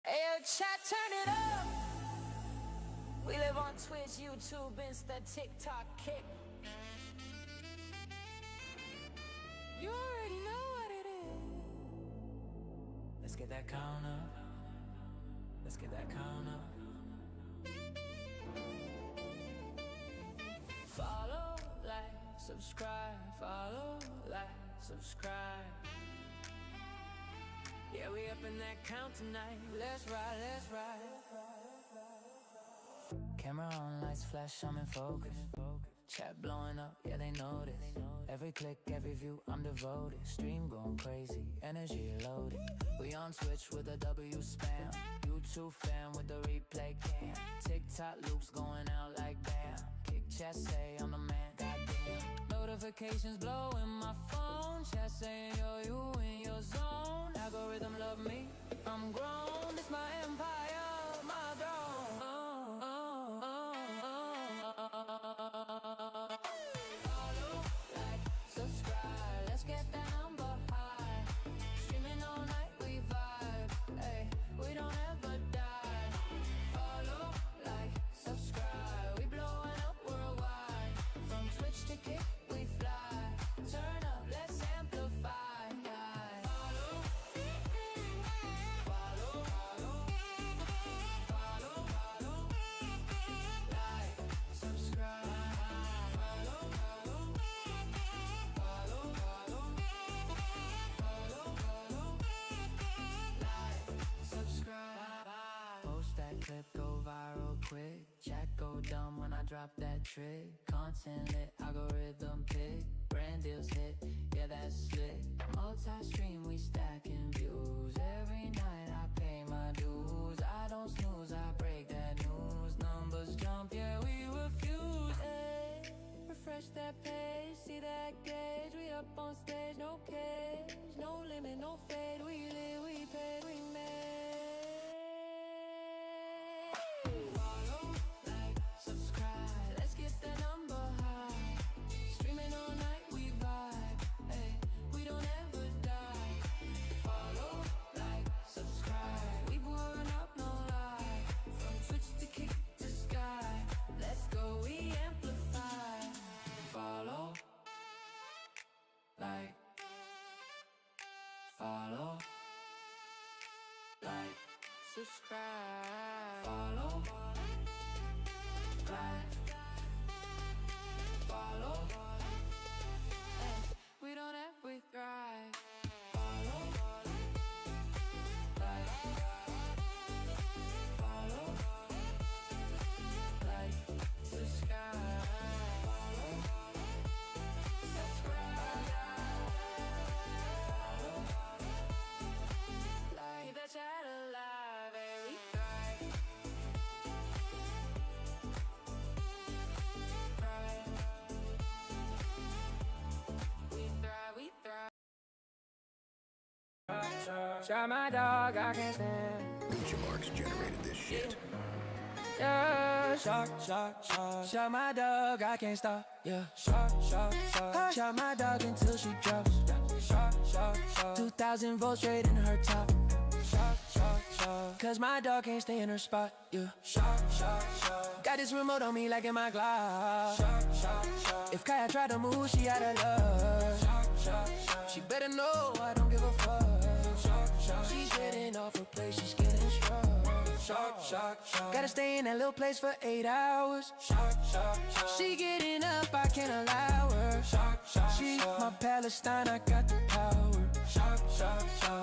Ayo, chat, turn it up. We live on Twitch, YouTube, Insta, TikTok, Kick. You already know what it is. Let's get that count up. Let's get that count up. Follow, like, subscribe. Follow, like, subscribe. Yeah, we up in that count tonight. Let's ride, let's ride. Camera on, lights flash, I'm in focus. Chat blowing up, yeah, they notice. Every click, every view, I'm devoted. Stream going crazy, energy loaded. We on Twitch with a W spam. YouTube fam with the replay cam. TikTok loops going out like bam. Kick chat say I'm the man, goddamn. Notifications blowing my phone. Chat saying yo, you in your zone. Algorithm love me, I'm grown. This my empire, my throne. Follow, like, subscribe. Let's get that number high. Streaming all night, we vibe. Ay, we don't ever die. Follow, like, subscribe. We blowing up worldwide. From Twitch to Kick, we fly. Turn up, let's amplify. Follow, follow, follow, follow, like, subscribe. Follow, follow, like, subscribe. Post that clip, go viral quick. Chat go dumb when I drop that trick. Content lit, algorithm pick. Brand deals hit, yeah, that's slick. Multi-stream, we stacking views. Every night I pay my dues. I don't snooze, I break that news. Numbers jump, yeah, we refuse. Ay, refresh that page, see that gauge. We up on stage, no cage. No limit, no fade. We live, we pay, we made. Follow, like, subscribe. Let's get the number high. Streaming all night, we vibe. Ay, we don't ever die. Follow, like, subscribe. We blowing up, no lie. From Twitch to Kick to Sky. Let's go, we amplify. Follow, like, follow, like, subscribe. Follow, like, follow. Ay, we don't have, we thrive. Follow, like, follow, like, subscribe. Follow, subscribe. Like, keep that chat alive, and we thrive. Thrive. We thrive, we thrive. Shot my dog, I can't stand. Gucci Marks generated this shit. Yeah, shot my dog, I can't stop. Yeah, shot my dog until she drops. 2,000 volts straight in her top. Cause my dog can't stay in her spot. Yeah, got this remote on me like in my Glock. If Kaya try to move, she out of love. She better know I don't give a fuck. She's getting off her place, she's getting strong. Gotta stay in that little place for 8 hours. She getting up, I can't allow her. She my Palestine, I got the power.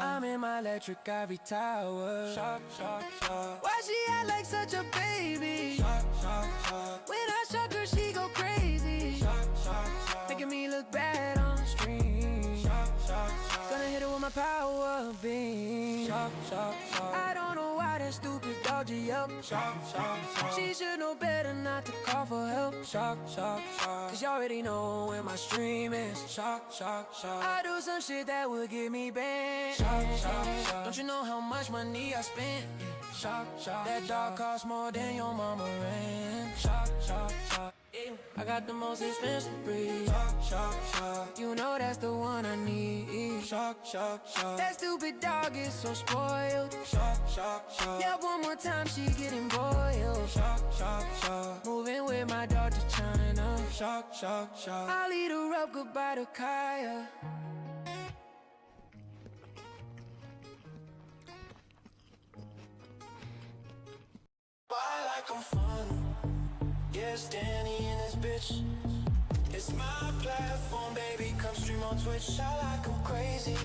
I'm in my electric ivory tower. Why she act like such a baby? When I shock her, she go crazy. Making me look bad on the stream. Gonna hit her with my power beam. I don't know why that stupid dog G-up. She should know better not to call for help. Cause you already know when my stream is. I do some shit that would get me banned. Don't you know how much money I spent? That dog costs more than your mama rent. Yeah, I got the most expensive breed. Shock, shock, shock. You know that's the one I need. Shock, shock, shock. That stupid dog is so spoiled. Shock, shock, shock. Yeah, one more time she getting boiled. Shock, shock, shock. Moving with my dog to China. Shock, shock, shock. I'll eat her up, goodbye to Kaya. I like 'em fun. Yes, Danny and this bitch. It's my platform, baby. Come stream on Twitch. I like 'em crazy.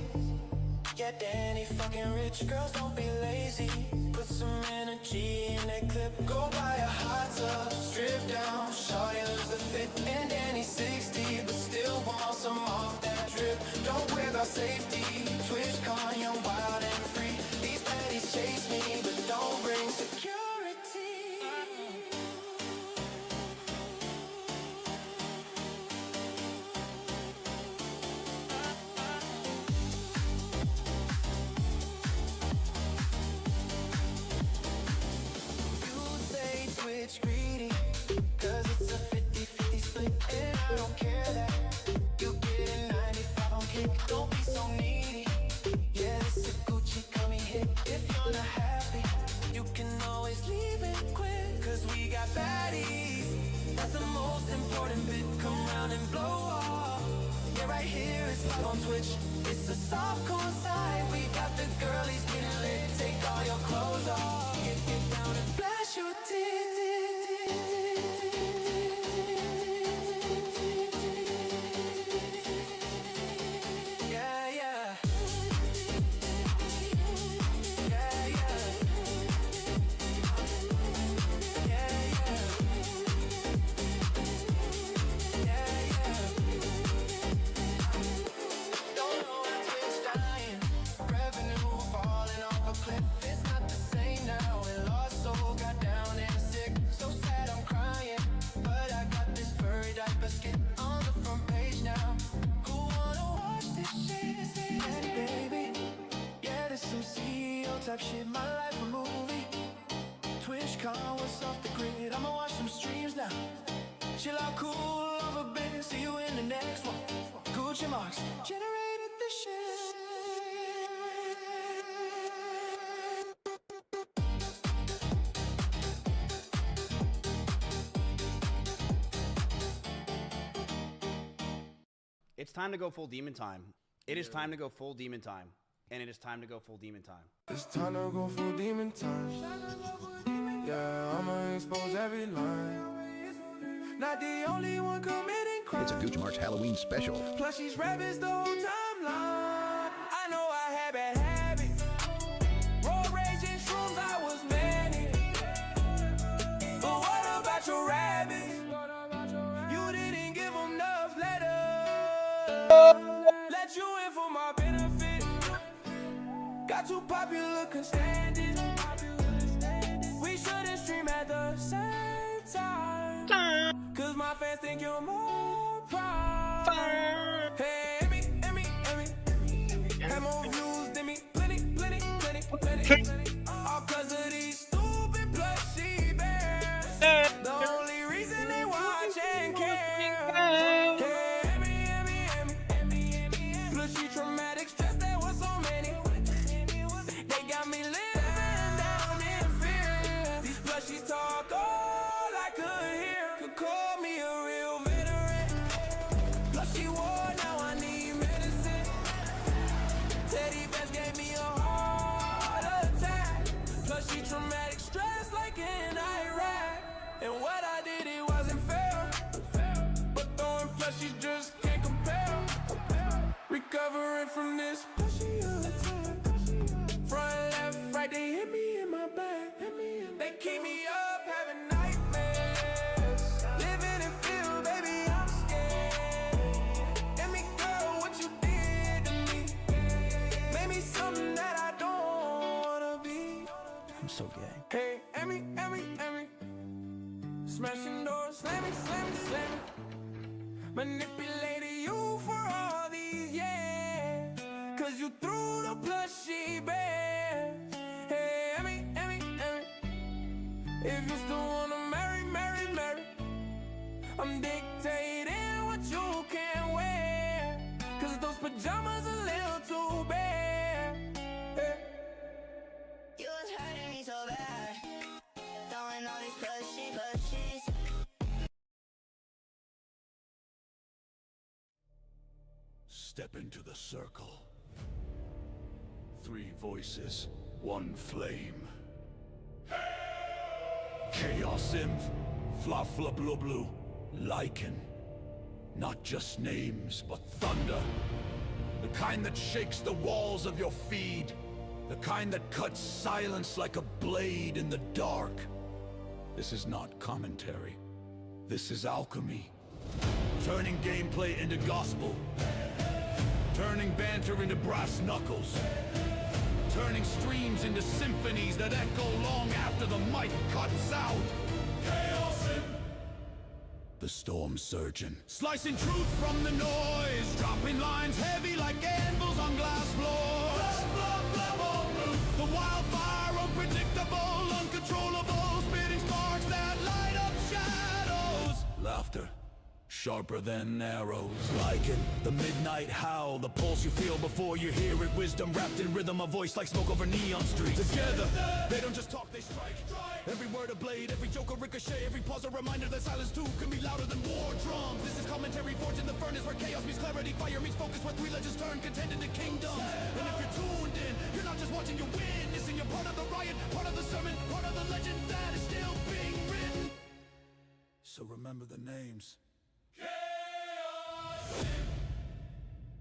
Yeah, Danny fucking rich. Girls, don't be lazy. Put some energy in that clip. Go buy a hot tub. Strip down. Shawty lose the fit. And Danny's 60, but still want some off that drip. Don't wear the safety. Twitch con, young, wild and free. These baddies chase me, but don't bring security. Twitch greedy, cause it's a 50-50 split. And I don't care that you get a 95 on kick. Don't be so needy. Yeah, this is Gucci coming hit. If you're not happy, you can always leave it quick. Cause we got baddies. That's the most important bit. Come round and blow off. Yeah, right here it's live on Twitch. It's a soft core side. We got the girlies getting lit. Take all your clothes off. Get down and flash your tits. Type shit, my life a movie. TwitchCon, what's off the grid? I'ma watch some streams now. Chill out, cool off a bit. See you in the next one. Gucci marks generated this shit. It's time to go full demon time. It is time to go full demon time. And it is time to go full demon time. It's time to go full demon time. Yeah, I'ma expose every line. Not the only one committing crime. It's a Gucci Marks Halloween special. Plus she's rappers the whole timeline. I know I had bad habits. Road rage and shrooms, I was manic. But what about your rabbits? You didn't give them enough letters. Let you in for my benefit. Got too popular, can stand it. We shouldn't stream at the same time. Cause my fans think you're more proud. Hey, Emmy. Have more views than me. Plenty. All cause of these stupid plushy bears. The only reason they watch and care. Hey, Emmy. Plushy traumatic stress, there was so many. They got me living down in fear. These plushies talk all I could hear. Could call me a real veteran. Plushie war, now I need medicine. Teddy Bears gave me a heart attack. Plushie traumatic stress like in Iraq. And what I did, it wasn't fair. But throwing plushies just can't compare. Recovering from this plushie attack. Front, left, right, they hit me in my back. They keep me up, having nightmares. Living in fear, baby, I'm scared. Emmy girl, what you did to me made me something that I don't wanna be. I'm so gay. Hey, Emmy. Smashing doors, slamming. Manipulated you for all these years. Cause you threw the plushie bear. Hey, Emmy. If you still wanna marry, I'm dictating what you can wear, 'cause those pajamas a little too bare. You was hurting me so bad, throwing all these plushies. Step into the circle. 3 voices, 1 flame. Chaos Imp, Flafla Blue Blue, Lycan. Not just names, but thunder. The kind that shakes the walls of your feed. The kind that cuts silence like a blade in the dark. This is not commentary. This is alchemy. Turning gameplay into gospel. Turning banter into brass knuckles. Turning streams into symphonies that echo long after the mic cuts out. Chaos Imp. The Storm Surgeon. Slicing truth from the noise. Dropping lines heavy like anvils on glass floors. The wildfire, unpredictable, uncontrollable. Spitting sparks that light up shadows. Laughter. Sharper than arrows. Lycan, the midnight howl, the pulse you feel before you hear it. Wisdom wrapped in rhythm, a voice like smoke over neon streets. Together, they don't just talk, they strike. Every word a blade, every joke a ricochet, every pause a reminder that silence too can be louder than war drums. This is commentary forged in the furnace where chaos meets clarity, fire meets focus, where 3 legends turn contend into kingdoms. And if you're tuned in, you're not just watching, you're witnessing. You're part of the riot, part of the sermon, part of the legend that is still being written. So remember the names.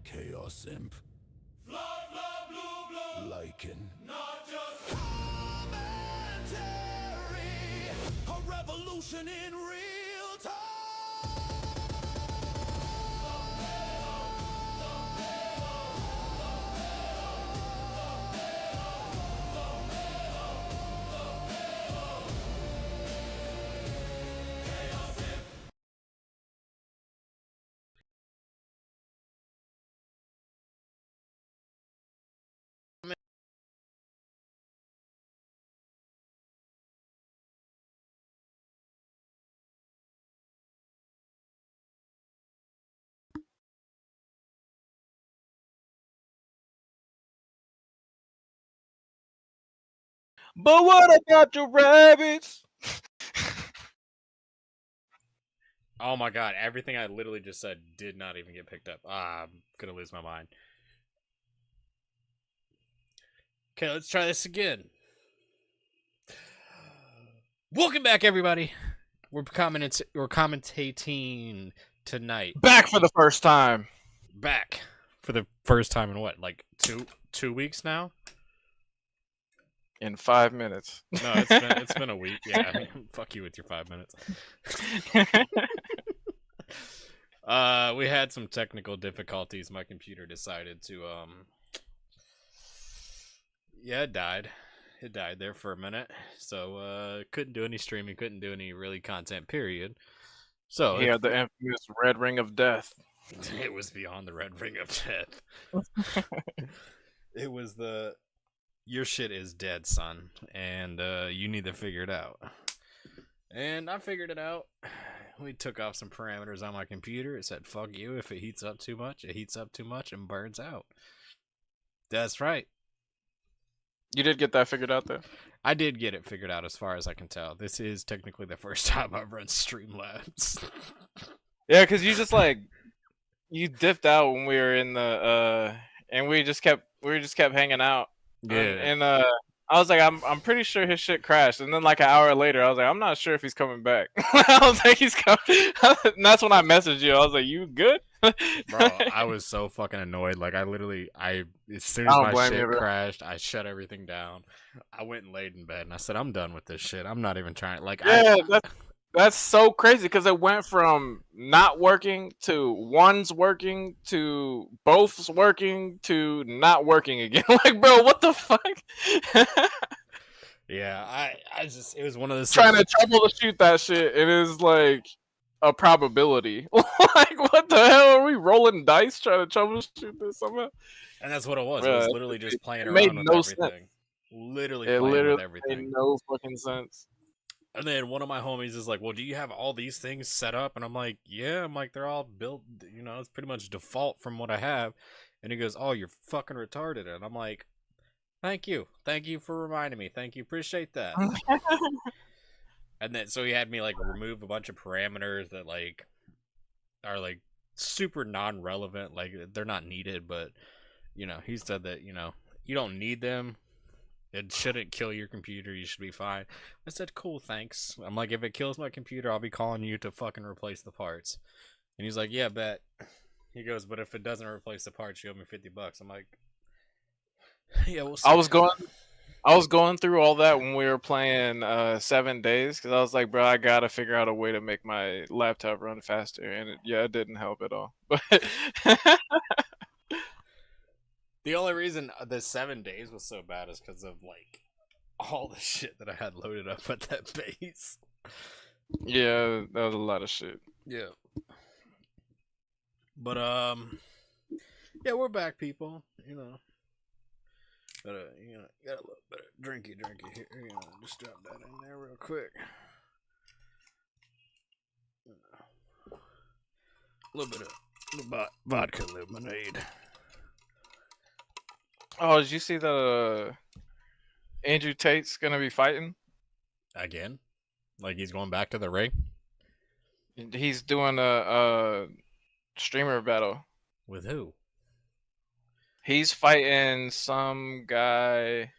Chaos Imp. Fla fla blue blue. Lycan. Not just commentary. A revolution in real time. But what about your rabbits? Oh my god, everything I literally just said did not even get picked up. I'm gonna lose my mind. Okay, let's try this again. Welcome back, everybody. We're commentating tonight. Back for the first time. Back for the first time in what, like two weeks now? In 5 minutes. No, it's been a week. Yeah, fuck you with your 5 minutes. We had some technical difficulties. My computer decided to it died. It died there for a minute. So couldn't do any streaming, couldn't do any really content, period. So yeah, the infamous red ring of death. It was beyond the red ring of death. It was the your shit is dead, son, and you need to figure it out. And I figured it out. We took off some parameters on my computer. It said, fuck you, if it heats up too much, it heats up too much and burns out. That's right. You did get that figured out, though? I did get it figured out as far as I can tell. This is technically the first time I've run Streamlabs. Yeah, because you just, like, you dipped out when we were in the, and we just kept hanging out. Yeah. And I was like, I'm pretty sure his shit crashed. And then like an hour later, I was like, I'm not sure if he's coming back. I was like, he's coming. And that's when I messaged you. I was like, you good? Bro, I was so fucking annoyed. Like, as soon as my shit crashed, I shut everything down. I went and laid in bed and I said, I'm done with this shit. I'm not even trying. Like, yeah, that's so crazy because it went from not working to one's working to both's working to not working again. Like, bro, what the fuck? Yeah, I just, it was one of those trying to troubleshoot that shit. It is like a probability. Like, what the hell are we rolling dice trying to troubleshoot this somehow? And that's what it was. Bruh, it was literally just playing it around made with no everything. sense. Literally It playing literally with everything. made no fucking sense. And then one of my homies is like, well, do you have all these things set up? And I'm like, yeah. I'm like, they're all built, it's pretty much default from what I have. And he goes, oh, you're fucking retarded. And I'm like, thank you. Thank you for reminding me. Thank you. Appreciate that. And then, so he had me, like, remove a bunch of parameters that, like, are, like, super non-relevant. Like, they're not needed, but, he said that, you don't need them. It shouldn't kill your computer. You should be fine. I said, cool, thanks. I'm like, if it kills my computer, I'll be calling you to fucking replace the parts. And he's like, yeah, bet. He goes, but if it doesn't replace the parts, you owe me $50. I'm like, yeah, we'll see. I was going through all that when we were playing 7 Days, because I was like, bro, I gotta figure out a way to make my laptop run faster, and it didn't help at all. But the only reason the 7 days was so bad is because of, like, all the shit that I had loaded up at that base. yeah, that was a lot of shit. Yeah. But, yeah, we're back, people. Got a little bit of drinky here. Just drop that in there real quick. A little bit of vodka lemonade. Oh, did you see that Andrew Tate's gonna be fighting? Again? Like he's going back to the ring? He's doing a streamer battle. With who? He's fighting some guy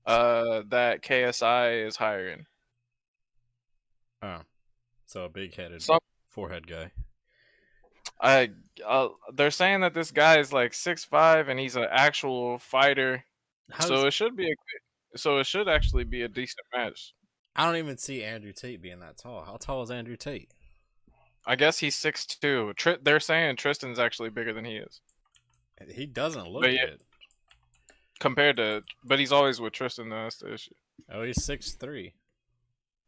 that KSI is hiring. Oh. So a big-headed forehead guy. They're saying that this guy is like 6'5" and he's an actual fighter. It should actually be a decent match. I don't even see Andrew Tate being that tall. How tall is Andrew Tate? I guess he's 6'2". They're saying Tristan's actually bigger than he is. He doesn't look it. But he's always with Tristan though, that's the issue. Oh, he's 6'3".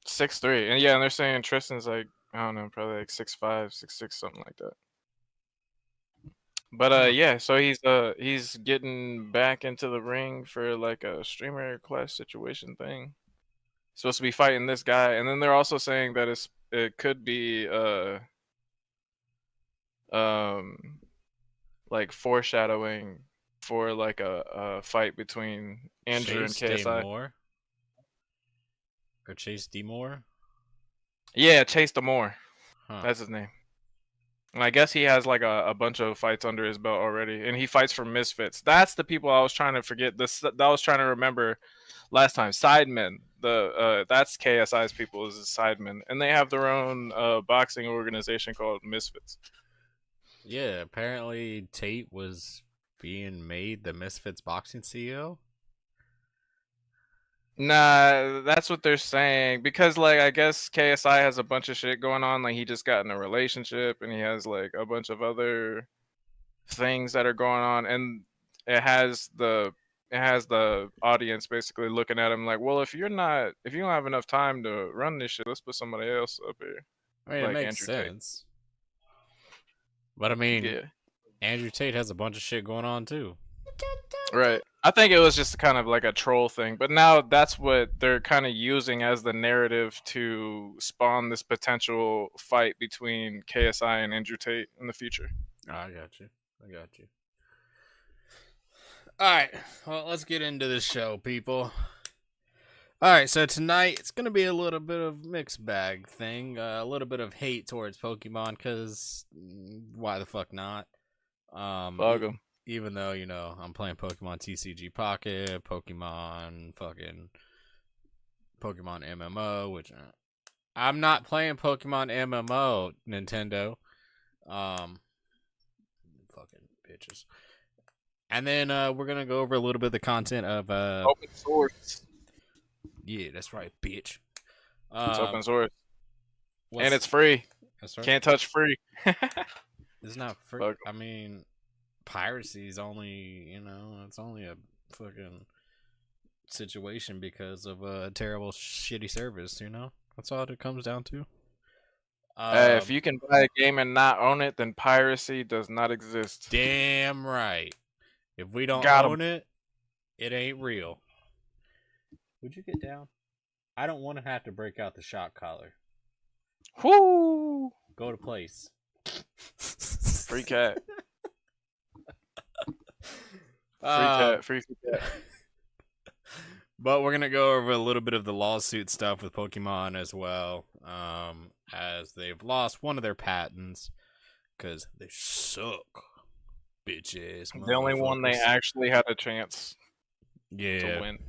6'3", and yeah, and they're saying Tristan's like, I don't know, probably like 6'5", 6'6", something like that. But yeah, so he's getting back into the ring for like a streamer class situation thing. He's supposed to be fighting this guy, and then they're also saying that it could be like foreshadowing for like a fight between Andrew and KSI. Or Chase Demore? Yeah, Chase Demore. Huh. That's his name. And I guess he has like a bunch of fights under his belt already, and he fights for Misfits. That's the people I was trying to forget. I was trying to remember last time. Sidemen. That's KSI's people is Sidemen, and they have their own boxing organization called Misfits. Yeah, apparently Tate was being made the Misfits boxing CEO. Nah, that's what they're saying, because like I guess KSI has a bunch of shit going on. Like he just got in a relationship, and he has like a bunch of other things that are going on, and it has the audience basically looking at him like, well, if you don't have enough time to run this shit, let's put somebody else up here. I mean, like it makes Andrew Tate. sense. But I mean, Yeah. Andrew Tate has a bunch of shit going on too. Right. I think it was just kind of like a troll thing, but now that's what they're kind of using as the narrative to spawn this potential fight between KSI and Andrew Tate in the future. Oh, I got you. Alright, well, let's get into this show, people. Alright, so tonight it's going to be a little bit of mixed bag thing. A little bit of hate towards Pokemon, because why the fuck not? Bug 'em. Even though, I'm playing Pokemon TCG Pocket, Pokemon MMO, which I'm not playing Pokemon MMO, Nintendo. Fucking bitches. And then we're going to go over a little bit of the content of Open source. Yeah, that's right, bitch. It's open source. And it's free. That's right. Can't touch free. It's not free. Bug 'em. I mean, piracy is only, it's only a fucking situation because of a terrible, shitty service, That's all it comes down to. If you can buy a game and not own it, then piracy does not exist. Damn right. If we don't Got 'em. own it, it ain't real. Would you get down? I don't want to have to break out the shock collar. Whoo! Go to place. Free cat. Free cat. But we're gonna go over a little bit of the lawsuit stuff with Pokemon as well, as they've lost one of their patents because they suck, bitches. The only one they actually had a chance to win.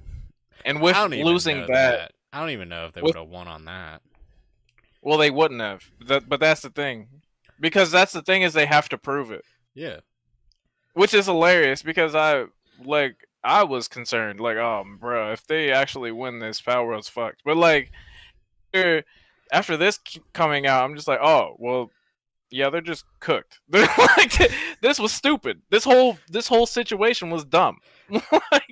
And I with don't even losing know that, I don't even know if they with- would have won on that. well, they wouldn't have. But that's the thing, because that's the thing is they have to prove it, Yeah, which is hilarious. Because I was concerned, like, oh, bro, if they actually win this, Palworld's fucked. But like, after this coming out, I'm just like, oh, well, yeah, they're just cooked. Like, this was stupid. This whole situation was dumb.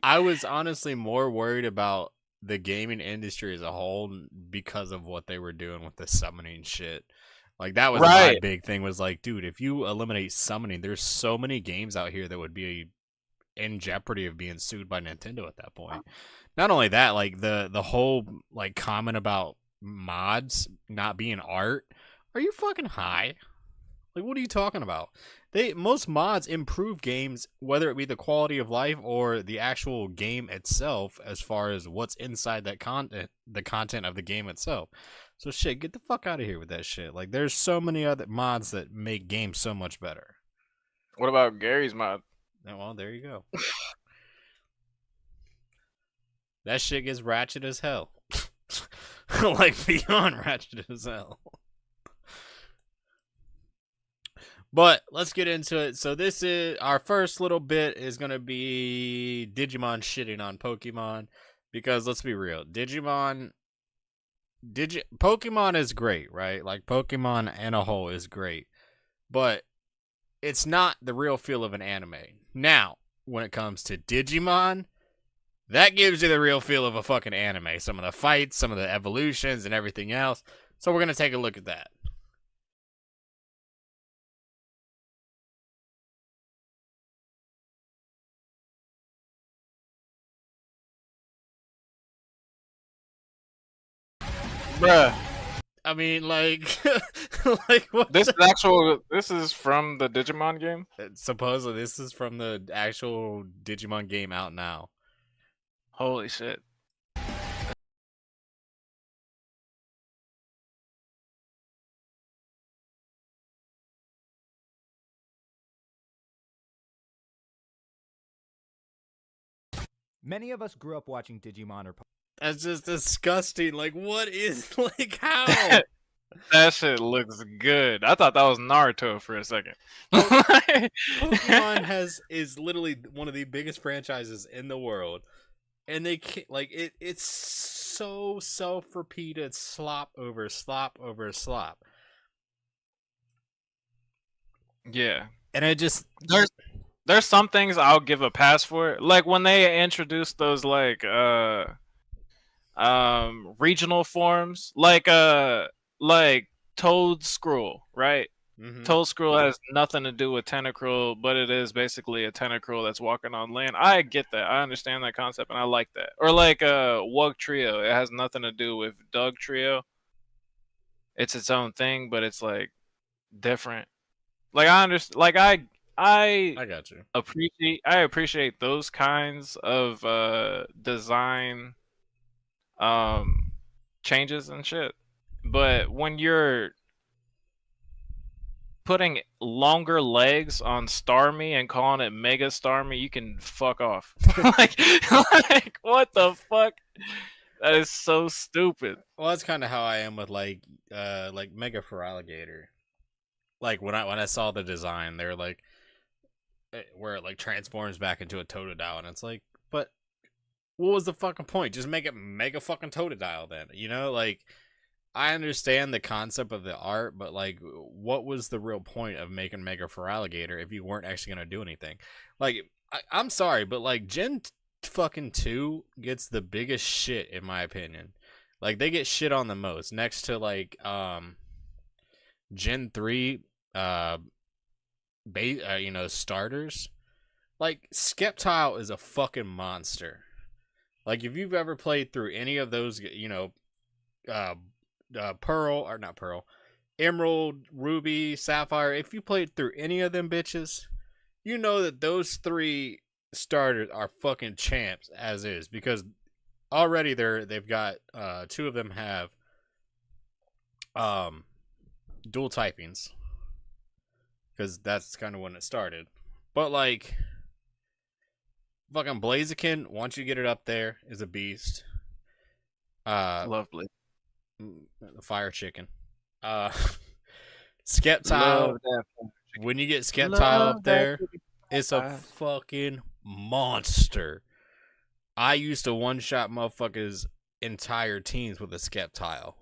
I was honestly more worried about the gaming industry as a whole because of what they were doing with the summoning shit. Like, that was my Right. big thing, was like, dude, if you eliminate summoning, there's so many games out here that would be in jeopardy of being sued by Nintendo at that point. Not only that, like the whole like comment about mods not being art. Are you fucking high? Like, what are you talking about? Most mods improve games, whether it be the quality of life or the actual game itself, as far as what's inside that content, the content of the game itself. So shit, get the fuck out of here with that shit. Like, there's so many other mods that make games so much better. What about Gary's mod? Oh, well, there you go. That shit gets ratchet as hell. Like, beyond ratchet as hell. But let's get into it. So this is our first little bit is going to be Digimon shitting on Pokemon, because let's be real. Pokemon is great, right? Like, Pokemon in a whole is great. But it's not the real feel of an anime. Now, when it comes to Digimon, that gives you the real feel of a fucking anime. Some of the fights, some of the evolutions, and everything else. So we're going to take a look at that. Bruh, I mean, like, like what? this is from the Digimon game? Supposedly, this is from the actual Digimon game out now. Holy shit. Many of us grew up watching Digimon or That's just disgusting. Like, what is, like, how? That shit looks good. I thought that was Naruto for a second. Pokemon is literally one of the biggest franchises in the world, and they can't, like, it's so self-repeated, slop over slop over slop. Yeah. And I just There's some things I'll give a pass for. Like when they introduced those like regional forms, like Toad Scroll, right? Toad Scroll has nothing to do with Tentacruel, but it is basically a Tentacruel that's walking on land. I get that. I understand that concept, and I like that. Or like Wug Trio. It has nothing to do with Doug Trio. It's its own thing, but it's like different. Like I understand. Like I got you. I appreciate those kinds of design changes and shit. But when you're putting longer legs on Starmie and calling it Mega Starmie, you can fuck off. like what the fuck? That is so stupid. Well, that's kind of how I am with like Mega Feraligatr. Like when I saw the design, they're like where it like transforms back into a Totodile, and it's like, but what was the fucking point? Just make it Mega fucking Totodile then, you know? Like, I understand the concept of the art, but like, what was the real point of making Mega Feraligatr if you weren't actually gonna do anything? Like, I'm sorry, but like Gen fucking 2 gets the biggest shit in my opinion. Like, they get shit on the most, next to like Gen 3 starters. Like, Sceptile is a fucking monster. Like, if you've ever played through any of those, Pearl, or not Pearl, Emerald, Ruby, Sapphire, if you played through any of them bitches, you know that those 3 starters are fucking champs as is, because already they've got 2 of them have dual typings, because that's kind of when it started. But like fucking Blaziken, once you get it up there, is a beast. Lovely. The fire chicken. Skeptile. Love that. When you get Skeptile Love up there, that. it's a fucking monster. I used to one-shot motherfuckers' entire teams with a Skeptile.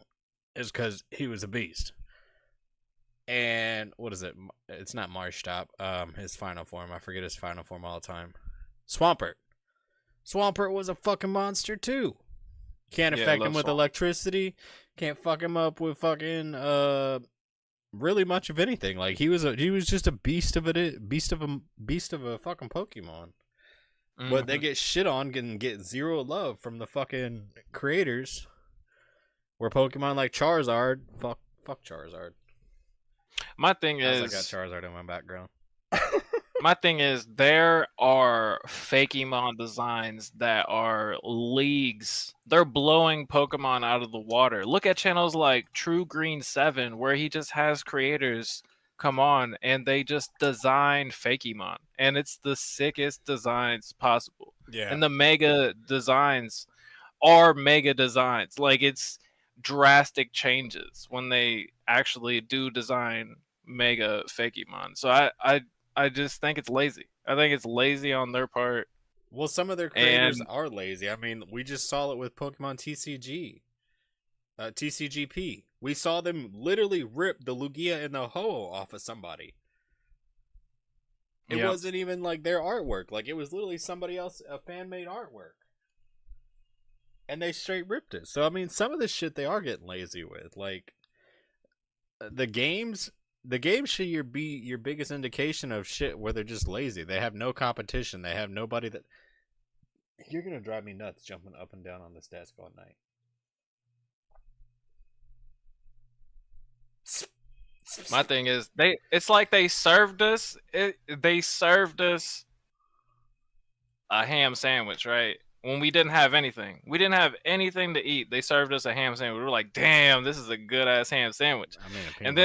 It's because he was a beast. And what is it? It's not Marshtomp. His final form. I forget his final form all the time. Swampert. Swampert was a fucking monster too. Can't affect him with electricity. Can't fuck him up with fucking really much of anything. Like he was just a beast of a fucking Pokemon. Mm-hmm. But they get shit on and get zero love from the fucking creators. Where Pokemon like Charizard, fuck Charizard. My thing I is, got Charizard in my background. my thing is, there are Fakemon designs that are leagues. They're blowing Pokemon out of the water. Look at channels like True Green 7, where he just has creators come on and they just design Fakemon, and it's the sickest designs possible. Yeah. And the mega designs are mega designs. Like, it's drastic changes when they actually do design mega Fakemon. So I just think it's lazy. I think it's lazy on their part. Well, some of their creators are lazy. I mean, we just saw it with Pokemon TCGP. We saw them literally rip the Lugia and the Ho-Oh off of somebody. It wasn't even like their artwork. Like, it was literally somebody else, a fan-made artwork. And they straight ripped it. So, I mean, some of this shit they are getting lazy with. Like, the games should be your biggest indication of shit where they're just lazy. They have no competition. They have nobody that... You're going to drive me nuts jumping up and down on this desk all night. My thing is, it's like they served us a ham sandwich, right? When we didn't have anything. We didn't have anything to eat. They served us a ham sandwich. We were like, damn, this is a good ass ham sandwich. I mean, and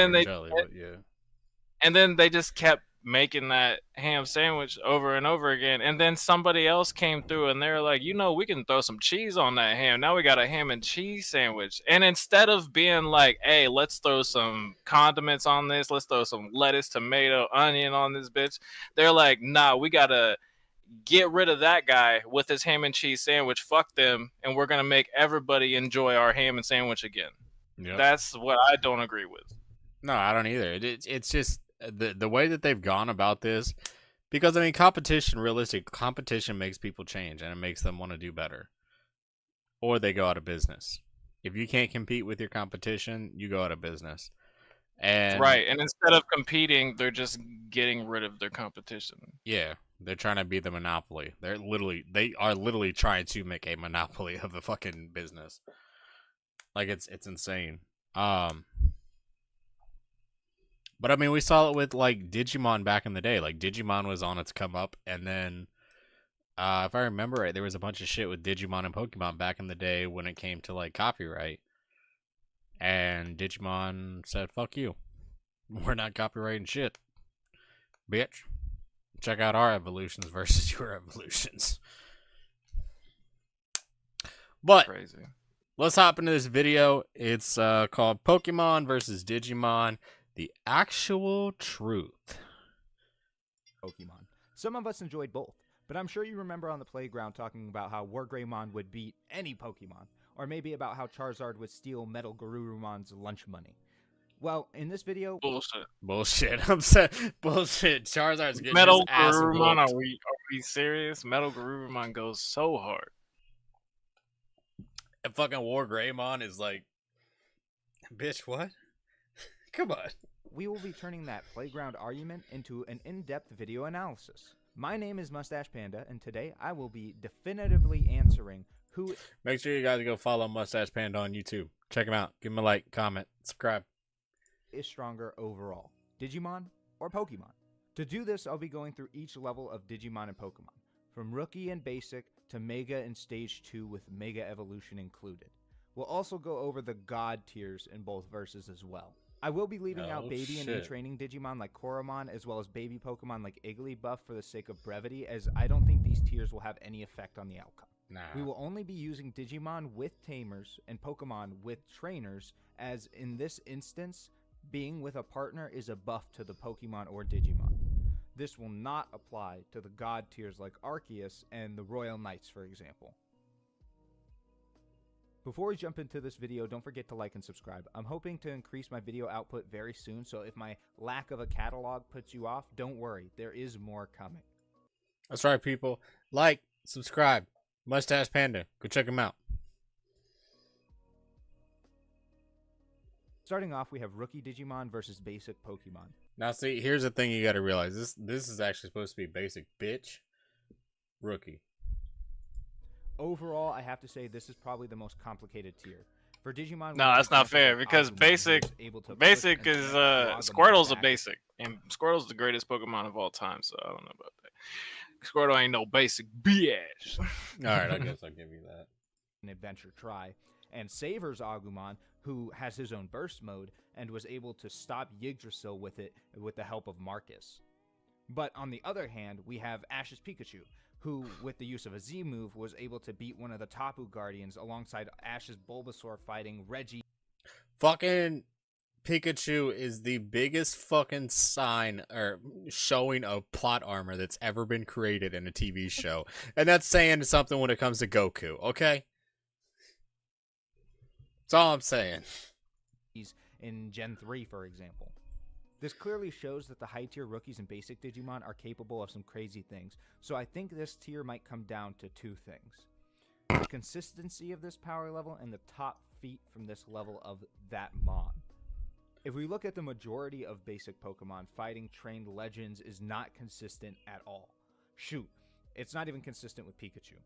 then they just kept making that ham sandwich over and over again. And then somebody else came through and they're like, we can throw some cheese on that ham. Now we got a ham and cheese sandwich. And instead of being like, hey, let's throw some condiments on this, let's throw some lettuce, tomato, onion on this bitch, they're like, nah, we gotta get rid of that guy with his ham and cheese sandwich. Fuck them, and we're gonna make everybody enjoy our ham and sandwich again. Yep. That's what I don't agree with. No, I don't either. It's just the way that they've gone about this, because I mean, competition makes people change, and it makes them want to do better, or they go out of business. If you can't compete with your competition, you go out of business. And right, and instead of competing, they're just getting rid of their competition. Yeah, they're trying to be the monopoly. They are literally trying to make a monopoly of the fucking business. Like, it's insane. But I mean, we saw it with like Digimon back in the day. Like, Digimon was on its come up, and then if I remember right, there was a bunch of shit with Digimon and Pokemon back in the day when it came to like copyright. And Digimon said, fuck you. We're not copyrighting shit. Bitch. Check out our evolutions versus your evolutions. But crazy. Let's hop into this video. It's called Pokemon versus Digimon. The actual truth. Pokemon. Some of us enjoyed both, but I'm sure you remember on the playground talking about how Wargreymon would beat any Pokemon, or maybe about how Charizard would steal Metal Garurumon's lunch money. Well, in this video... Bullshit. I'm saying bullshit. Charizard's getting Metal his ass Garurumon, whooped. are we serious? Metal Garurumon goes so hard. And fucking Wargreymon is like... Bitch, what? Come on. We will be turning that playground argument into an in-depth video analysis. My name is Mustache Panda, and today I will be definitively answering who... Make sure you guys go follow Mustache Panda on YouTube. Check him out. Give him a like, comment, subscribe. is stronger overall, Digimon or Pokemon? To do this, I'll be going through each level of Digimon and Pokemon, from Rookie and Basic to Mega and Stage 2 with Mega Evolution included. We'll also go over the God tiers in both verses as well. I will be leaving out baby and training Digimon like Koromon, as well as baby Pokemon like Igglybuff for the sake of brevity, as I don't think these tiers will have any effect on the outcome. Nah. We will only be using Digimon with tamers and Pokemon with trainers, as in this instance, being with a partner is a buff to the Pokemon or Digimon. This will not apply to the God tiers like Arceus and the Royal Knights, for example. Before we jump into this video, don't forget to like and subscribe. I'm hoping to increase my video output very soon, so if my lack of a catalog puts you off, don't worry, there is more coming. That's right, people. Like, subscribe. Mustache Panda. Go check him out. Starting off, we have Rookie Digimon versus Basic Pokemon. Now, see, here's the thing you got to realize. This is actually supposed to be basic, bitch. Rookie. Overall, I have to say this is probably the most complicated tier. For Digimon, No, that's not fair because basic is Squirtle's a basic, and Squirtle's the greatest Pokemon of all time. So I don't know about that. Squirtle ain't no basic bitch. All right, I guess I'll give you that. An Adventure Try, and Saver's Agumon, who has his own burst mode and was able to stop Yggdrasil with it with the help of Marcus. But on the other hand, we have Ash's Pikachu, who, with the use of a Z move, was able to beat one of the Tapu Guardians alongside Ash's Bulbasaur fighting Reggie. Fucking Pikachu is the biggest fucking sign or showing of plot armor that's ever been created in a TV show. And that's saying something when it comes to Goku, okay? That's all I'm saying. In Gen 3, for example. This clearly shows that the high tier rookies and basic Digimon are capable of some crazy things, so I think this tier might come down to two things. The consistency of this power level and the top feat from this level of that Mon. If we look at the majority of basic Pokemon, fighting trained legends is not consistent at all. Shoot, it's not even consistent with Pikachu.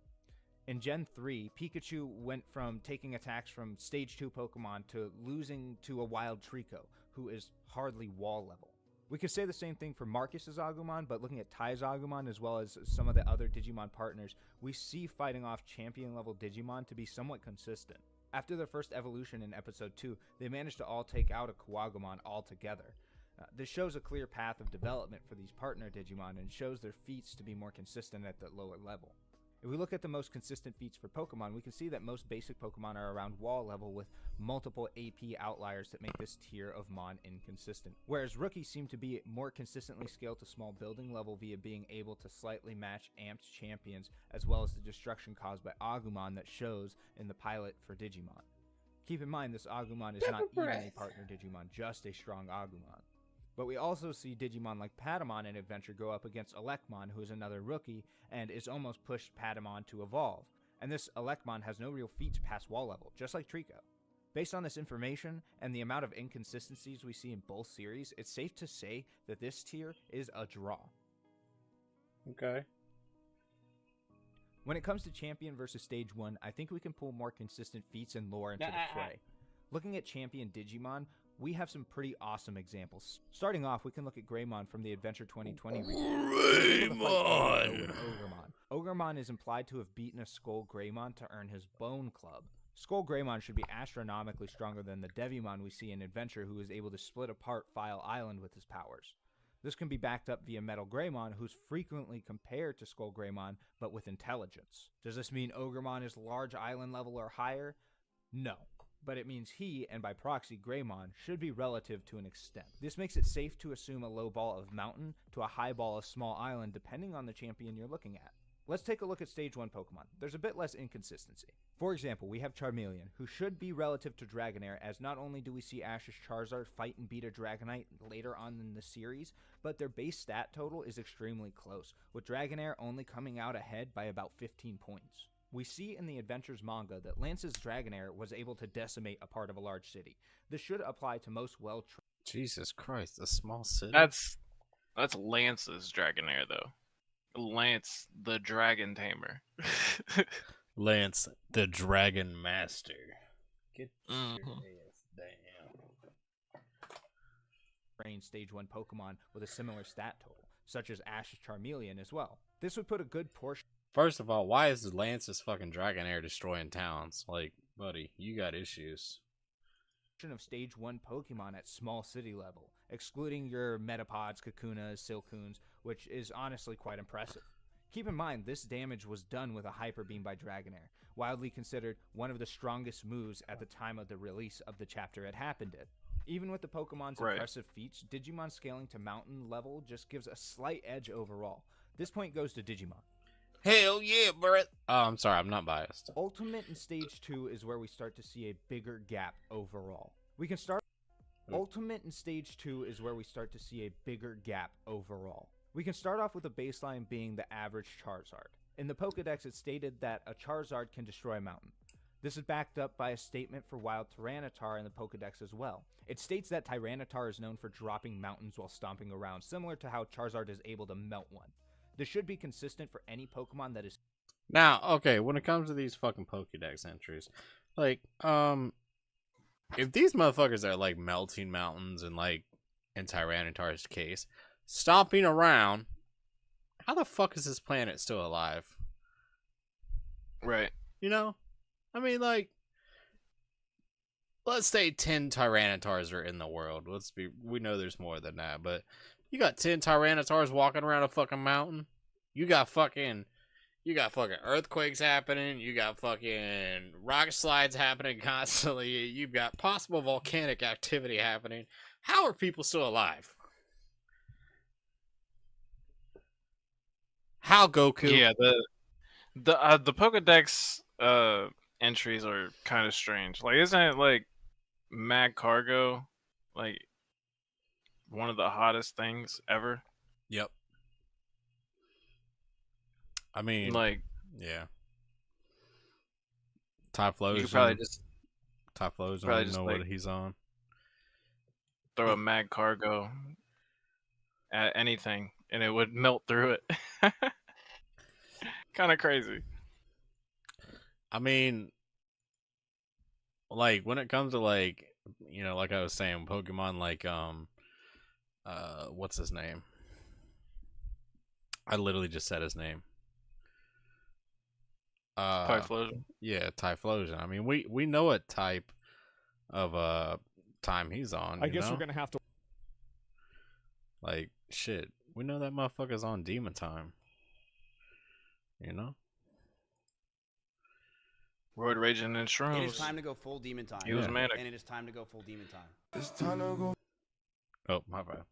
In Gen 3, Pikachu went from taking attacks from Stage 2 Pokemon to losing to a wild Trico, who is hardly wall level. We could say the same thing for Marcus's Agumon, but looking at Tai's Agumon as well as some of the other Digimon partners, we see fighting off champion level Digimon to be somewhat consistent. After their first evolution in Episode 2, they managed to all take out a Kuwagumon altogether. This shows a clear path of development for these partner Digimon and shows their feats to be more consistent at the lower level. If we look at the most consistent feats for Pokemon, we can see that most basic Pokemon are around wall level with multiple AP outliers that make this tier of Mon inconsistent. Whereas rookies seem to be more consistently scaled to small building level via being able to slightly match amped champions, as well as the destruction caused by Agumon that shows in the pilot for Digimon. Keep in mind this Agumon is not even a partner Digimon, just a strong Agumon. But we also see Digimon like Patamon in Adventure go up against Elecmon, who is another rookie, and is almost pushed Patamon to evolve. And this Elecmon has no real feats past wall level, just like Trico. Based on this information, and the amount of inconsistencies we see in both series, it's safe to say that this tier is a draw. Okay. When it comes to Champion versus Stage 1, I think we can pull more consistent feats and lore into the fray. Looking at Champion Digimon, we have some pretty awesome examples. Starting off, we can look at Greymon from the Adventure 2020 Greymon! Ogremon is implied to have beaten a Skull Greymon to earn his Bone Club. Skull Greymon should be astronomically stronger than the Devimon we see in Adventure, who is able to split apart File Island with his powers. This can be backed up via Metal Greymon, who's frequently compared to Skull Greymon, but with intelligence. Does this mean Ogremon is large island level or higher? No. But it means he, and by proxy Greymon, should be relative to an extent. This makes it safe to assume a low ball of mountain to a high ball of small island depending on the champion you're looking at. Let's take a look at Stage 1 Pokemon. There's a bit less inconsistency. For example, we have Charmeleon, who should be relative to Dragonair, as not only do we see Ash's Charizard fight and beat a Dragonite later on in the series, but their base stat total is extremely close, with Dragonair only coming out ahead by about 15 points. We see in the Adventures manga that Lance's Dragonair was able to decimate a part of a large city. This should apply to most well-trained... Jesus Christ, a small city? That's Lance's Dragonair, though. Lance, the Dragon Tamer. Lance, the Dragon Master. Get your Mhm. ass down. Train Stage 1 Pokemon with a similar stat total, such as Ash's Charmeleon as well. This would put a good portion First of all, why is Lance's fucking Dragonair destroying towns? Like, buddy, you got issues. of Stage 1 Pokemon at small city level, excluding your Metapods, Kakunas, Silcoons, which is honestly quite impressive. Keep in mind, this damage was done with a Hyper Beam by Dragonair, widely considered one of the strongest moves at the time of the release of the chapter it happened in. Even with the Pokemon's Right. impressive feats, Digimon scaling to mountain level just gives a slight edge overall. This point goes to Digimon. Hell yeah, Brett. Oh, I'm sorry, I'm not biased. Ultimate in Stage 2 is where we start to see a bigger gap overall. We can start Ultimate in Stage 2 is where we start to see a bigger gap overall. We can start off with a baseline being the average Charizard. In the Pokedex, it stated that a Charizard can destroy a mountain. This is backed up by a statement for Wild Tyranitar in the Pokedex as well. It states that Tyranitar is known for dropping mountains while stomping around, similar to how Charizard is able to melt one. This should be consistent for any Pokemon that is Now, okay, when it comes to these fucking Pokédex entries, like, if these motherfuckers are like melting mountains and like in Tyranitar's case, stomping around, how the fuck is this planet still alive? Right. You know? I mean, like, let's say 10 Tyranitars are in the world. We know there's more than that, but you got 10 Tyranitars walking around a fucking mountain. You got fucking earthquakes happening. You got fucking rock slides happening constantly. You've got possible volcanic activity happening. How are people still alive? How, Goku? Yeah, the Pokedex entries are kind of strange. Like, isn't it like Mag Cargo like one of the hottest things ever? Yep. I mean, Like, yeah. you could probably Typhlosion. just Typhlosion, I probably don't just, know like- what he's on. throw a Mag Cargo at anything and it would melt through it. Kind of crazy. I mean, like, when it comes to, like, you know, like I was saying, Pokemon, like, what's his name? I literally just said his name. Typhlosion. Yeah, Typhlosion. I mean, we know what type of time he's on. I you guess know? we're gonna have to. Like, shit, we know that motherfucker's on demon time. You know? Roid Raging and It is Shrooms. time to go full demon time. He was Yeah. manic. And it is time to go full demon time. It's time to go. Oh, my bad.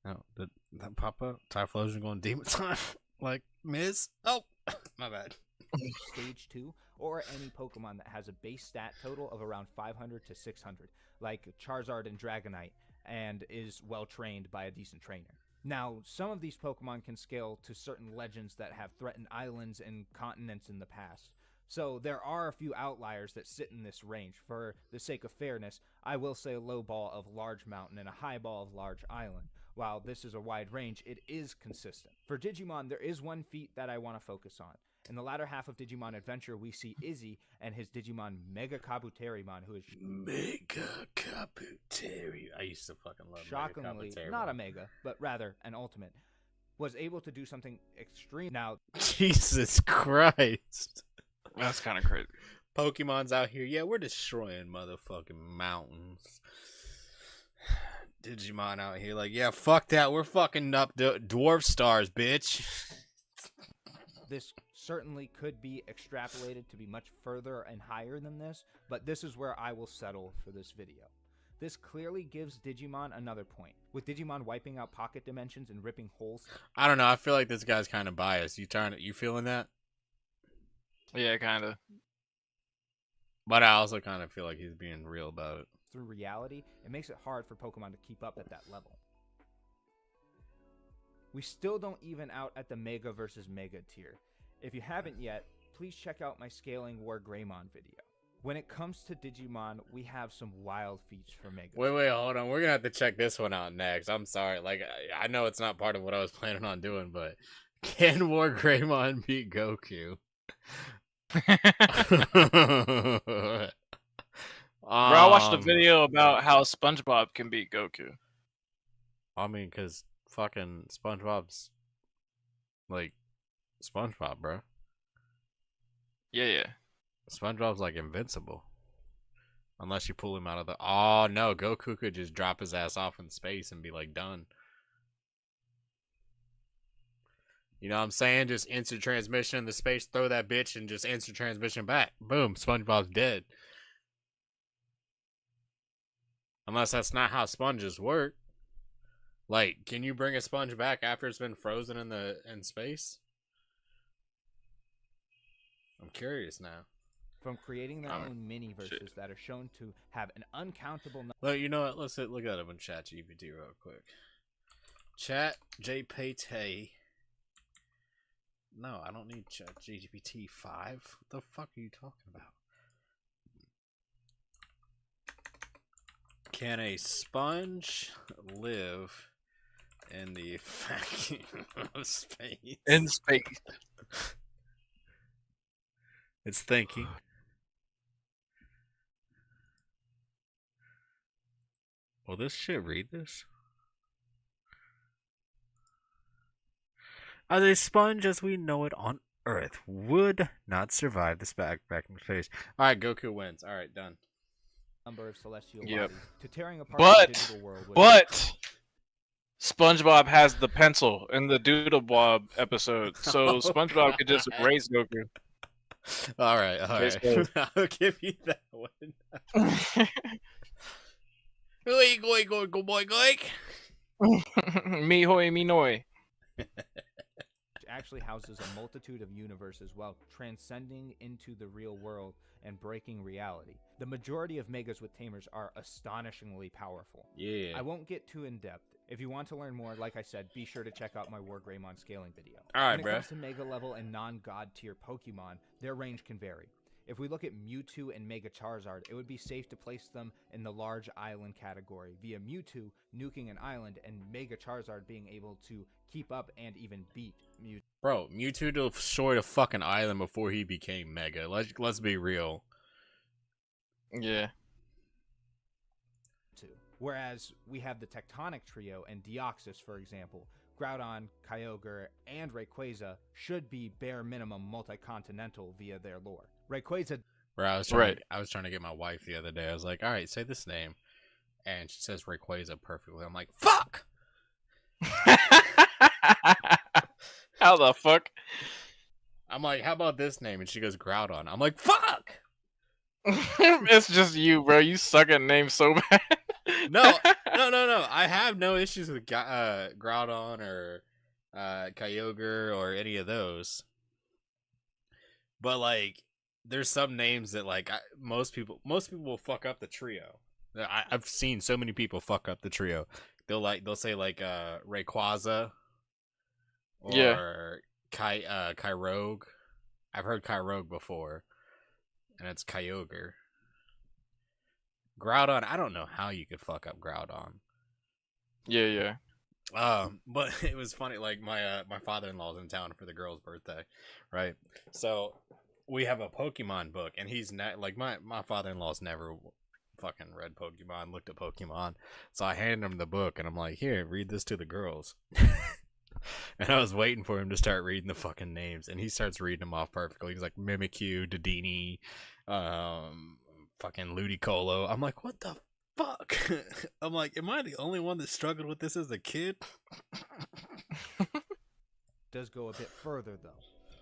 No, did that pop up? Typhlosion going demon time? Like, Miz? Oh, my bad. Stage 2, or any Pokemon that has a base stat total of around 500 to 600, like Charizard and Dragonite, and is well trained by a decent trainer. Now, some of these Pokemon can scale to certain legends that have threatened islands and continents in the past. So there are a few outliers that sit in this range. For the sake of fairness, I will say a low ball of large mountain and a high ball of large island. While this is a wide range, it is consistent. For Digimon, there is one feat that I want to focus on. In the latter half of Digimon Adventure, we see Izzy and his Digimon Mega Kabuterimon, who is Mega Caputeri. I used to fucking love shockingly Mega not a Mega, but rather an Ultimate, was able to do something extreme. Now, Jesus Christ. That's kind of crazy. Pokemon's out here. Yeah, we're destroying motherfucking mountains. Digimon out here like, yeah, fuck that. We're fucking up dwarf stars, bitch. this certainly could be extrapolated to be much further and higher than this, but this is where I will settle for this video. This clearly gives Digimon another point, with Digimon wiping out pocket dimensions and ripping holes. I don't know. I feel like this guy's kind of biased. You feeling that? Yeah, kind of. But I also kind of feel like he's being real about it. Through reality, it makes it hard for Pokemon to keep up at that level. We still don't even out at the Mega versus Mega tier. If you haven't yet, please check out my Scaling War Greymon video. When it comes to Digimon, we have some wild feats for Mega. Wait, hold on. We're gonna have to check this one out next. I'm sorry. Like, I know it's not part of what I was planning on doing, but can War Greymon beat Goku? video about how SpongeBob can beat Goku. I mean, because fucking SpongeBob's like SpongeBob, bro. Yeah. SpongeBob's like invincible. Unless you pull him out of the. Oh no, Goku could just drop his ass off in space and be like done. You know what I'm saying? Just instant transmission in the space, throw that bitch, and just instant transmission back. Boom, SpongeBob's dead. Unless that's not how sponges work. Like, can you bring a sponge back after it's been frozen in space? I'm curious now. From creating their own mini-verses that are shown to have an uncountable number. Look, you know what? Let's look at them in ChatGPT real quick. ChatGPT. No, I don't need ChatGPT 5. What the fuck are you talking about? Can a sponge live in the vacuum of space? In space. It's thinking. Will this shit read this? As a sponge as we know it on Earth would not survive this back in space. Alright, Goku wins. Alright, done. Number of celestial Yep. bodies to tearing apart the But digital world. SpongeBob has the pencil in the Doodle Bob episode, so SpongeBob could just erase Goku. Alright. I'll give you that one. Go boy, Me hoy, me noy. Actually houses a multitude of universes while transcending into the real world and breaking reality. The majority of Megas with Tamers are astonishingly powerful. Yeah. I won't get too in-depth. If you want to learn more, like I said, be sure to check out my War Greymon scaling video. Alright, When bruh. it comes to Mega level and non-God tier Pokemon, their range can vary. If we look at Mewtwo and Mega Charizard, it would be safe to place them in the large island category, via Mewtwo nuking an island and Mega Charizard being able to keep up and even beat Mewtwo. Bro, Mewtwo destroyed a fucking island before he became Mega. Let's be real. Yeah. Whereas we have the Tectonic Trio and Deoxys, for example. Groudon, Kyogre, and Rayquaza should be bare minimum multi-continental via their lore. Rayquaza... Bro, I was trying to get my wife the other day. I was like, alright, say this name. And she says Rayquaza perfectly. I'm like, fuck! How the fuck? I'm like, how about this name? And she goes, Groudon. I'm like, fuck! It's just you, bro. You suck at names so bad. No. I have no issues with Groudon or Kyogre or any of those. But like, there's some names that like most people will fuck up the trio. I've seen so many people fuck up the trio. They'll say like Rayquaza or Kyogre. I've heard Kyogre before, and it's Kyogre. Groudon, I don't know how you could fuck up Groudon. Yeah. But it was funny. Like my father-in-law's in town for the girl's birthday, right? So we have a Pokemon book, and he's like my father-in-law's never fucking read Pokemon, looked at Pokemon. So I handed him the book, and I'm like, here, read this to the girls. And I was waiting for him to start reading the fucking names, and he starts reading them off perfectly. He's like Mimikyu, Dedenne, fucking Ludicolo. I'm like, what the fuck? I'm like, am I the only one that struggled with this as a kid? does go a bit further, though.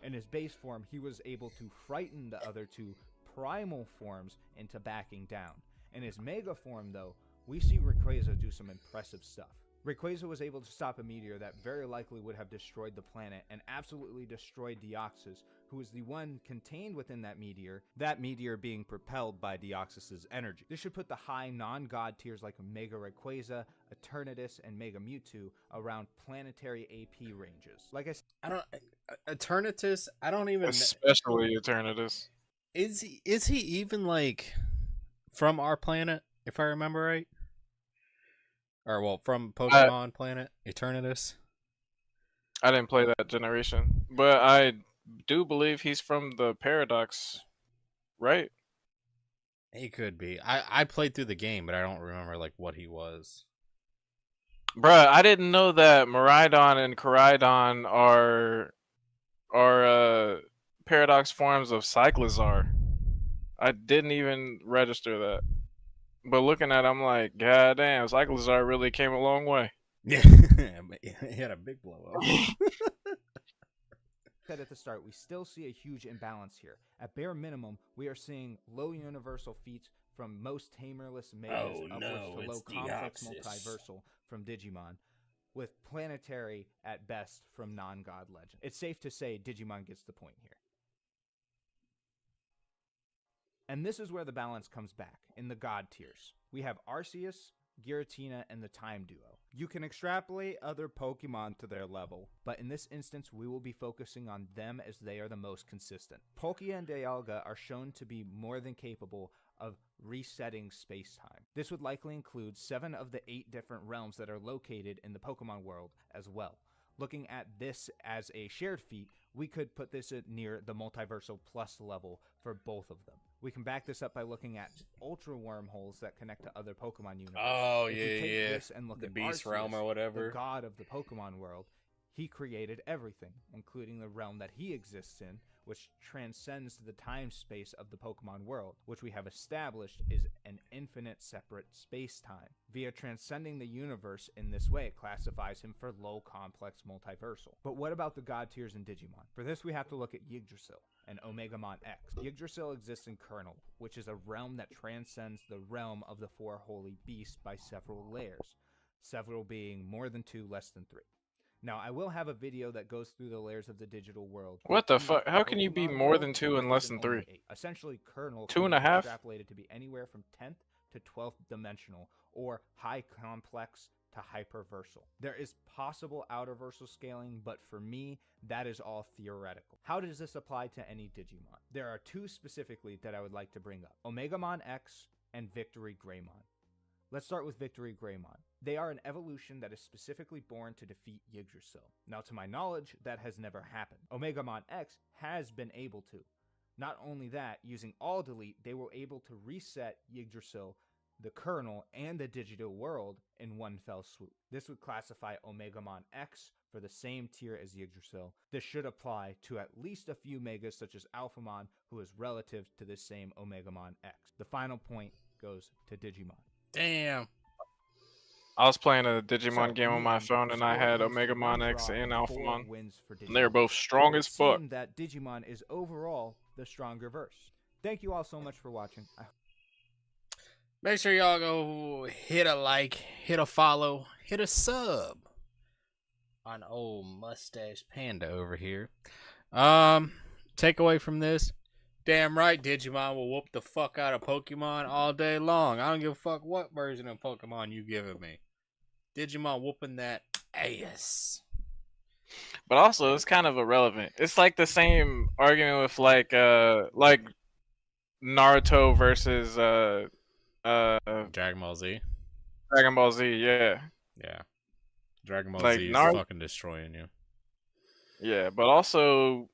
In his base form, he was able to frighten the other two primal forms into backing down. In his mega form, though, we see Rayquaza do some impressive stuff. Rayquaza was able to stop a meteor that very likely would have destroyed the planet and absolutely destroyed Deoxys, who was the one contained within that meteor being propelled by Deoxys' energy. This should put the high non-god tiers like Mega Rayquaza, Eternatus, and Mega Mewtwo around planetary AP ranges. Like I said, Eternatus, I don't even... Especially Eternatus. Is he even, like, from our planet, if I remember right? Or, well, from Pokemon planet, Eternatus? I didn't play that generation, but I do believe he's from the Paradox, right? He could be. I played through the game, but I don't remember like what he was. Bruh, I didn't know that Miraidon and Koraidon are paradox forms of Cyclizar. I didn't even register that. But looking at it, I'm like, god damn, Cyclizar really came a long way. Yeah, he had a big blow up. Said at the start, we still see a huge imbalance here. At bare minimum, we are seeing low universal feats from most tamerless megas, upwards to low complex multiversal from Digimon, with planetary at best from non-god legend. It's safe to say Digimon gets the point here. And this is where the balance comes back, in the god tiers. We have Arceus, Giratina, and the Time Duo. You can extrapolate other Pokemon to their level, but in this instance we will be focusing on them as they are the most consistent. Palkia and Dialga are shown to be more than capable of resetting space-time. This would likely include 7 of the 8 different realms that are located in the Pokemon world as well. Looking at this as a shared feat, we could put this at near the Multiversal Plus level for both of them. We can back this up by looking at ultra wormholes that connect to other Pokemon universes. Oh, if yeah, you take yeah. This and look The at Beast Arceus, Realm or whatever. the god of the Pokemon world, he created everything, including the realm that he exists in, which transcends the time-space of the Pokemon world, which we have established is an infinite separate space-time. Via transcending the universe in this way, it classifies him for low complex multiversal. But what about the god tiers in Digimon? For this we have to look at Yggdrasil and Omegamon X. Yggdrasil exists in Kernel, which is a realm that transcends the realm of the 4 holy beasts by several layers, several being more than 2, less than 3. Now, I will have a video that goes through the layers of the digital world. What the fuck? How can you be more than 2 and less than 3? Essentially, Kernel 2.5? extrapolated to be anywhere from 10th to 12th dimensional, or high complex to hyperversal. There is possible outerversal scaling, but for me, that is all theoretical. How does this apply to any Digimon? There are 2 specifically that I would like to bring up: Omegamon X and Victory Greymon. Let's start with Victory Greymon. They are an evolution that is specifically born to defeat Yggdrasil. Now, to my knowledge, that has never happened. Omegamon X has been able to. Not only that, using All Delete, they were able to reset Yggdrasil, the kernel, and the digital world in one fell swoop. This would classify Omegamon X for the same tier as Yggdrasil. This should apply to at least a few megas such as Alphamon, who is relative to this same Omegamon X. The final point goes to Digimon. Damn. I was playing a Digimon game on my phone, and I had Omegamon X and Alphamon. And they're both strong as fuck. That Digimon is overall the stronger verse. Thank you all so much for watching. Make sure y'all go hit a like, hit a follow, hit a sub on old Mustache Panda over here. Take away from this. Damn right, Digimon will whoop the fuck out of Pokemon all day long. I don't give a fuck what version of Pokemon you giving me. Digimon whooping that ass. But also, it's kind of irrelevant. It's like the same argument with like Naruto versus Dragon Ball Z. Dragon Ball Z, yeah. Yeah. Dragon Ball Like Z is Naruto- fucking destroying you. Yeah, but also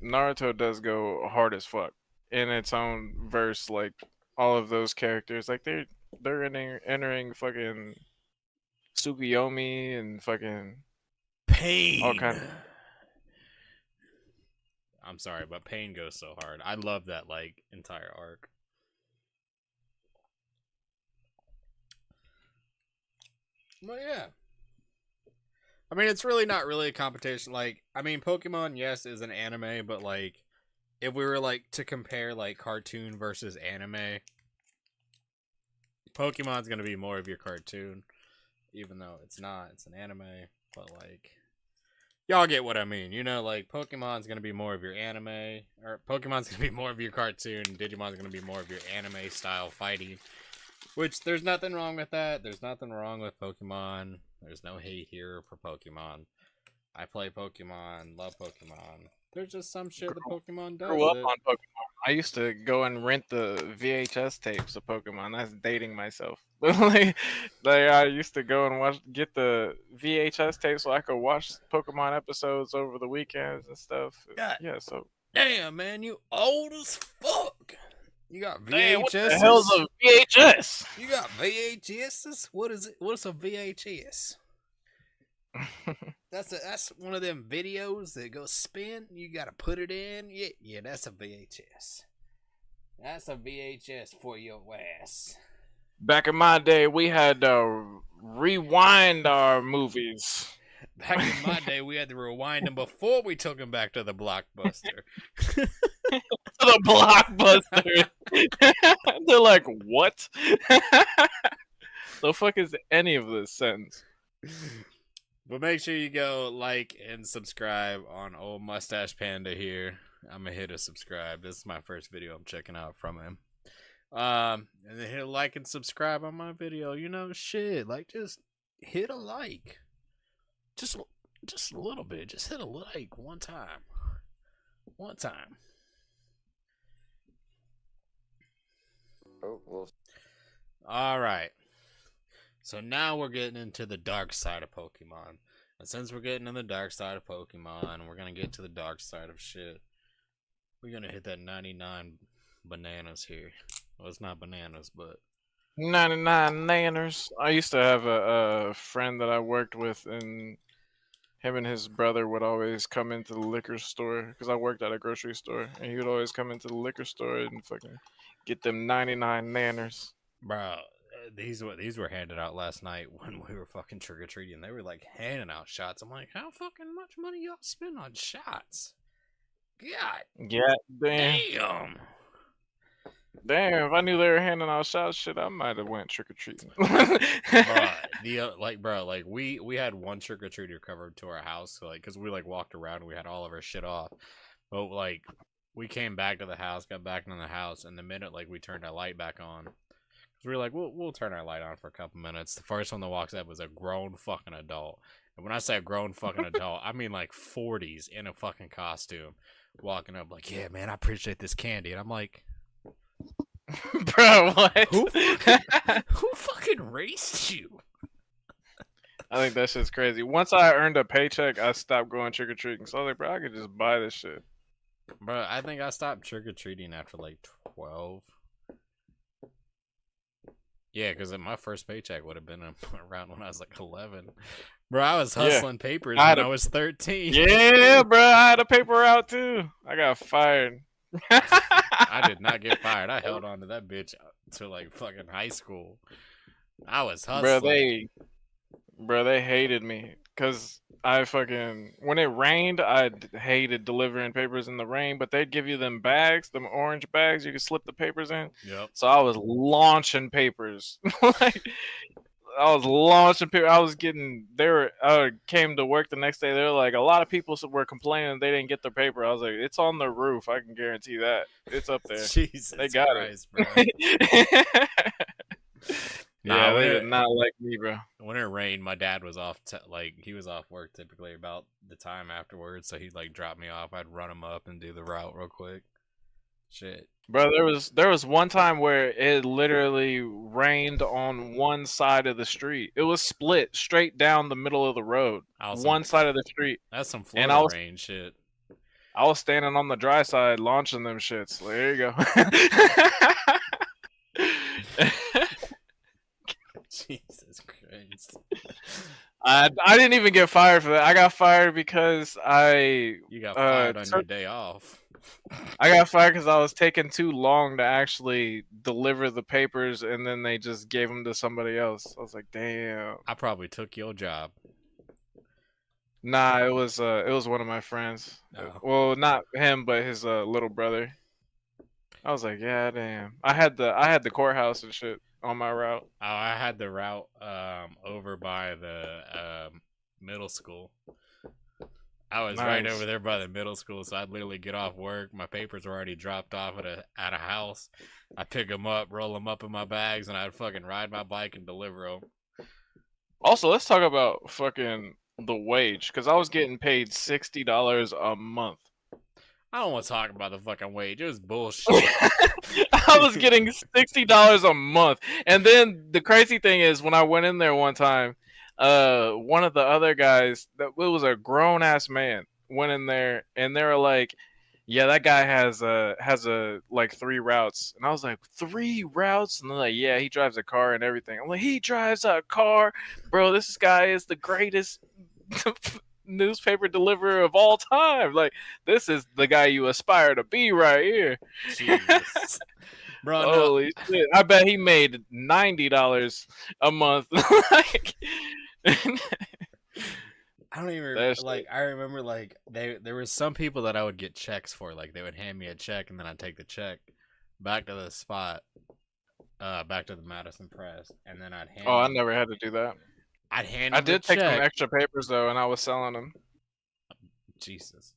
Naruto does go hard as fuck in its own verse. Like all of those characters, like they're entering fucking Tsukuyomi and fucking Pain. all kind of. I'm sorry, but Pain goes so hard. I love that like entire arc. But yeah. I mean, it's really not really a competition. Like, I mean, Pokemon, yes, is an anime, but like, if we were like to compare like cartoon versus anime, Pokemon's gonna be more of your cartoon, even though it's not. It's an anime, but like, y'all get what I mean. You know, like Pokemon's gonna be more of your anime, or Pokemon's gonna be more of your cartoon, and Digimon's gonna be more of your anime style fighting. Which there's nothing wrong with that. There's nothing wrong with Pokemon. There's no hate here for Pokemon. I play Pokemon, love Pokemon. There's just some shit that Pokemon does. Grew up on Pokemon. I used to go and rent the VHS tapes of Pokemon. That's dating myself. like I used to go and get the VHS tapes so I could watch Pokemon episodes over the weekends and stuff. God. Yeah, so Damn, man, you old as fuck. You got Damn, what VHSs? the hell's a VHS? You got VHSs? What is it? What's a VHS? That's one of them videos that goes spin. You gotta put it in. Yeah, that's a VHS. That's a VHS for your ass. Back in my day, we had to rewind our movies. Back in my day, we had to rewind them before we took them back to the Blockbuster. To the Blockbuster. They're like, what? The fuck is any of this sentence? But make sure you go like and subscribe on old Mustache Panda here. I'm gonna hit a subscribe. This is my first video I'm checking out from him. And then hit a like and subscribe on my video. You know, shit, like just hit a like. Just a little bit. Just hit a like one time. One time. Oh, well. All right. So now we're getting into the dark side of Pokemon. And since we're getting in the dark side of Pokemon, we're going to get to the dark side of shit. We're going to hit that 99 bananas here. Well, it's not bananas, but 99 nanners. I used to have a friend that I worked with, and him and his brother would always come into the liquor store because I worked at a grocery store, and he would always come into the liquor store and fucking get them 99 nanners. bro, these were handed out last night when we were fucking trick or treating. They were like handing out shots. I'm like, how fucking much money y'all spend on shots? God Yeah, damn. damn. Damn, if I knew they were handing out shots, shit, I might have went trick or treating. We had one trick or treater covered to our house, so, like, cause we like walked around and we had all of our shit off. But like, we came back to the house, got back into the house, and the minute like we turned our light back on, cause we were like, we'll turn our light on for a couple minutes. The first one that walks up was a grown fucking adult, and when I say a grown fucking adult, I mean like 40s in a fucking costume, walking up like, yeah, man, I appreciate this candy, and I'm like. Bro, what? Who fucking raced you? I think that shit's crazy. Once I earned a paycheck, I stopped going trick or treating. So I was like, bro, I could just buy this shit. Bro, I think I stopped trick or treating after like 12. Yeah, because my first paycheck would have been around when I was like 11. Bro, I was hustling papers when I was 13. Yeah, bro, I had a paper out too. I got fired. I did not get fired. I held on to that bitch to like fucking high school. I was hustling. Bro, they hated me because I fucking when it rained, I hated delivering papers in the rain. But they'd give you them bags, them orange bags, you could slip the papers in. Yep. So I was launching papers. I was launching people. I was getting. I came to work the next day. They were like, a lot of people were complaining they didn't get their paper. I was like, it's on the roof. I can guarantee that it's up there. Jesus, they got Christ, it, bro. Yeah, they did not like me, bro. When it rained, my dad was off. He was off work typically about the time afterwards, so he'd like drop me off. I'd run him up and do the route real quick. Shit. Bro, there was one time where it literally rained on one side of the street. It was split straight down the middle of the road. One side of the street. That's some Florida rain shit. I was standing on the dry side launching them shits. Like, there you go. Jesus Christ. I didn't even get fired for that. I got fired because You got fired on your day off. I got fired because I was taking too long to actually deliver the papers, and then they just gave them to somebody else. I was like, damn. I probably took your job. Nah, it was one of my friends. Oh. Well, not him, but his little brother. I was like, yeah, damn. I had the courthouse and shit on my route. Oh, I had the route over by the middle school. I was right over there by the middle school, so I'd literally get off work. My papers were already dropped off at a house. I'd pick them up, roll them up in my bags, and I'd fucking ride my bike and deliver them. Also, let's talk about fucking the wage, because I was getting paid $60 a month. I don't want to talk about the fucking wage. It was bullshit. I was getting $60 a month. And then the crazy thing is, when I went in there one time, one of the other guys, it was a grown ass man, went in there and they were like, yeah, that guy has a like 3 routes, and I was like, 3 routes, and they're like, yeah, he drives a car and everything. I'm like, he drives a car, bro. This guy is the greatest newspaper deliverer of all time. Like, this is the guy you aspire to be right here. Jesus. Bro, no. Holy shit! I bet he made $90 a month. Like, I don't even That's like. I remember like there was some people that I would get checks for. Like they would hand me a check, and then I'd take the check back to the spot, back to the Madison Press, and then I'd hand. oh, I never had to do that. I'd hand. I him the did take some check. extra papers though, and I was selling them. Jesus.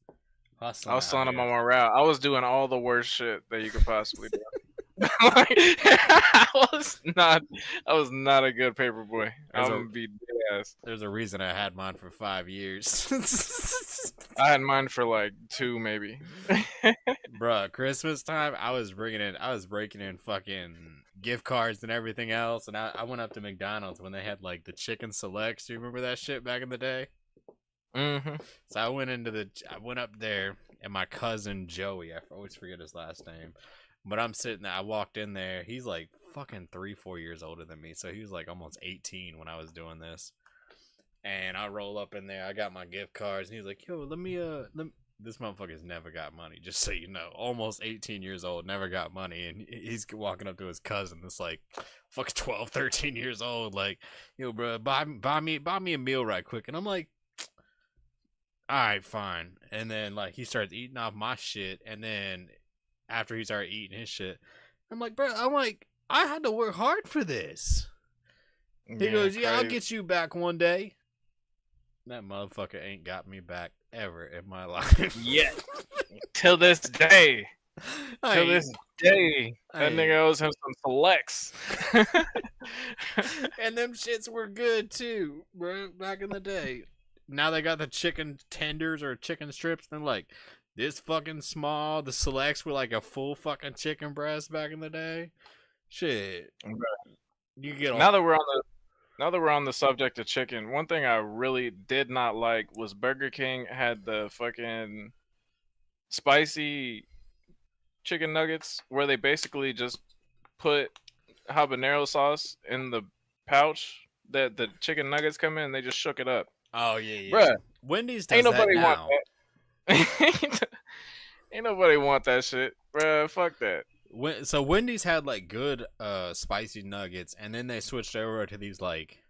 I was selling them on my route. I was doing all the worst shit that you could possibly do. Like, I was not a good paper boy. I'm gonna be dead ass. There's a reason I had mine for 5 years. I had mine for like 2 maybe. Bruh, Christmas time, I was breaking in fucking gift cards and everything else, and I went up to McDonald's when they had like the chicken selects. Do you remember that shit back in the day? Mm-hmm. So I went up there, and my cousin Joey, I always forget his last name, but I'm sitting there, I walked in there, he's like fucking 3-4 years older than me, so he was like almost 18 when I was doing this. And I roll up in there, I got my gift cards, and he's like, yo, let me this motherfucker's never got money, just so you know. Almost 18 years old, never got money, and he's walking up to his cousin that's like fucking 12, 13 years old, like, yo, bro, buy me a meal right quick. And I'm like, alright, fine. And then like he starts eating off my shit, and then after he started eating his shit, I'm like, bro, I had to work hard for this. He goes, yeah, I'll get you back one day. That motherfucker ain't got me back ever in my life. Yeah. Till this day. Till this day. That nigga owes him some selects. And them shits were good too, bro, back in the day. Now they got the chicken tenders or chicken strips, and like this fucking small. The selects were like a full fucking chicken breast back in the day. Shit. You get Now that we're on the subject of chicken, one thing I really did not like was Burger King had the fucking spicy chicken nuggets where they basically just put habanero sauce in the pouch that the chicken nuggets come in, and they just shook it up. Oh yeah. Bruh, Wendy's does ain't nobody that now. want that. Ain't nobody want that shit, bruh. Fuck that. So Wendy's had like good spicy nuggets, and then they switched over to these like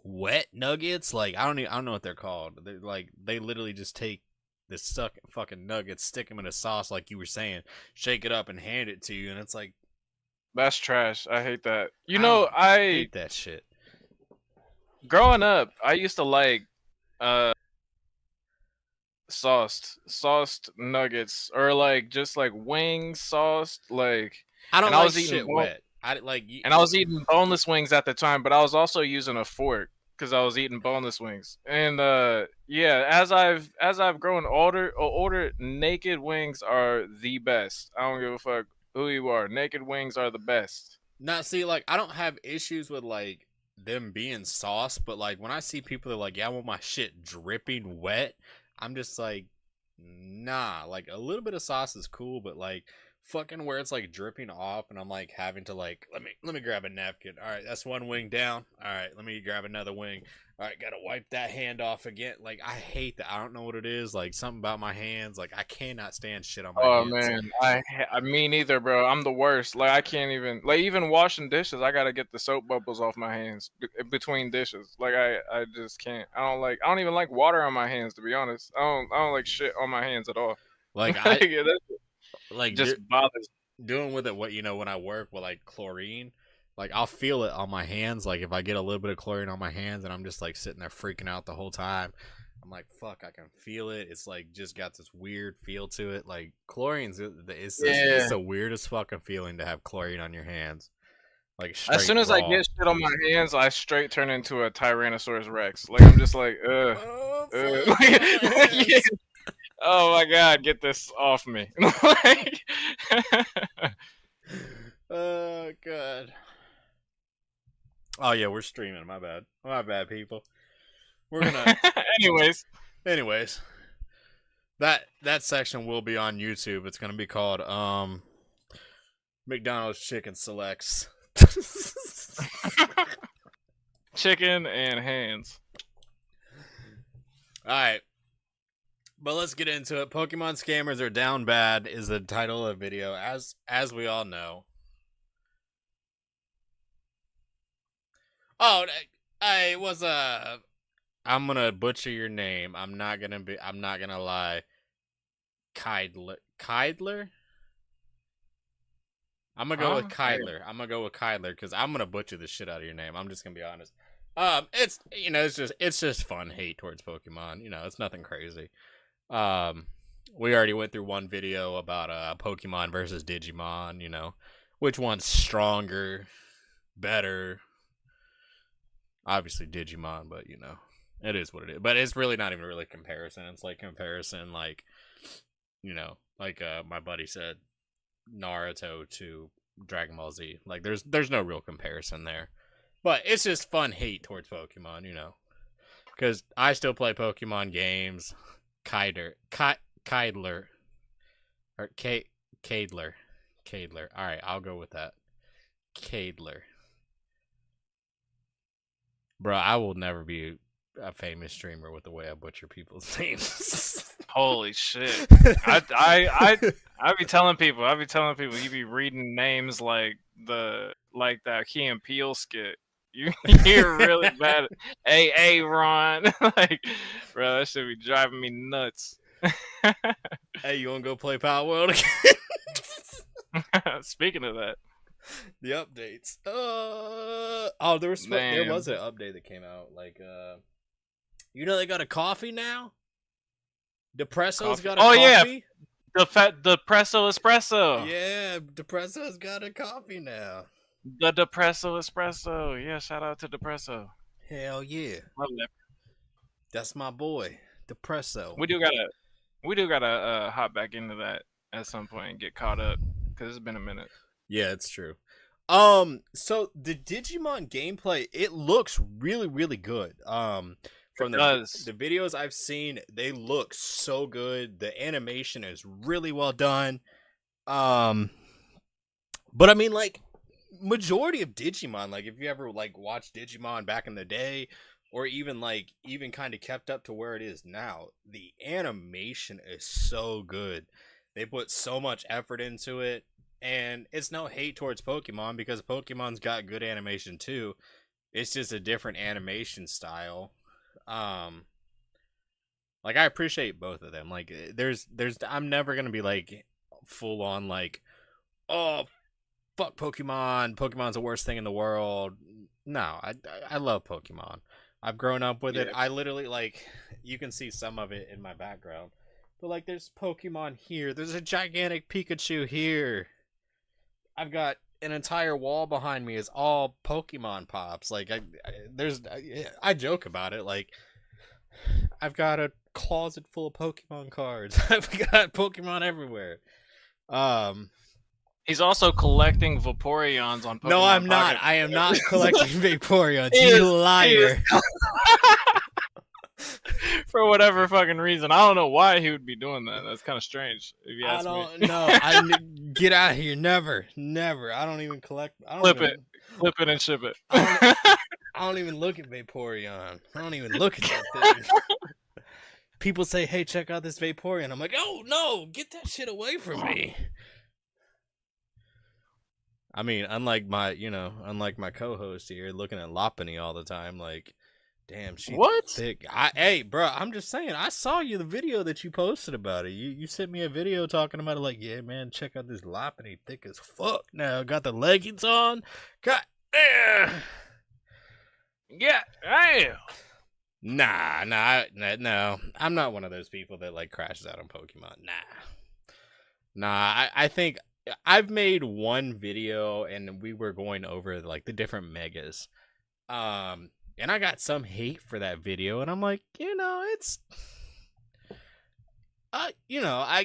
wet nuggets. Like I don't know what they're called. They're like they literally just take the stuck fucking nuggets, stick them in a sauce, like you were saying, shake it up and hand it to you, and it's like That's trash. I hate that. I hate that shit. Growing up, I used to like sauced nuggets, or like just like wings sauced, like I don't and like I was eating shit wet. I was eating boneless wings at the time, but I was also using a fork because I was eating boneless wings. And yeah, as I've grown older, naked wings are the best. I don't give a fuck who you are. Naked wings are the best. Now, see, like I don't have issues with like them being sauce, but like when I see people that are like, yeah, I want my shit dripping wet, I'm just like, nah. Like a little bit of sauce is cool, but like fucking where it's like dripping off, and I'm like having to like let me grab a napkin. All right, that's one wing down. All right, let me grab another wing. All right, gotta wipe that hand off again. Like I hate that. I don't know what it is. Like something about my hands. Like I cannot stand shit on my hands. Man, I me neither, bro. I'm the worst. Like I can't even washing dishes. I gotta get the soap bubbles off my hands between dishes. Like I just can't. I don't even like water on my hands, to be honest. I don't like shit on my hands at all. Like like just bothers. Doing with it what when I work with like chlorine, like I'll feel it on my hands. Like if I get a little bit of chlorine on my hands, and I'm just like sitting there freaking out the whole time. I'm like, fuck, I can feel it. It's like just got this weird feel to it. Like chlorine's it's the weirdest fucking feeling to have chlorine on your hands. Like as soon as I get shit on my hands, I straight turn into a Tyrannosaurus Rex. Like I'm just like, yeah. Oh my god, get this off me. Oh god. Oh yeah, we're streaming. My bad people. We're gonna anyways That section will be on YouTube. It's gonna be called McDonald's Chicken Selects. Chicken and hands. All right, but let's get into it. Pokemon scammers are down bad is the title of the video, as we all know. Oh, I was I'm gonna butcher your name. I'm not gonna lie. Kydler? I'm gonna go with Kydler. I'm gonna go with Kydler because I'm gonna butcher the shit out of your name. I'm just gonna be honest. It's it's just fun hate towards Pokemon. It's nothing crazy. We already went through one video about Pokemon versus Digimon. Which one's stronger, better? Obviously Digimon, but it is what it is. But it's really not even really comparison. It's like comparison, like my buddy said, Naruto to Dragon Ball Z. Like there's no real comparison there. But it's just fun hate towards Pokemon, because I still play Pokemon games. Kydler, or Cadler. All right, I'll go with that. Cadler. Bro, I will never be a famous streamer with the way I butcher people's names. Holy shit! I be telling people, you be reading names like that Key and Peele skit. You're really bad. Hey, Ron, like, bro, that should be driving me nuts. Hey, you wanna go play Power World again? Speaking of that, the updates. There was an update that came out. Like, they got a coffee now. Depresso's got a coffee. Yeah, the Depresso Espresso. Yeah, Depresso's got a coffee now. The Depresso Espresso. Yeah, shout out to Depresso. Hell yeah. That's my boy, Depresso. We do gotta hop back into that at some point and get caught up because it's been a minute. Yeah, it's true. So the Digimon gameplay, it looks really, really good. From the videos I've seen, they look so good. The animation is really well done. But I mean, like, majority of Digimon, like, if you ever like watched Digimon back in the day, or even kind of kept up to where it is now, the animation is so good. They put so much effort into it, and it's no hate towards Pokemon because Pokemon's got good animation too. It's just a different animation style. Like, I appreciate both of them. Like, there's I'm never gonna be like full on like, oh, fuck Pokemon. Pokemon's the worst thing in the world. No, I love Pokemon. I've grown up with it. I literally, like, you can see some of it in my background. But, like, there's Pokemon here. There's a gigantic Pikachu here. I've got an entire wall behind me is all Pokemon pops. Like, I joke about it. Like, I've got a closet full of Pokemon cards. I've got Pokemon everywhere. He's also collecting Vaporeons on Pokemon. No, I'm not. I am not collecting Vaporeons. You liar. For whatever fucking reason. I don't know why he would be doing that. That's kind of strange, if you ask me. I don't know. Get out of here. Never. I don't even collect. Flip it and ship it. I don't even look at Vaporeon. I don't even look at that thing. People say, hey, check out this Vaporeon. I'm like, oh, no. Get that shit away from me. I mean, unlike my co-host here looking at Lopunny all the time, like, damn, she's thick. Hey, bro, I'm just saying, I saw the video that you posted about it. You sent me a video talking about it, like, yeah, man, check out this Lopunny, thick as fuck now. Got the leggings on. Yeah, I am. No. I'm not one of those people that, like, crashes out on Pokemon. Nah, I think I've made one video and we were going over like the different megas. And I got some hate for that video and I'm like, it's I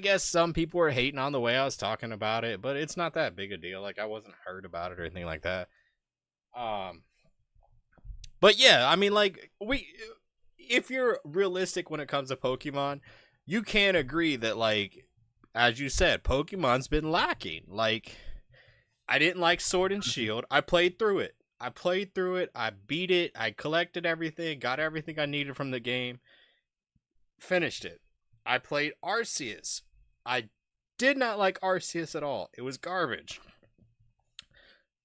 guess some people were hating on the way I was talking about it, but it's not that big a deal. Like, I wasn't hurt about it or anything like that. But yeah, I mean, like, if you're realistic when it comes to Pokemon, you can't agree that, like, as you said, Pokemon's been lacking. Like, I didn't like Sword and Shield. I played through it. I beat it. I collected everything, got everything I needed from the game, finished it. I played Arceus. I did not like Arceus at all. It was garbage.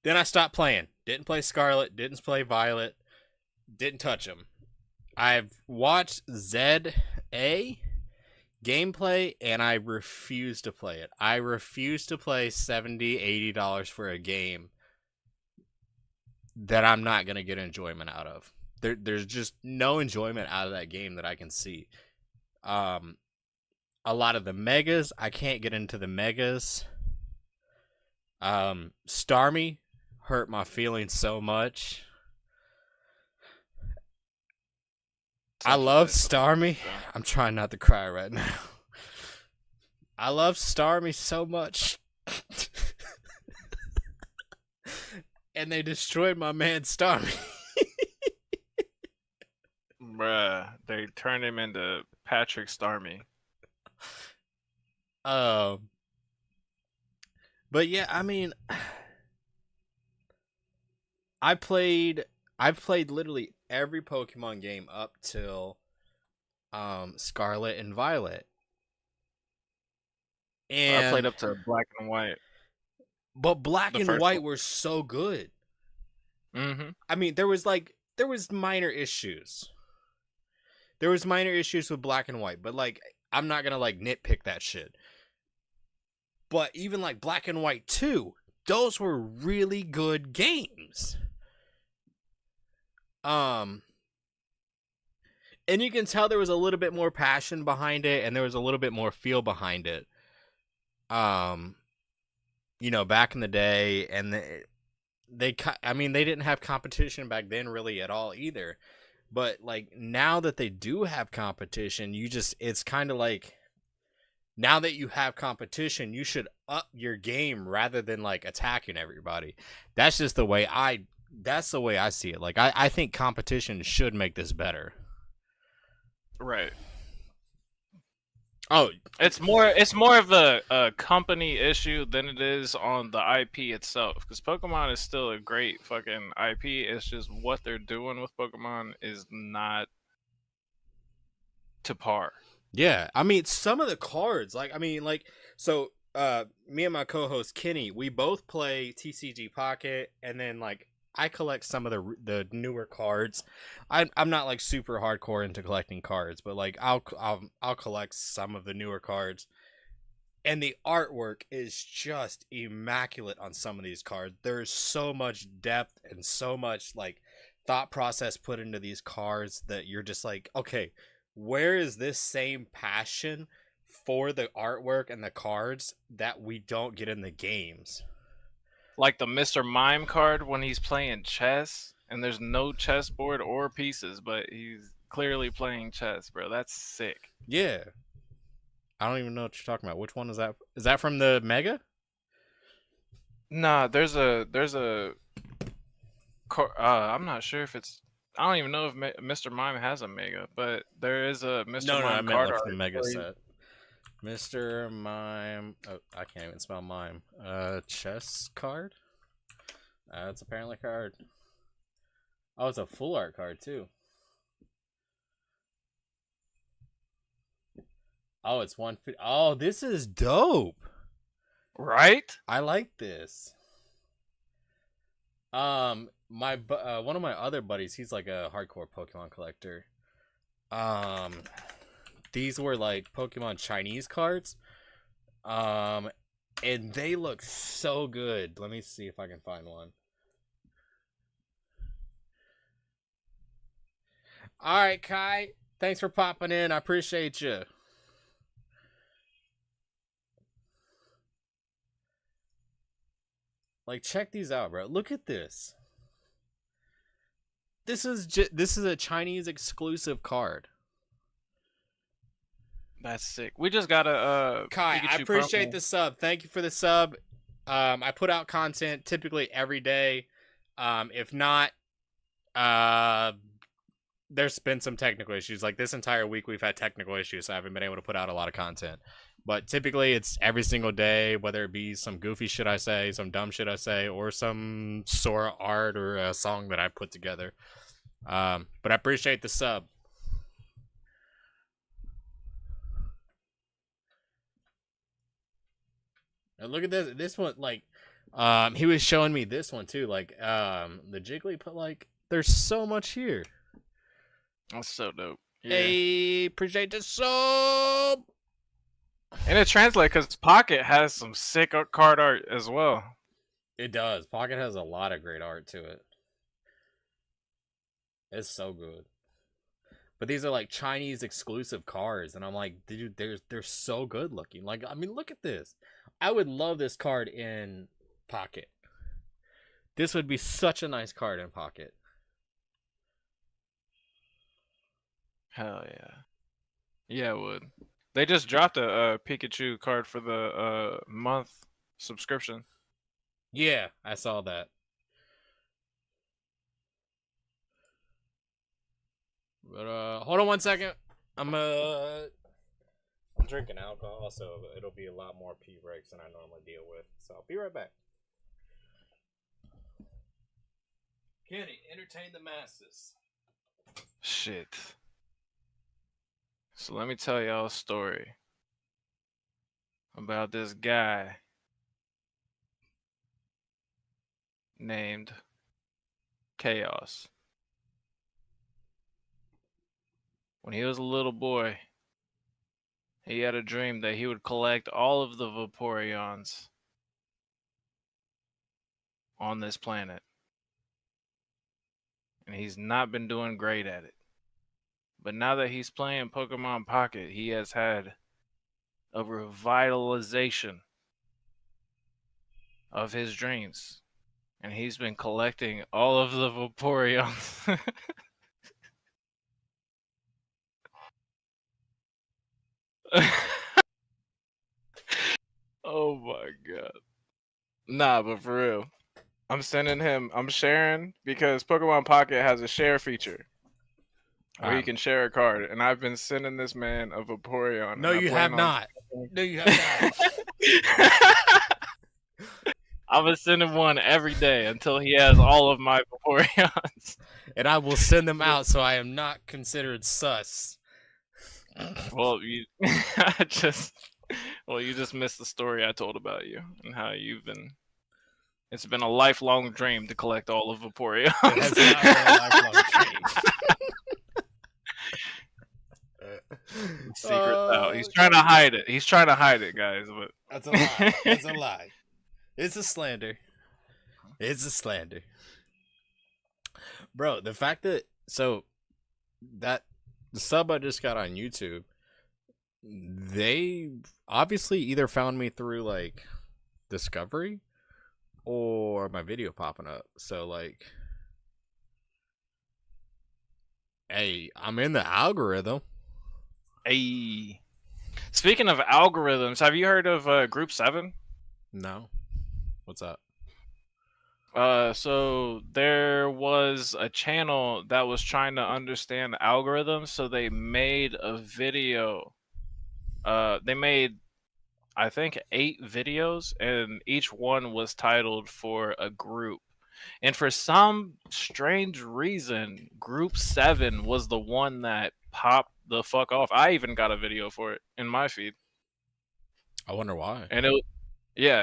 Then I stopped playing. Didn't play Scarlet. Didn't play Violet. Didn't touch them. I've watched ZA gameplay, and I refuse to play it. I refuse to play $70, $80 for a game that I'm not going to get enjoyment out of. There's just no enjoyment out of that game that I can see. A lot of the megas, I can't get into the megas. Starmie hurt my feelings so much. I love Starmie. I'm trying not to cry right now. I love Starmie so much. And they destroyed my man Starmie. Bruh, they turned him into Patrick Starmie. But yeah, I mean, I've played literally every Pokemon game up till Scarlet and Violet. And I played up to Black and White. But Black The and first White one. were so good. Mm-hmm. I mean, there was minor issues. There was minor issues with Black and White, but like, I'm not gonna like nitpick that shit. But even like Black and White 2, those were really good games. And you can tell there was a little bit more passion behind it, and there was a little bit more feel behind it. You know, back in the day, and they didn't have competition back then really at all either. But like now that they do have competition, it's kind of like, now that you have competition, you should up your game rather than like attacking everybody. That's just the way I see it. Like I think competition should make this better. Right. Oh, It's more of a company issue than it is on the IP itself. Because Pokemon is still a great fucking IP. It's just what they're doing with Pokemon is not to par. yeah. I mean, some of the cards, so me and my co-host Kenny, we both play TCG Pocket, and then like I collect some of the newer cards. I'm not like super hardcore into collecting cards, but like I'll collect some of the newer cards. And the artwork is just immaculate on some of these cards. There's so much depth and so much like thought process put into these cards that you're just like, okay, where is this same passion for the artwork and the cards that we don't get in the games? Like the Mr. Mime card when he's playing chess, and there's no chessboard or pieces, but he's clearly playing chess, bro. That's sick. Yeah. I don't even know what you're talking about. Which one is that? Is that from the Mega? Nah, there's a I'm not sure if it's. I don't even know if Mr. Mime has a Mega, but there is a Mr. No, Mime I meant card like art the Mega where he- set. Mr. Mime. Oh, I can't even spell mime. Chess card? It's apparently a card. Oh, it's a full art card too. Oh, it's 150. Oh, this is dope. Right? I like this. One of my other buddies, he's like a hardcore Pokemon collector. These were like Pokemon Chinese cards. And they look so good. Let me see if I can find one. All right, Kai. Thanks for popping in. I appreciate you. Like, check these out, bro. Look at this. This is a Chinese exclusive card. That's sick. We just got a Kai, I Pikachu appreciate promo. the sub. Thank you for the sub. I put out content typically every day. If not, there's been some technical issues. Like this entire week, we've had technical issues, so I haven't been able to put out a lot of content. But typically, it's every single day, whether it be some goofy shit I say, some dumb shit I say, or some Sora art or a song that I put together. But I appreciate the sub. And look at this. This one, like, he was showing me this one too. Like, the Jigglypuff. Like, there's so much here. That's so dope. Yeah. Hey, appreciate the sub. And it translates because Pocket has some sick card art as well. It does. Pocket has a lot of great art to it. It's so good. But these are like Chinese exclusive cards, and I'm like, dude, they're so good looking. Like, I mean, look at this. I would love this card in Pocket. This would be such a nice card in Pocket. Hell yeah. Yeah, it would. They just dropped a Pikachu card for the month subscription. Yeah, I saw that. But hold on one second. I'm drinking alcohol, so it'll be a lot more pee breaks than I normally deal with. So I'll be right back. Kenny, entertain the masses. Shit. So let me tell y'all a story about this guy named Chaos. When he was a little boy, he had a dream that he would collect all of the Vaporeons on this planet. And he's not been doing great at it. But now that he's playing Pokemon Pocket, he has had a revitalization of his dreams. And he's been collecting all of the Vaporeons. Oh my god. Nah, but for real. I'm sharing because Pokemon Pocket has a share feature. Where you can share a card, and I've been sending this man a Vaporeon. No, you have not. No, you have not. I've been sending one every day until he has all of my Vaporeons. And I will send them out, so I am not considered sus. Well, you just missed the story I told about you and how you've been. It's been a lifelong dream to collect all of Vaporeons. It has not been a lifelong dream. Secret out. He's trying to hide it. He's trying to hide it, guys. But that's a lie. That's a lie. It's a slander. It's a slander. Bro, the fact that the sub I just got on YouTube, they obviously either found me through like Discovery or my video popping up. So like, hey, I'm in the algorithm. Hey, speaking of algorithms, have you heard of Group 7? No. What's up? So there was a channel that was trying to understand algorithms, so they made a video. They made, I think, 8 videos, and each one was titled for a group. And for some strange reason, Group 7 was the one that popped the fuck off. I even got a video for it in my feed. I wonder why. And it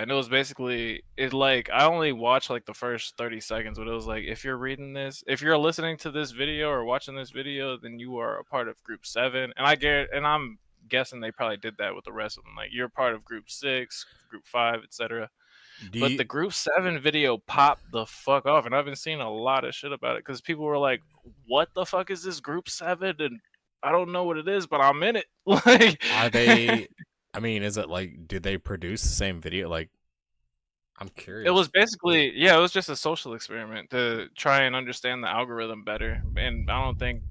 was basically, I only watched like the first 30 seconds, but it was like, if you're listening to this video or watching this video, then you are a part of Group 7. And I'm guessing they probably did that with the rest of them. Like, you're part of Group 6, Group 5, etc. But the Group 7 video popped the fuck off, and I've been seeing a lot of shit about it because people were like, "What the fuck is this Group 7?" And I don't know what it is, but I'm in it. Like, are they? I mean, is it like? Did they produce the same video? Like, I'm curious. It was basically, it was just a social experiment to try and understand the algorithm better, and I don't think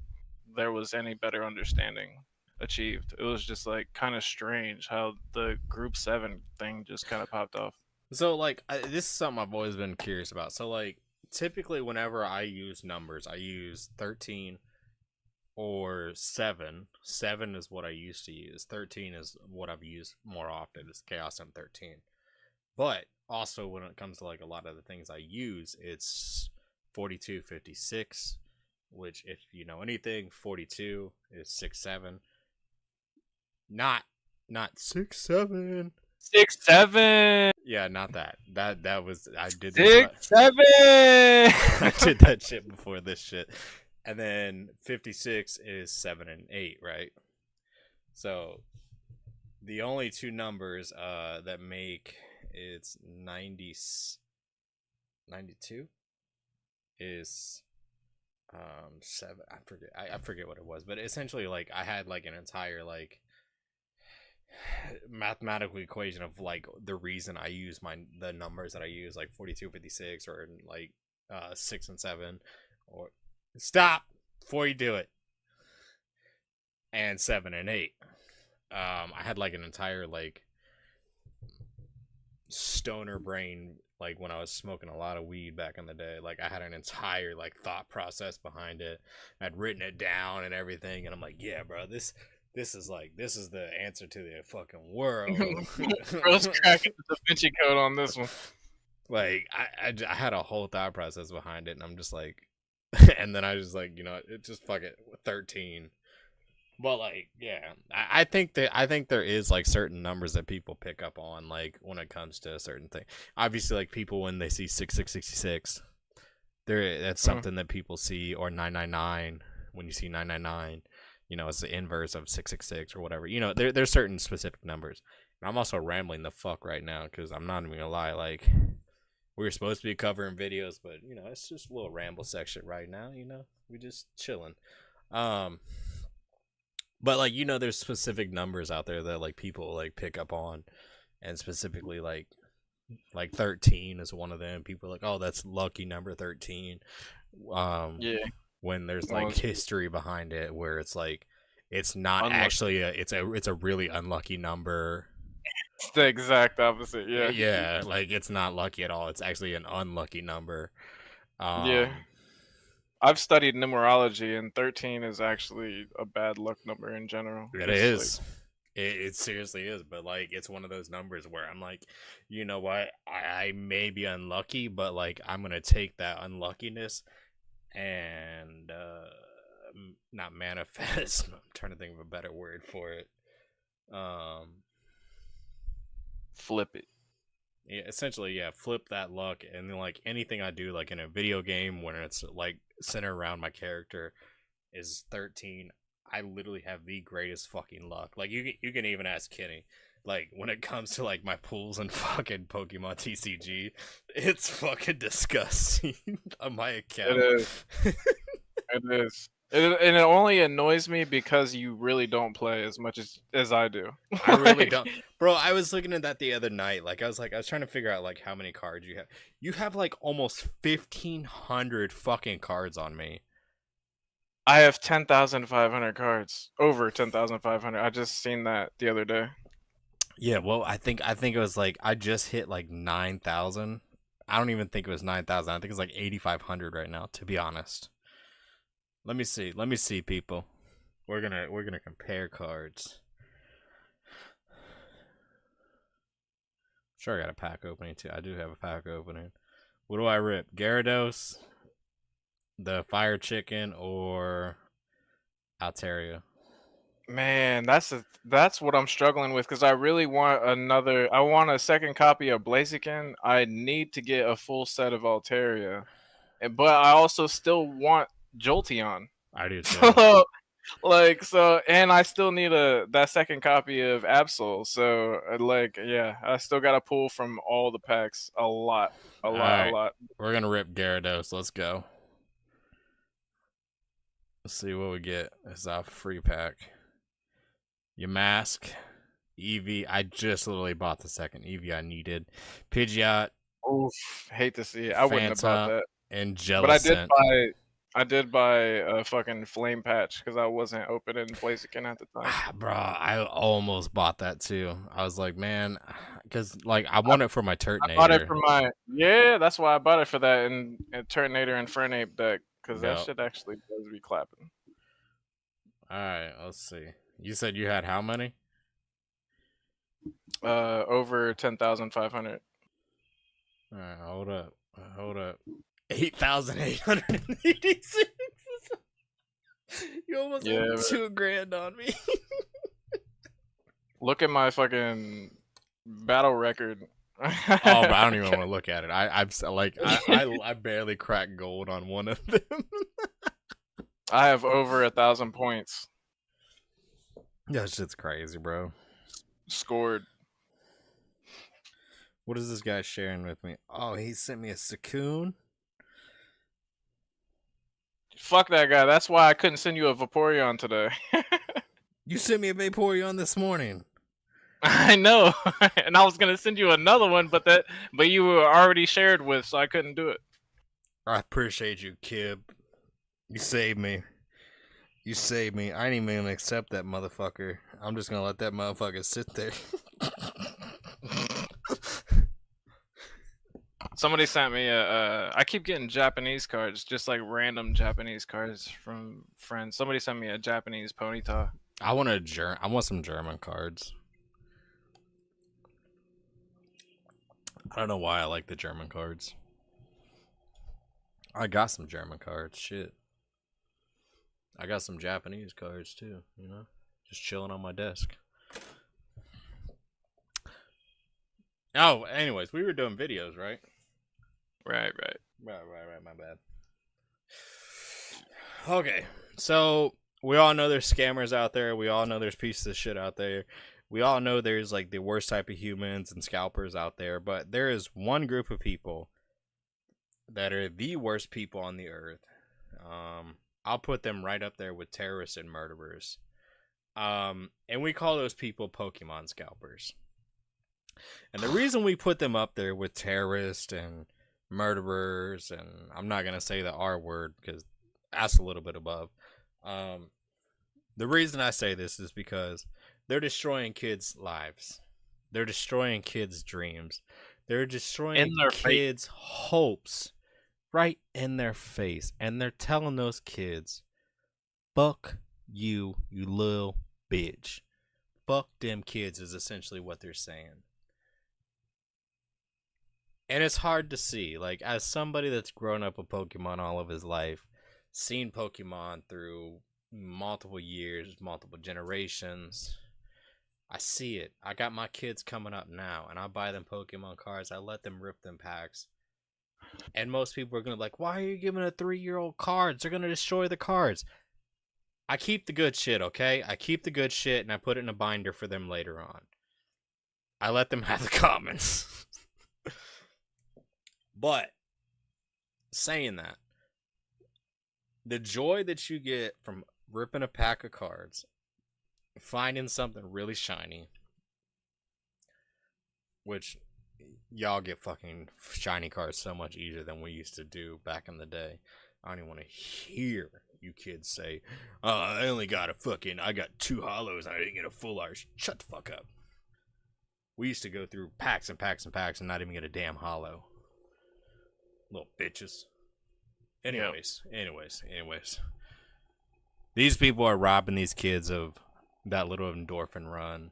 there was any better understanding achieved. It was just like kind of strange how the Group 7 thing just kind of popped off. So, like, this is something I've always been curious about. So, like, typically whenever I use numbers, I use 13, or 7. 7 is what I used to use. 13 is what I've used more often. It's Chaos M13. But also when it comes to like a lot of the things I use, it's 42, 56, which if you know anything, 42 is 6-7. Not 6-7. 6-7. Yeah, not that. That was I did 6-7. I did that shit before this shit. And then 56 is 7 and 8, right? So the only two numbers that make it's 92 is 7. I forget what it was, but essentially like I had like an entire like mathematical equation of like the reason I use the numbers that I use, like 42, 56, or like 6 and 7, or stop before you do it, and 7 and 8. I had like an entire like stoner brain, like when I was smoking a lot of weed back in the day. Like I had an entire like thought process behind it. I'd written it down and everything, and I'm like, yeah, bro, this is the answer to the fucking world. Bro's cracking the Da Vinci Code on this one. Like I had a whole thought process behind it, and I'm just like, and then I was like, you know, it just fuck it, 13. But like, yeah, I think there is like certain numbers that people pick up on, like when it comes to a certain thing. Obviously, like people when they see 6666, that's something that people see, or 999. When you see 999, you know, it's the inverse of 666 or whatever. You know, there's certain specific numbers. And I'm also rambling the fuck right now because I'm not even gonna lie. Like, we were supposed to be covering videos, but you know, it's just a little ramble section right now. You know, we just chilling. But like, you know, there's specific numbers out there that like people like pick up on, and specifically like 13 is one of them. People are like, oh, that's lucky number 13. Yeah. When there's like history behind it, where it's like it's not unlucky. Actually it's a really unlucky number. It's the exact opposite. Yeah. Yeah, like it's not lucky at all. It's actually an unlucky number. Yeah. I've studied numerology, and 13 is actually a bad luck number in general. It is. It seriously is. But like, it's one of those numbers where I'm like, you know what? I may be unlucky, but like, I'm gonna take that unluckiness and not manifest. I'm trying to think of a better word for it. Flip it. Yeah, essentially, yeah, flip that luck, and then like anything I do, like in a video game, when it's like centered around my character is 13, I literally have the greatest fucking luck. Like you can even ask Kenny. Like when it comes to like my pools and fucking Pokemon TCG, it's fucking disgusting on my account. It is. It is. And it only annoys me because you really don't play as much as I do. I really don't. Bro, I was looking at that the other night. Like I was trying to figure out like how many cards you have. You have like almost 1,500 fucking cards on me. I have 10,500 cards. Over 10,500. I just seen that the other day. Yeah, well, I think it was like I just hit like 9,000. I don't even think it was 9,000. I think it's like 8,500 right now, to be honest. Let me see, people. We're gonna compare cards. Sure, I got a pack opening too. I do have a pack opening. What do I rip? Gyarados, the Fire Chicken, or Altaria? Man, that's what I'm struggling with, because I really want I want a second copy of Blaziken. I need to get a full set of Altaria, but I also still want Jolteon. I do too. And I still need that second copy of Absol. So I still got to pull from all the packs a lot. We're gonna rip Gyarados. Let's go. Let's see what we get. It's a free pack. Yamask, Eevee. I just literally bought the second Eevee I needed. Pidgeot. Oof, hate to see it. I wouldn't have bought that. And But I did buy a fucking Flame Patch because I wasn't opening Blaziken at the time. Bro, I almost bought that too. I was like, man, because like I want it for my Turtonator. I bought it for that's why I bought it for that and Turtonator and Fernape deck, because that shit actually does be clapping. Alright, let's see. You said you had how many? Over 10,500. Alright, hold up. 8,886. You almost Yeah, had $2,000 on me. Look at my fucking battle record. Oh, but I don't even want to look at it. I barely cracked gold on one of them. I have over 1,000 points That shit's crazy, bro. scored. What is this guy sharing with me? Oh, he sent me a Suicune. Fuck that guy. That's why I couldn't send you a Vaporeon today. You sent me a Vaporeon this morning. I know, and I was gonna send you another one, but you were already shared with, so I couldn't do it. I appreciate you, Kib. You saved me. You saved me. I ain't even gonna accept that motherfucker. I'm just gonna let that motherfucker sit there. Somebody sent me I keep getting Japanese cards, just like random Japanese cards from friends. Somebody sent me a Japanese Ponyta. I want some German cards. I don't know why I like the German cards. I got some German cards. Shit. I got some Japanese cards too, you know? Just chilling on my desk. Oh, anyways, we were doing videos, right? Right. Right, my bad. Okay, so we all know there's scammers out there. We all know there's pieces of shit out there. We all know there's like the worst type of humans and scalpers out there. But there is one group of people that are the worst people on the earth. I'll put them right up there with terrorists and murderers. And we call those people Pokemon scalpers. And the reason we put them up there with terrorists and murderers, and I'm not going to say the R word because that's a little bit above. The reason I say this is because they're destroying kids' lives. They're destroying kids' dreams. They're destroying kids' hopes right in their face. And they're telling those kids, fuck you, you little bitch. Fuck them kids is essentially what they're saying. And it's hard to see. Like, as somebody that's grown up with Pokemon all of his life, seen Pokemon through multiple years, multiple generations, I see it. I got my kids coming up now, and I buy them Pokemon cards. I let them rip them packs. And most people are going to be like, why are you giving a 3-year-old cards? They're going to destroy the cards. I keep the good shit, okay? I keep the good shit, and I put it in a binder for them later on. I let them have the commons. But, saying that, the joy that you get from ripping a pack of cards, finding something really shiny, which y'all get fucking shiny cards so much easier than we used to do back in the day. I don't even want to hear you kids say, I got 2 hollows and I didn't get a full art. Shut the fuck up. We used to go through packs and packs and packs and not even get a damn hollow. Little bitches. Anyways. These people are robbing these kids of that little endorphin run,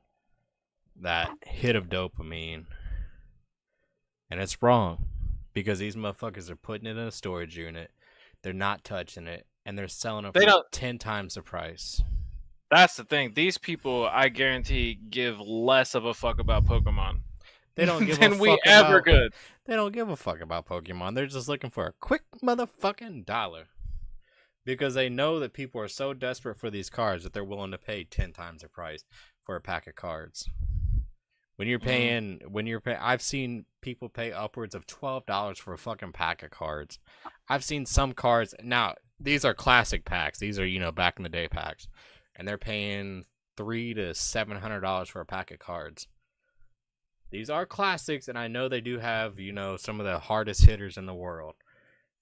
that hit of dopamine. And it's wrong. Because these motherfuckers are putting it in a storage unit. They're not touching it. And they're selling it for 10 times the price. That's the thing. These people, I guarantee, give less of a fuck about Pokemon. They don't give than a fuck we ever about, could. They don't give a fuck about Pokemon. They're just looking for a quick motherfucking dollar. Because they know that people are so desperate for these cards that they're willing to pay 10 times the price for a pack of cards. When you're paying, I've seen people pay upwards of $12 for a fucking pack of cards. I've seen some cards. Now, these are classic packs. These are, back in the day packs. And they're paying $300 to $700 for a pack of cards. These are classics, and I know they do have, some of the hardest hitters in the world.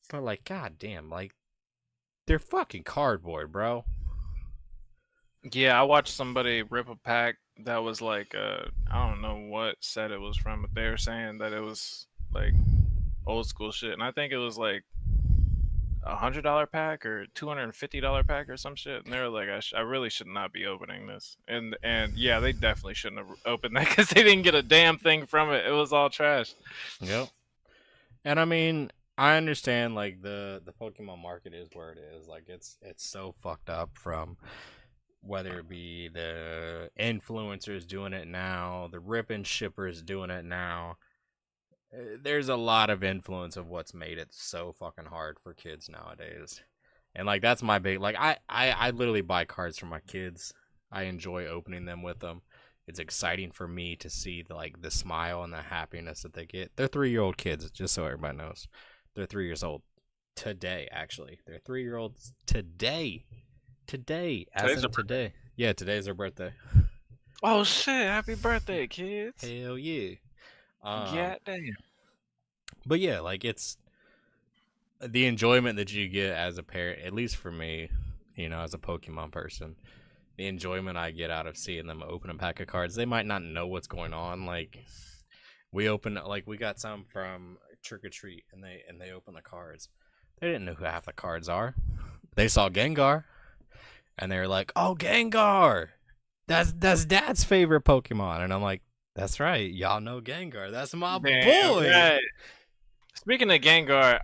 But, like, goddamn, like, they're fucking cardboard, bro. Yeah, I watched somebody rip a pack that was like, I don't know what set it was from, but they were saying that it was, like, old school shit. And I think it was, like, $100 pack or $250 pack or some shit, and they were like, I really should not be opening this, and yeah, they definitely shouldn't have opened that because they didn't get a damn thing from it. It was all trash. Yep. And I mean, I understand like the Pokemon market is where it is. Like it's so fucked up, from whether it be the influencers doing it now, the ripping shippers doing it now. There's a lot of influence of what's made it so fucking hard for kids nowadays. And like that's my big like I literally buy cards for my kids. I enjoy opening them with them. It's exciting for me to see the smile and the happiness that they get. They're 3-year-old kids, just so everybody knows. They're 3 years old today, actually. They're 3-year-olds today. Today. As in today. Yeah, today's their birthday. Oh shit, happy birthday, kids. Hell yeah. God damn. But yeah, like it's the enjoyment that you get as a parent, at least for me, you know, as a Pokemon person, the enjoyment I get out of seeing them open a pack of cards. They might not know what's going on. Like we got some from Trick or Treat, and they open the cards. They didn't know who half the cards are. They saw Gengar, and they were like, "Oh, Gengar, that's Dad's favorite Pokemon." And I'm like, "That's right, y'all know Gengar. That's my boy." Right. Speaking of Gengar,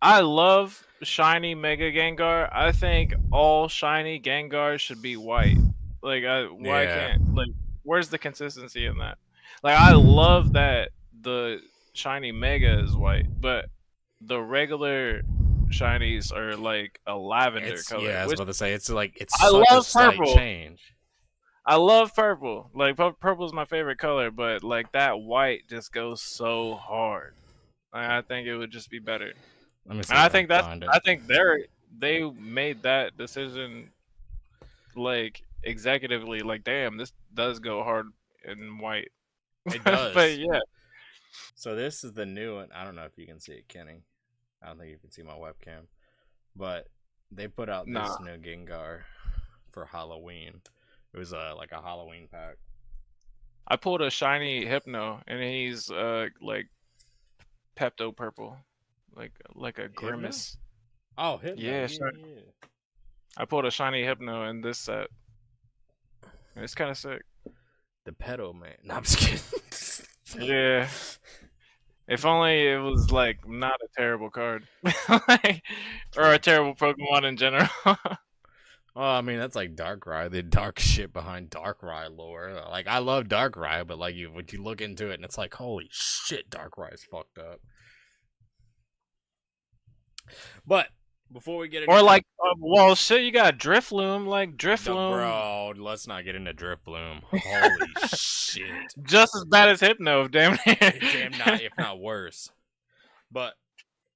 I love shiny Mega Gengar. I think all shiny Gengars should be white. Like, why can't? Like, where's the consistency in that? Like, I love that the shiny Mega is white, but the regular shinies are like a lavender color. Yeah, I was about to say it's such love a slight purple. change. I love purple. Like purple is my favorite color, but like that white just goes so hard. I think it would just be better. Let me see. And I think they made that decision like executively. Like, damn, this does go hard in white. It does. But yeah. So this is the new one. I don't know if you can see it, Kenny. I don't think you can see my webcam. But they put out this new Gengar for Halloween. It was like a Halloween pack. I pulled a shiny Hypno, and he's like Pepto purple, like a Grimace. Oh, Hypno. Yeah, sure. Yeah. I pulled a shiny Hypno in this set. It's kind of sick. The pedo man. No, I'm just kidding. Yeah. If only it was like not a terrible card, or a terrible Pokemon in general. Well, I mean, that's like Darkrai, the dark shit behind Darkrai lore. Like, I love Darkrai, but like, when you look into it, and it's like, holy shit, Darkrai is fucked up. But before we get into well, shit, you got Drifloon, like Drifloon. Bro, let's not get into Drifloon. Holy shit, just as bad as Hypno, damn near. Damn not, if not worse. But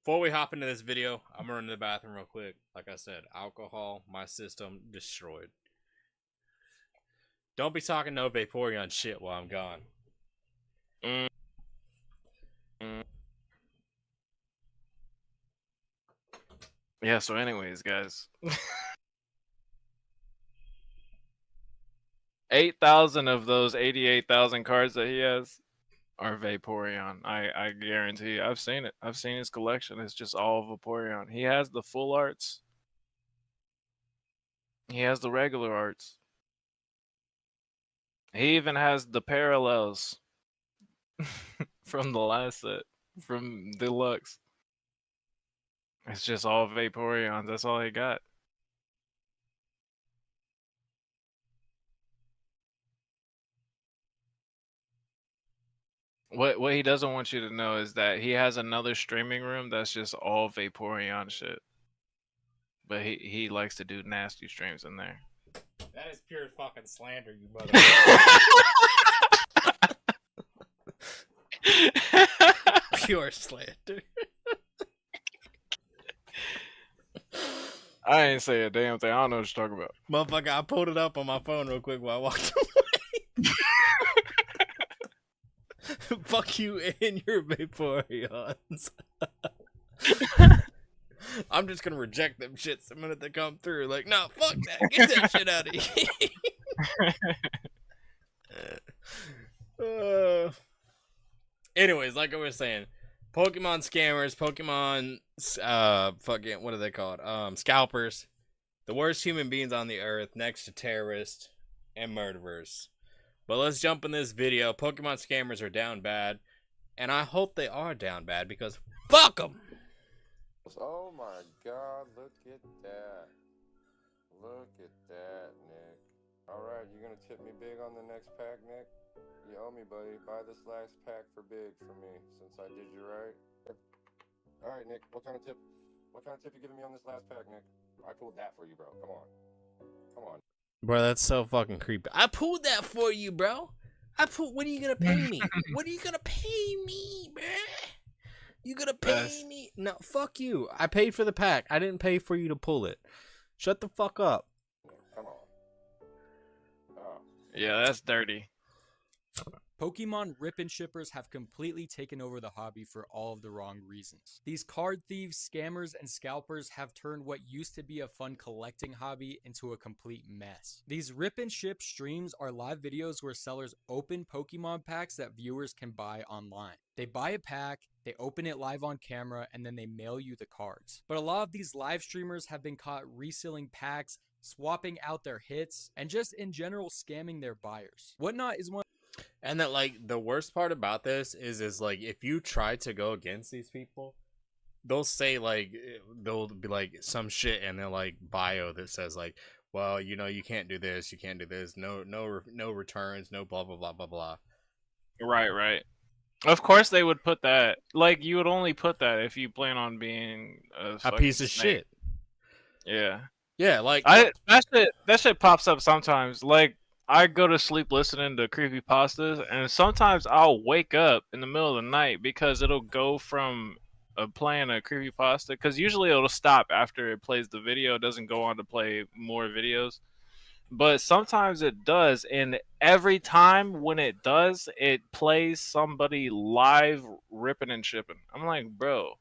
before we hop into this video, I'm gonna run to the bathroom real quick. Like I said, alcohol, my system destroyed. Don't be talking no Vaporeon shit while I'm gone. Yeah, so anyways, guys. 8,000 of those 88,000 cards that he has are Vaporeon. I guarantee you. I've seen it. I've seen his collection. It's just all Vaporeon. He has the full arts. He has the regular arts. He even has the parallels from the last set, from Deluxe. It's just all Vaporeons. That's all he got. What he doesn't want you to know is that he has another streaming room that's just all Vaporeon shit. But he likes to do nasty streams in there. That is pure fucking slander, you mother. Pure slander. I ain't say a damn thing. I don't know what you're talking about. Motherfucker, I pulled it up on my phone real quick while I walked away. Fuck you and your Vaporeons. I'm just gonna reject them shits the minute they come through. Like, no, fuck that. Get that shit out of here. Anyways, like I was saying, Pokemon scammers, Pokemon, fucking, what are they called? Scalpers. The worst human beings on the earth, next to terrorists and murderers. But let's jump in this video. Pokemon scammers are down bad. And I hope they are down bad because fuck them! Oh my god, look at that. Look at that, Nick. Alright, you gonna tip me big on the next pack, Nick? You owe me, buddy. Buy this last pack for big for me, since I did you right. Alright, Nick, what kind of tip you giving me on this last pack, Nick? I pulled that for you, bro. Come on. Come on. Bro, that's so fucking creepy. I pulled that for you, bro. What are you gonna pay me? What are you gonna pay me, bruh? You gonna pay me? No, fuck you. I paid for the pack. I didn't pay for you to pull it. Shut the fuck up. Come on. Yeah, that's dirty. Pokemon rip and shippers have completely taken over the hobby for all of the wrong reasons. These card thieves, scammers, and scalpers have turned what used to be a fun collecting hobby into a complete mess. These rip and ship streams are live videos where sellers open Pokemon packs that viewers can buy online. They buy a pack, they open it live on camera, and then they mail you the cards. But a lot of these live streamers have been caught reselling packs, swapping out their hits, and just in general scamming their buyers. Whatnot is one. And that, like, the worst part about this is like, if you try to go against these people, they'll say, like, they'll be like some shit in their, like, bio that says, like, well, you know, you can't do this, no returns, no blah blah blah blah blah. Right. Of course they would put that. Like, you would only put that if you plan on being A piece of shit. Yeah. Yeah, like that shit pops up sometimes. Like, I go to sleep listening to creepypastas, and sometimes I'll wake up in the middle of the night because it'll go from playing a creepypasta, because usually it'll stop after it plays the video. It doesn't go on to play more videos. But sometimes it does, and every time when it does, it plays somebody live ripping and shipping. I'm like, bro.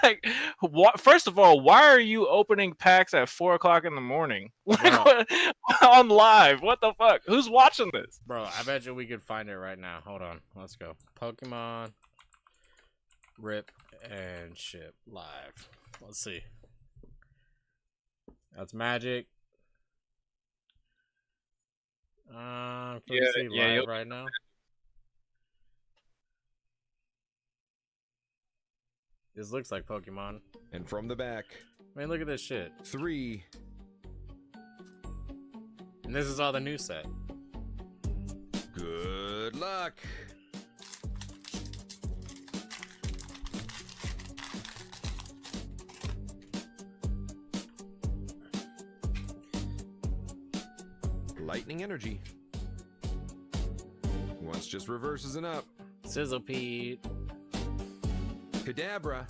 Like, what? First of all, why are you opening packs at 4 o'clock in the morning? Like, what, on live? What the fuck? Who's watching this? Bro, I bet you we could find it right now. Hold on, let's go. Pokemon rip and ship live. Let's see. That's magic. Can we see live right now? This looks like Pokemon. And from the back. I mean, look at this shit. 3. And this is all the new set. Good luck. Lightning energy. Once just reverses and up. Sizzlepede. Kadabra,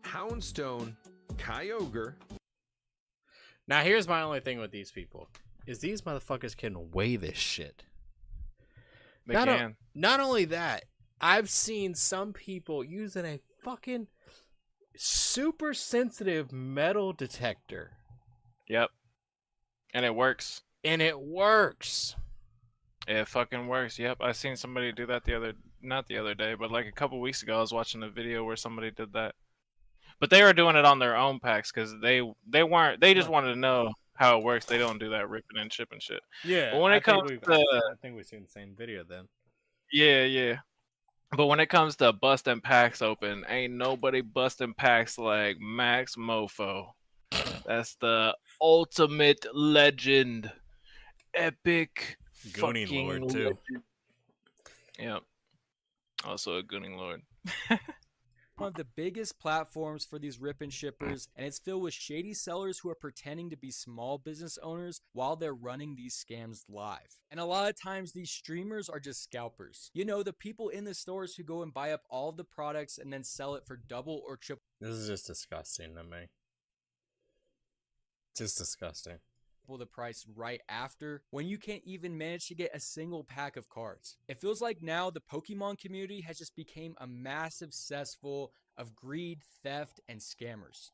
Houndstone, Kyogre. Now here's my only thing with these people. Is these motherfuckers can weigh this shit. They can. Not only that, I've seen some people using a fucking super sensitive metal detector. Yep. And it works. And it works. It fucking works. Yep. I seen somebody do that not the other day, but like a couple weeks ago, I was watching a video where somebody did that. But they were doing it on their own packs because they just wanted to know how it works. They don't do that ripping and shipping shit. Yeah. But when it comes to, I think we've seen the same video then. Yeah. But when it comes to busting packs open, ain't nobody busting packs like Max Mofo. That's the ultimate legend. Epic. Gooning Lord too. Yep. Also a Gooning Lord. One of the biggest platforms for these rip and shippers, and it's filled with shady sellers who are pretending to be small business owners while they're running these scams live. And a lot of times these streamers are just scalpers. You know, the people in the stores who go and buy up all of the products and then sell it for double or triple. This is just disgusting to me. Just disgusting. The price right after when you can't even manage to get a single pack of cards. It feels like now the Pokemon community has just become a massive cesspool of greed, theft, and scammers.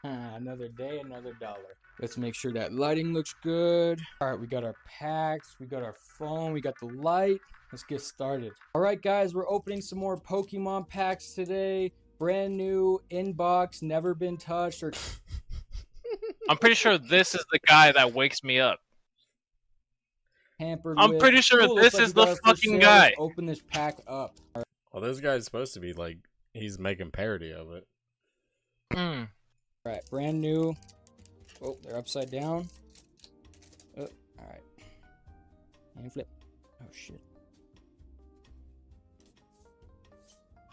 Another day, another dollar. Let's make sure that lighting looks good. All right, we got our packs, we got our phone, we got the light. Let's get started. All right, guys, we're opening some more Pokemon packs today. Brand new, inbox, never been touched or... I'm pretty sure this is the guy that wakes me up. tampered I'm with. pretty sure Cool, this looks like is we got the our first fucking sale. Let's guy. open this pack up. Well, this guy's supposed to be like he's making parody of it. Mm. All right, brand new. Oh, they're upside down. Oh, all right. And flip. Oh, shit.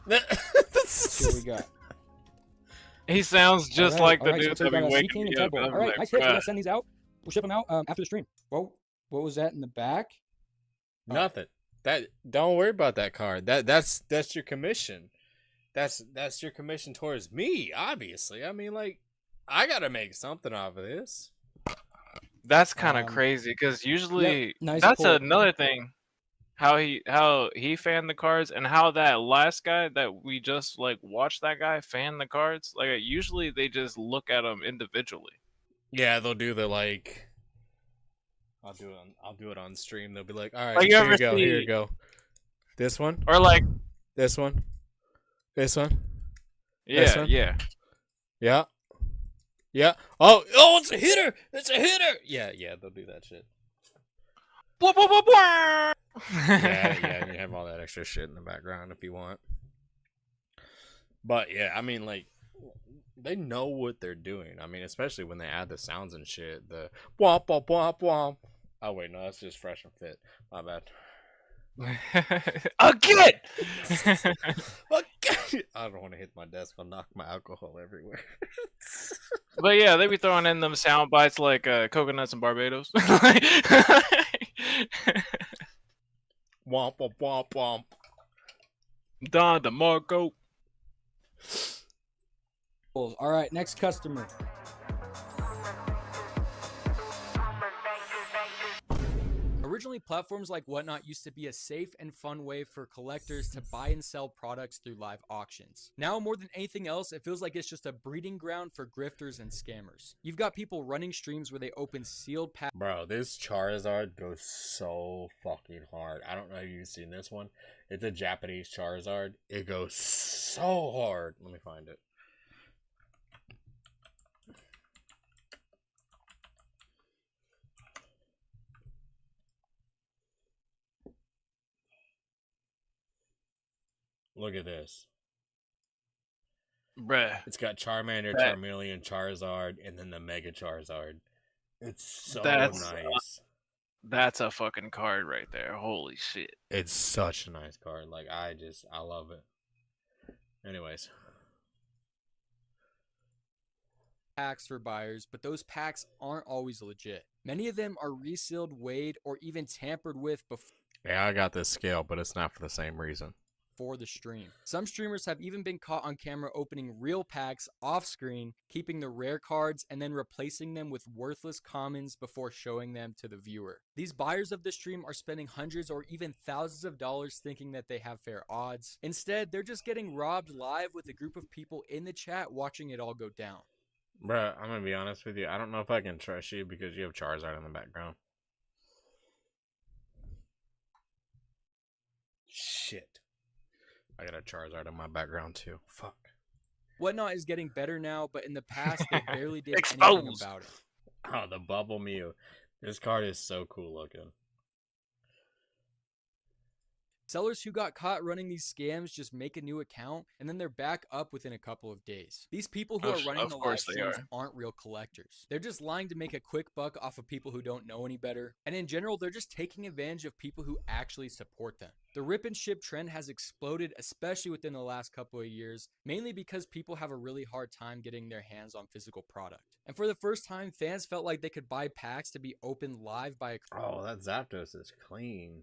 Let's see what we got. He sounds just All right, like all the right, so dude we that be got waking Seaking me and up. Tedbold. I'm All right, like, nice hits. We're "Bruh." gonna send these out. We'll ship them out after the stream. Whoa, what was that in the back? Nothing. That don't worry about that card. That's your commission. That's your commission towards me, obviously. I mean, like, I gotta make something off of this. That's kind of crazy because usually yep, nice that's pull. another thing. How he fanned the cards and how that last guy that we just like watched that guy fan the cards. Like usually they just look at them individually. Yeah, they'll do the like. I'll do it on stream. They'll be like, all right, Like, you here ever you go, here see- you go. This one Or like, this one, this one. yeah, one? yeah. Yeah. Yeah. Oh, it's a hitter. It's a hitter. Yeah, they'll do that shit. Blah, blah, blah, blah. Yeah, and you have all that extra shit in the background if you want. But yeah, I mean, like, they know what they're doing. I mean, especially when they add the sounds and shit. The womp womp womp womp. Oh wait, no, that's just Fresh and Fit. My bad. Again. Okay. I don't want to hit my desk. I'll knock my alcohol everywhere. But yeah, they be throwing in them sound bites like coconuts and Barbados. Womp womp womp womp. Don DeMarco. All right, next customer. Originally, platforms like Whatnot used to be a safe and fun way for collectors to buy and sell products through live auctions. Now, more than anything else, it feels like it's just a breeding ground for grifters and scammers. You've got people running streams where they open sealed packs. Bro, this Charizard goes so fucking hard. I don't know if you've seen this one. It's a Japanese Charizard. It goes so hard. Let me find it. Look at this. Bruh. It's got Charmander, That- Charmeleon, Charizard, and then the Mega Charizard. It's so That's nice. That's a fucking card right there. Holy shit. It's such a nice card. Like, I love it. Anyways. Packs for buyers, but those packs aren't always legit. Many of them are resealed, weighed, or even tampered with Yeah, I got this scale, but it's not for the same reason. before the stream. Some streamers have even been caught on camera opening real packs off screen, keeping the rare cards and then replacing them with worthless commons before showing them to the viewer. These buyers of the stream are spending hundreds or even thousands of dollars thinking that they have fair odds. Instead, they're just getting robbed live with a group of people in the chat watching it all go down. Bruh, I'm gonna be honest with you. I don't know if I can trust you because you have Charizard in the background. Shit. I got a Charizard in my background too. Fuck. Whatnot is getting better now, but in the past, they barely did anything Exposed. about it. Oh, the Bubble Mew. This card is so cool looking. Sellers who got caught running these scams just make a new account and then they're back up within a couple of days. These people who are running Of the live course they streams are. aren't real collectors. They're just lying to make a quick buck off of people who don't know any better. And in general, they're just taking advantage of people who actually support them. The rip and ship trend has exploded, especially within the last couple of years, mainly because people have a really hard time getting their hands on physical product. And for the first time, fans felt like they could buy packs to be opened live by a Oh, that Zapdos is clean.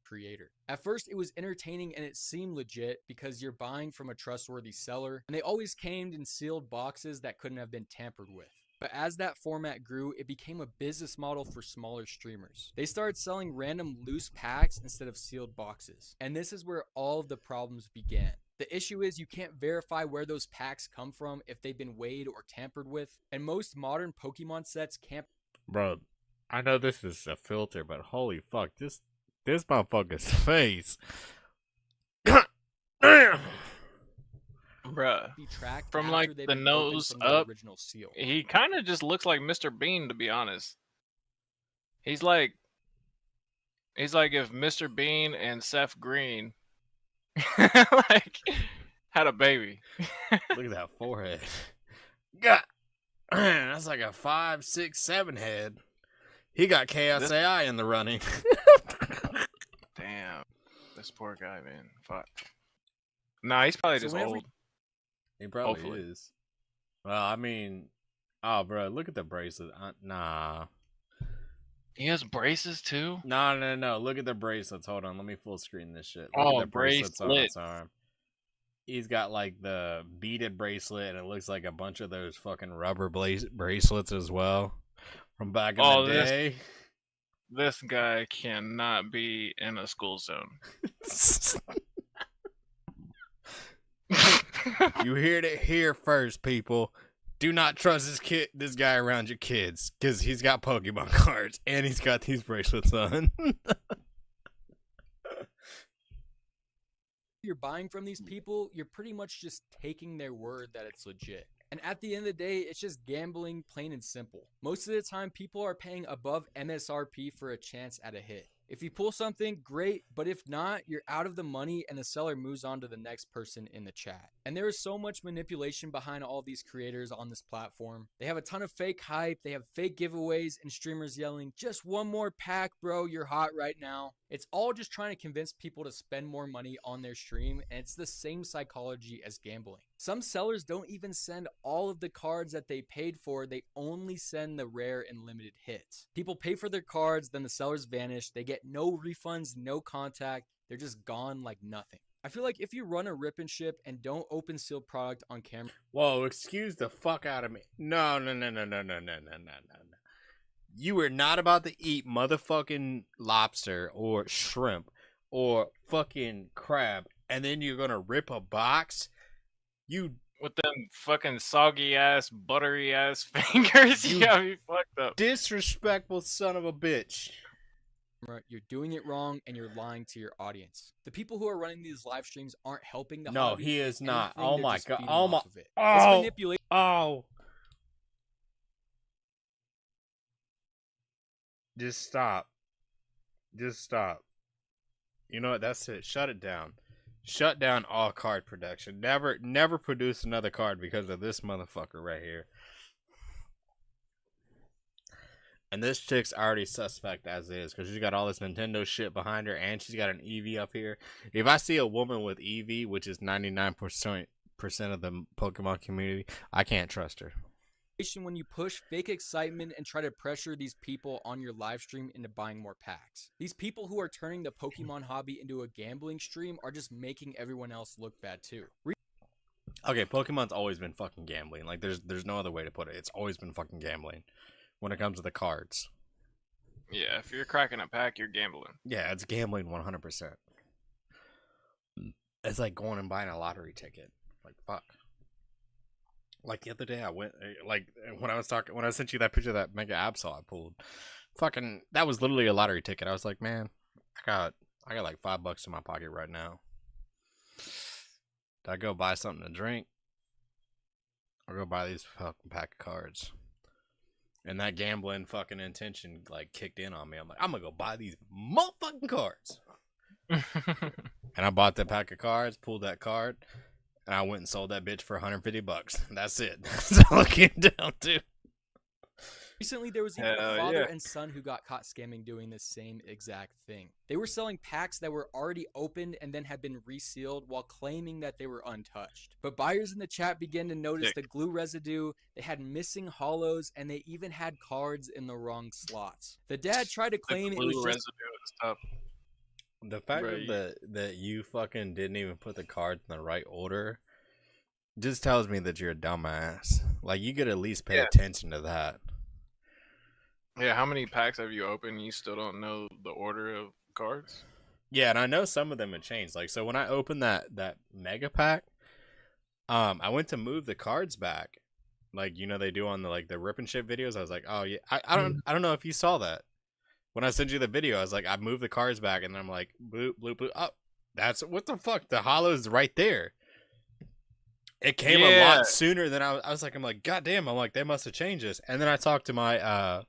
creator. At first, it was entertaining and it seemed legit because you're buying from a trustworthy seller, and they always came in sealed boxes that couldn't have been tampered with. But as that format grew, it became a business model for smaller streamers. They started selling random loose packs instead of sealed boxes. And this is where all of the problems began. The issue is you can't verify where those packs come from if they've been weighed or tampered with, and most modern Pokemon sets can't. Bro, I know this is a filter, but holy fuck, this motherfucker's face. Damn. Bruh. Be tracked From after like they've the been opened nose from the up, original seal. he kind of just looks like Mr. Bean, to be honest. He's like if Mr. Bean and Seth Green like had a baby. Look at that forehead. God, that's like a 5, 6, 7 head. He got Chaos AI in the running. Damn, this poor guy, man. Fuck. Nah, he's probably So just whenever old. He probably Hopefully. is. Well, I mean, oh, bro, look at the bracelet. Nah. He has braces too. No. Look at the bracelets. Hold on, let me full screen this shit. Look Oh, at the bracelets on his bracelet. arm. He's got like the beaded bracelet, and it looks like a bunch of those fucking rubber bracelets as well from back in the day. This guy cannot be in a school zone. You heard it here first, people. Do not trust this guy around your kids, because he's got Pokemon cards and he's got these bracelets on. You're buying from these people, you're pretty much just taking their word that it's legit. And at the end of the day, it's just gambling, plain and simple. Most of the time, people are paying above MSRP for a chance at a hit. If you pull something, great, but if not, you're out of the money and the seller moves on to the next person in the chat. And there is so much manipulation behind all these creators on this platform. They have a ton of fake hype, they have fake giveaways, and streamers yelling, just one more pack, bro, you're hot right now. It's all just trying to convince people to spend more money on their stream, and it's the same psychology as gambling. Some sellers don't even send all of the cards that they paid for, they only send the rare and limited hits. People pay for their cards, then the sellers vanish, they get no refunds, no contact, they're just gone like nothing. I feel like if you run a rip and ship and don't open sealed product on camera. Whoa, excuse the fuck out of me. No. You were not about to eat motherfucking lobster or shrimp or fucking crab, and then you're gonna rip a box? You with them fucking soggy ass, buttery ass fingers, you got me fucked up. Disrespectful son of a bitch. You're doing it wrong and you're lying to your audience. The people who are running these live streams aren't helping the No, hobby. he is If not. anything, Oh they're my just god. feeding Oh my. off of it. It's Oh. manipulation. Oh. Just stop. Just stop. You know what? That's it. Shut it down. Shut down all card production. Never produce another card because of this motherfucker right here. And this chick's already suspect as is, because she's got all this Nintendo shit behind her, and she's got an Eevee up here. If I see a woman with Eevee, which is 99% of the Pokemon community, I can't trust her. When you push fake excitement and try to pressure these people on your live stream into buying more packs. These people who are turning the Pokemon hobby into a gambling stream are just making everyone else look bad too. Okay, Pokemon's always been fucking gambling. Like, there's no other way to put it. It's always been fucking gambling when it comes to the cards. Yeah, if you're cracking a pack, you're gambling. Yeah, it's gambling 100%. It's like going and buying a lottery ticket. Like, fuck. Like the other day, I went, like, when I sent you that picture of that Mega Absol I pulled, fucking, that was literally a lottery ticket. I was like, man, I got like $5 in my pocket right now. Did I go buy something to drink? Or go buy these fucking pack of cards? And that gambling fucking intention, like, kicked in on me. I'm like, I'm gonna go buy these motherfucking cards. And I bought that pack of cards, pulled that card, and I went and sold that bitch for $150. That's it. That's all it came down to. Recently, there was even a father and son who got caught scamming doing the same exact thing. They were selling packs that were already opened and then had been resealed while claiming that they were untouched. But buyers in the chat began to notice the glue residue, they had missing hollows, and they even had cards in the wrong slots. The dad tried to claim it was just residue is tough. The fact that you fucking didn't even put the cards in the right order just tells me that you're a dumbass. Like, you could at least pay attention to that. Yeah, how many packs have you opened? You still don't know the order of cards? Yeah, and I know some of them have changed. Like, so when I opened that mega pack, I went to move the cards back, like they do on the rip and shit videos. I was like, oh yeah, I don't know if you saw that. When I sent you the video, I was like, I moved the cards back, and then I'm like, bloop bloop bloop. Oh, that's what the fuck. The hollow's right there. It came a lot sooner than I was like, I'm like, God damn. I'm like, they must have changed this. And then I talked to my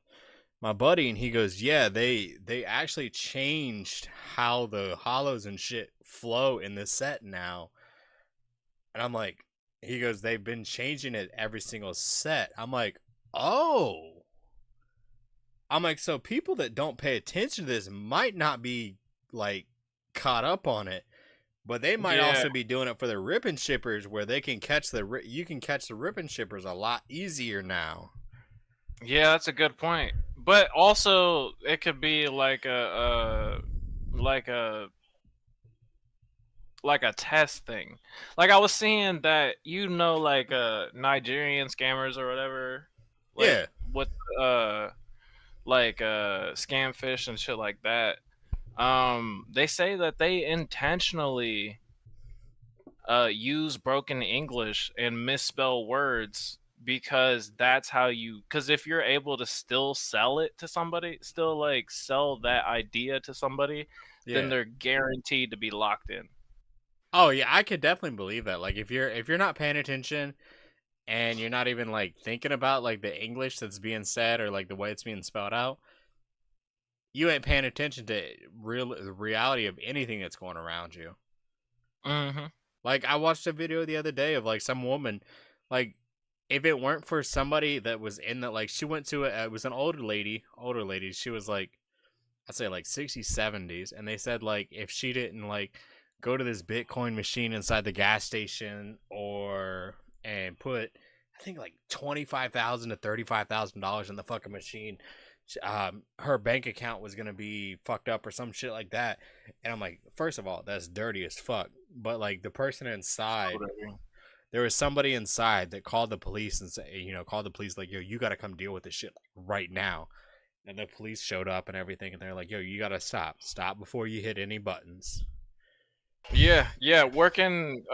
my buddy, and he goes, yeah, they actually changed how the hollows and shit flow in this set now. And I'm like, he goes, they've been changing it every single set. I'm like, oh. I'm like, so people that don't pay attention to this might not be like caught up on it, but they might also be doing it for the rip and shippers, where they can catch you can catch the rip and shippers a lot easier now. Yeah, that's a good point. But also, it could be like a test thing. Like I was seeing that, like Nigerian scammers or whatever. Like, yeah. With Scamfish and shit like that. They say that they intentionally use broken English and misspell words because that's how because if you're able to still sell it to somebody, still like sell that idea to somebody, then they're guaranteed to be locked in. Oh yeah, I could definitely believe that. Like if you're not paying attention and you're not even like thinking about like the English that's being said or like the way it's being spelled out, you ain't paying attention to the reality of anything that's going around you. Mm-hmm. Like I watched a video the other day of like some woman, like if it weren't for somebody that was in that, like she went to it was an older lady. She was like, I'd say like 60s, 70s, and they said like if she didn't like go to this Bitcoin machine inside the gas station and put, I think like $25,000 to $35,000 in the fucking machine, her bank account was gonna be fucked up or some shit like that. And I'm like, first of all, that's dirty as fuck. But like the person inside, there was somebody inside that called the police and called the police like, yo, you gotta come deal with this shit like, right now. And the police showed up and everything, and they're like, yo, you gotta stop before you hit any buttons. Yeah. Working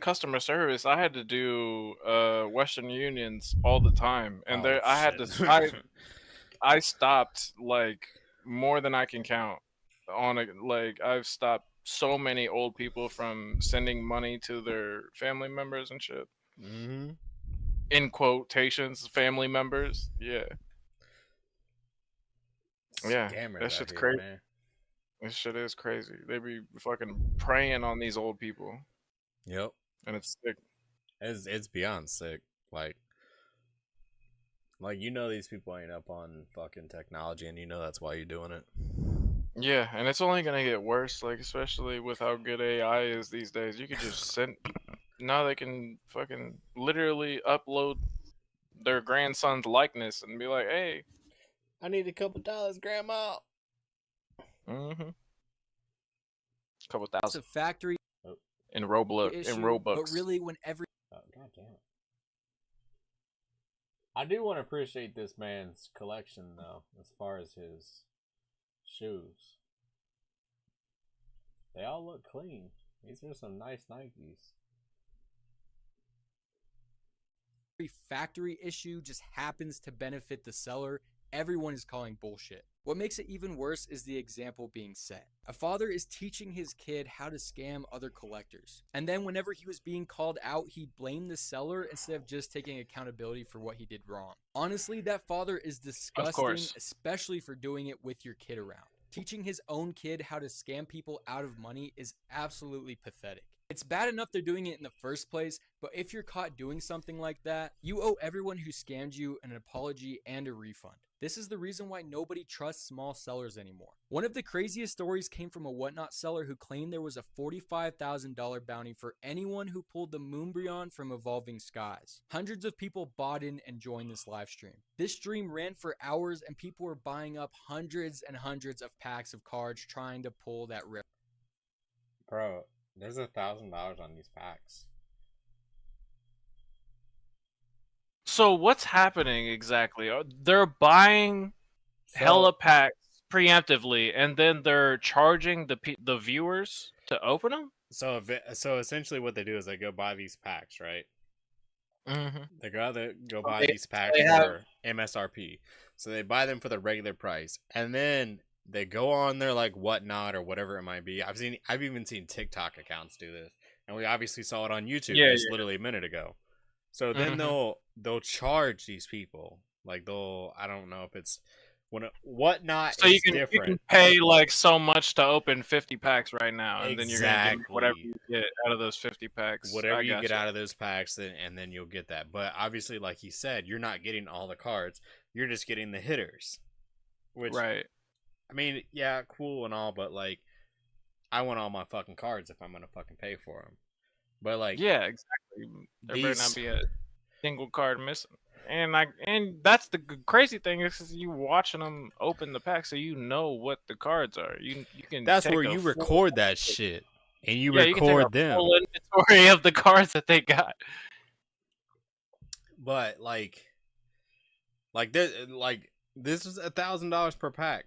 customer service, I had to do Western Unions all the time, and I stopped like more than I can count on it. Like I've stopped so many old people from sending money to their family members and shit. Mm-hmm. In quotations, family members. Yeah. Scammers That shit's here, crazy. Man. This shit is crazy. They be fucking preying on these old people. Yep. And it's sick. It's beyond sick. Like these people ain't up on fucking technology, and that's why you're doing it. Yeah, and it's only gonna get worse, like especially with how good AI is these days. You could just send. Now they can fucking literally upload their grandson's likeness and be like, "Hey, I need a couple dollars, Grandma." Mm-hmm. Couple thousand. It's a factory in Roblox. But really, when Oh, God damn it. I do want to appreciate this man's collection, though, as far as his shoes. They all look clean. These are some nice Nikes. every factory issue just happens to benefit the seller, everyone is calling bullshit. What makes it even worse is the example being set. A father is teaching his kid how to scam other collectors. And then whenever he was being called out, he blamed the seller instead of just taking accountability for what he did wrong. Honestly, that father is disgusting, especially for doing it with your kid around. Teaching his own kid how to scam people out of money is absolutely pathetic. It's bad enough they're doing it in the first place, but if you're caught doing something like that, you owe everyone who scammed you an apology and a refund. This is the reason why nobody trusts small sellers anymore. One of the craziest stories came from a Whatnot seller who claimed there was a $45,000 bounty for anyone who pulled the Moonbryon from Evolving Skies. Hundreds of people bought in and joined this live stream. This stream ran for hours and people were buying up hundreds and hundreds of packs of cards trying to pull that rip. Bro, there's $1,000 on these packs. So what's happening exactly? They're buying hella packs preemptively, and then they're charging the viewers to open them? So essentially what they do is they go buy these packs, right? Mm-hmm. They go So buy they, these packs they have for MSRP. So they buy them for the regular price, and then they go on their like Whatnot or whatever it might be. I've even seen TikTok accounts do this, and we obviously saw it on YouTube yeah, just literally a minute ago. So yeah. then they'll charge these people like I don't know if it's Whatnot So is you can different. pay like so much to open 50 packs right now, and then you're gonna get whatever Exactly. you get out of those 50 packs. Whatever I you get gotcha. out of those packs, and then you'll get that. But obviously, like he said, you're not getting all the cards. You're just getting the hitters. Which, Right. I mean, yeah, cool and all, but like, I want all my fucking cards if I'm gonna fucking pay for them. But like, Yeah, exactly. There better these, not be a single card missing. And that's the crazy thing is you watching them open the pack, so you know what the cards are. You can. that's take where a you full- record that shit, and you Yeah, you can take record a them. full inventory of the cards that they got. But like this is $1,000 per pack,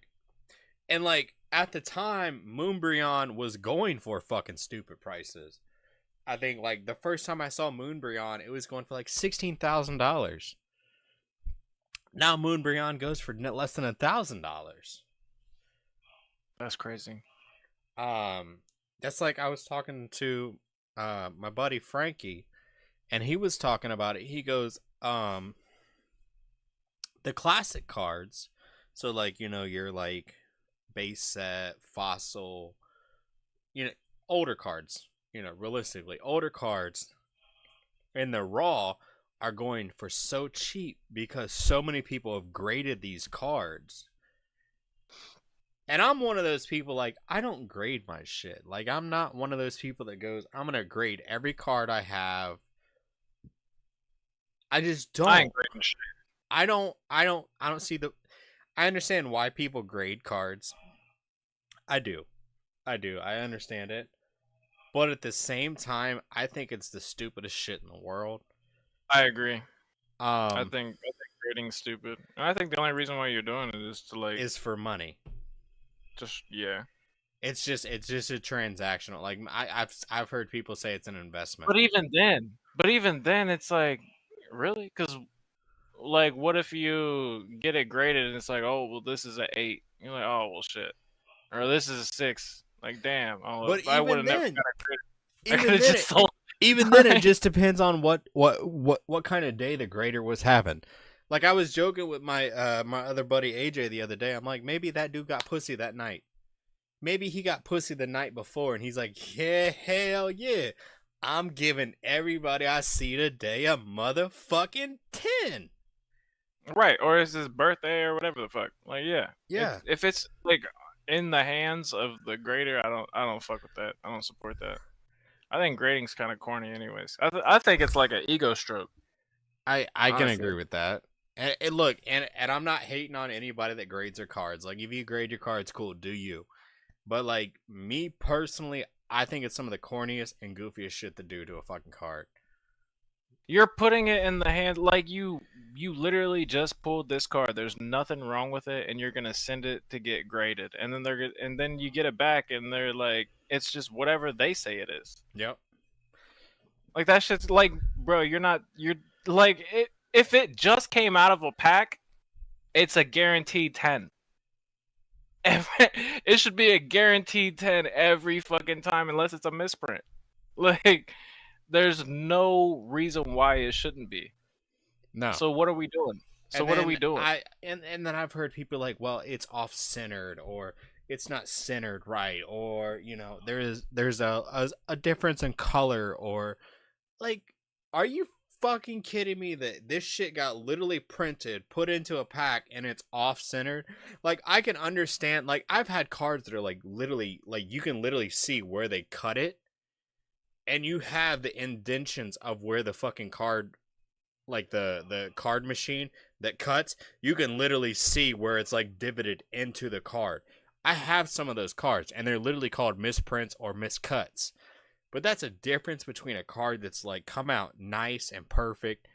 and like at the time, Moonbryon was going for fucking stupid prices. I think like the first time I saw Moonbryon, it was going for like $16,000. Now Moonbryon goes for less than $1,000. That's crazy. That's like I was talking to my buddy Frankie, and he was talking about it. He goes, the classic cards, so like your like base set, fossil, older cards. Realistically, older cards in the raw are going for so cheap because so many people have graded these cards. And I'm one of those people, like, I don't grade my shit. Like, I'm not one of those people that goes, I'm going to grade every card I have. I just don't. I ain't grading shit. I don't see I understand why people grade cards. I do. I understand it. But at the same time, I think it's the stupidest shit in the world. I agree. I Um, think grading's stupid. And I think the only reason why you're doing it is to like is for money. just yeah. It's just a transactional. Like I've heard people say it's an investment. But even then, it's like really because like what if you get it graded and it's like oh well this is an 8. You're like oh well shit, or this is a 6. Like damn. Oh, But if I would have even never then- got it graded. I even could have then just sold. Even then, it just depends on what kind of day the grader was having. Like I was joking with my my other buddy AJ the other day. I'm like, maybe that dude got pussy that night. Maybe he got pussy the night before, and he's like, yeah, hell yeah, I'm giving everybody I see today a motherfucking 10. Right, or it's his birthday or whatever the fuck. Like yeah, Yeah. If it's like in the hands of the grader, I don't fuck with that. I don't support that. I think grading's kind of corny, anyways. I think it's like an ego stroke. I can Honestly. agree with that. And look, and I'm not hating on anybody that grades their cards. Like if you grade your cards, cool, do you? But like me personally, I think it's some of the corniest and goofiest shit to do to a fucking card. You're putting it in the hand like you literally just pulled this card. There's nothing wrong with it, and you're gonna send it to get graded, and then you get it back, and they're like, it's just whatever they say it is. Yep. Like that shit's like, bro, you're like if it just came out of a pack, it's a guaranteed 10. It should be a guaranteed 10 every fucking time unless it's a misprint. Like there's no reason why it shouldn't be. No. So what are we doing? So And what are then we doing? And then I've heard people like, well, it's off centered, or it's not centered right, or there's a difference in color, or like, are you fucking kidding me that this shit got literally printed, put into a pack, and it's off centered? Like I can understand, like I've had cards that are like literally, like you can literally see where they cut it, and you have the indentions of where the fucking card, like the card machine that cuts, you can literally see where it's like divoted into the card. I have some of those cards, and they're literally called misprints or miscuts. But that's a difference between a card that's like come out nice and perfect,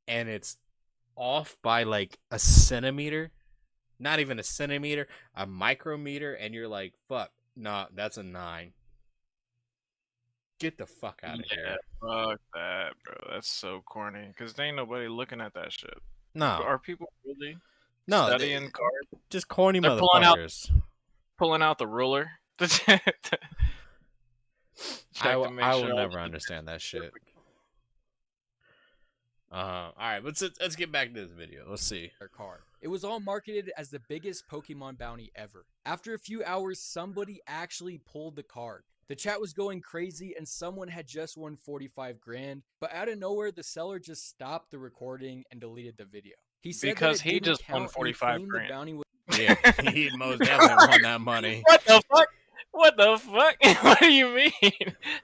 and it's off by like a centimeter, not even a centimeter, a micrometer, and you're like, fuck, nah, that's a 9. Get the fuck out of Yeah, here. fuck that, bro. That's so corny. Cause there ain't nobody looking at that shit. No, Are people really no, studying cards? just corny They're motherfuckers. pulling out the ruler. I Check will to make sure all never the- understand that shit. All right, let's get back to this video. Let's see. their card. It was all marketed as the biggest Pokemon bounty ever. After a few hours, somebody actually pulled the card. The chat was going crazy and someone had just won 45 grand, but out of nowhere, the seller just stopped the recording and deleted the video. He said Because that it he didn't just won count and 45 claimed grand. The bounty was Yeah, he most definitely won that money. What the fuck? What the fuck? What do you mean?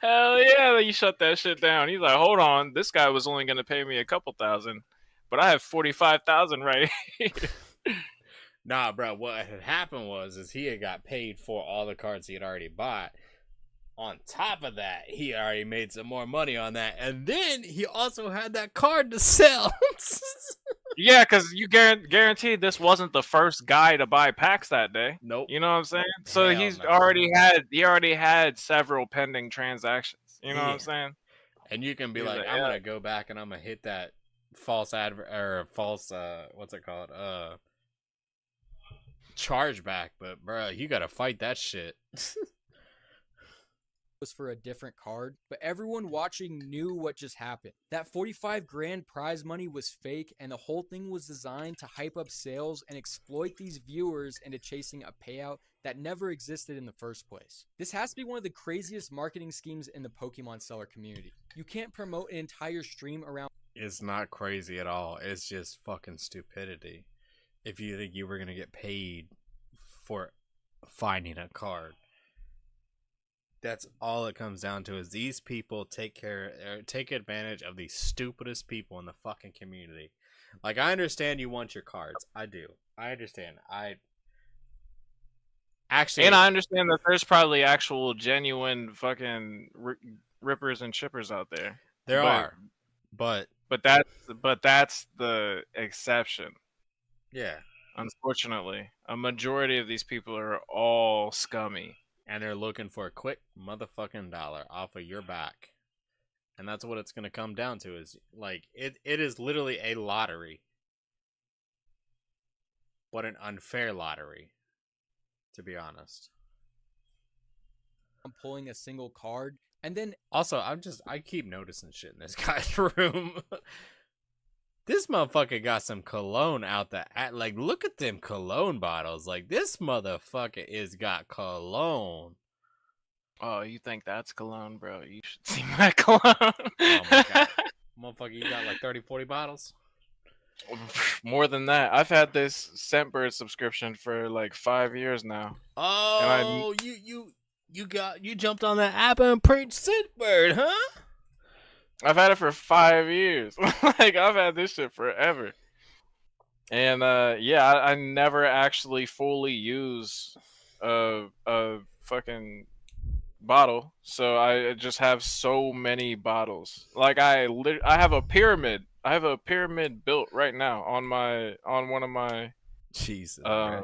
Hell yeah, you shut that shit down. He's like, hold on, this guy was only gonna pay me a couple thousand, but I have 45,000 right here. Nah, bro. What had happened is he had got paid for all the cards he had already bought. On top of that, he already made some more money on that, and then he also had that card to sell. Yeah, because you guaranteed this wasn't the first guy to buy packs that day. Nope. You know what I'm saying? So Hell he's no. already had several pending transactions. You know what Yeah. I'm saying? And you can be He's like, like, I'm yeah. gonna go back and I'm gonna hit that false false what's it called? Chargeback, but bro, you gotta fight that shit. for a different card, but everyone watching knew what just happened. That 45 grand prize money was fake, and the whole thing was designed to hype up sales and exploit these viewers into chasing a payout that never existed in the first place. This has to be one of the craziest marketing schemes in the Pokemon seller community. You can't promote an entire stream around. It's not crazy at all. It's just fucking stupidity. If you think you were gonna get paid for finding a card. That's all it comes down to is these people take advantage of the stupidest people in the fucking community. Like, I understand you want your cards. I do. I understand. Actually, And I understand that there's probably actual genuine fucking rippers and chippers out there. there but- are, but But that's the exception. yeah, Unfortunately, a majority of these people are all scummy. and they're looking for a quick motherfucking dollar off of your back. And that's what it's going to come down to is like it is literally a lottery. But an unfair lottery, to be honest. Pulling a single card, and then Also, I keep noticing shit in this guy's room. This motherfucker got some cologne out there. Like, look at them cologne bottles. Like, this motherfucker is got cologne. Oh, you think that's cologne, bro? You should see my cologne. Oh my god. Motherfucker, you got like 30, 40 bottles? More than that. I've had this Scentbird subscription for like 5 years now. Oh, you jumped on that app and preached Scentbird, huh? I've had it for 5 years. Like, I've had this shit forever. And yeah, I never actually fully use a fucking bottle, so I just have so many bottles. Like, I have a pyramid. I have a pyramid built right now on one of my Jesus. Man.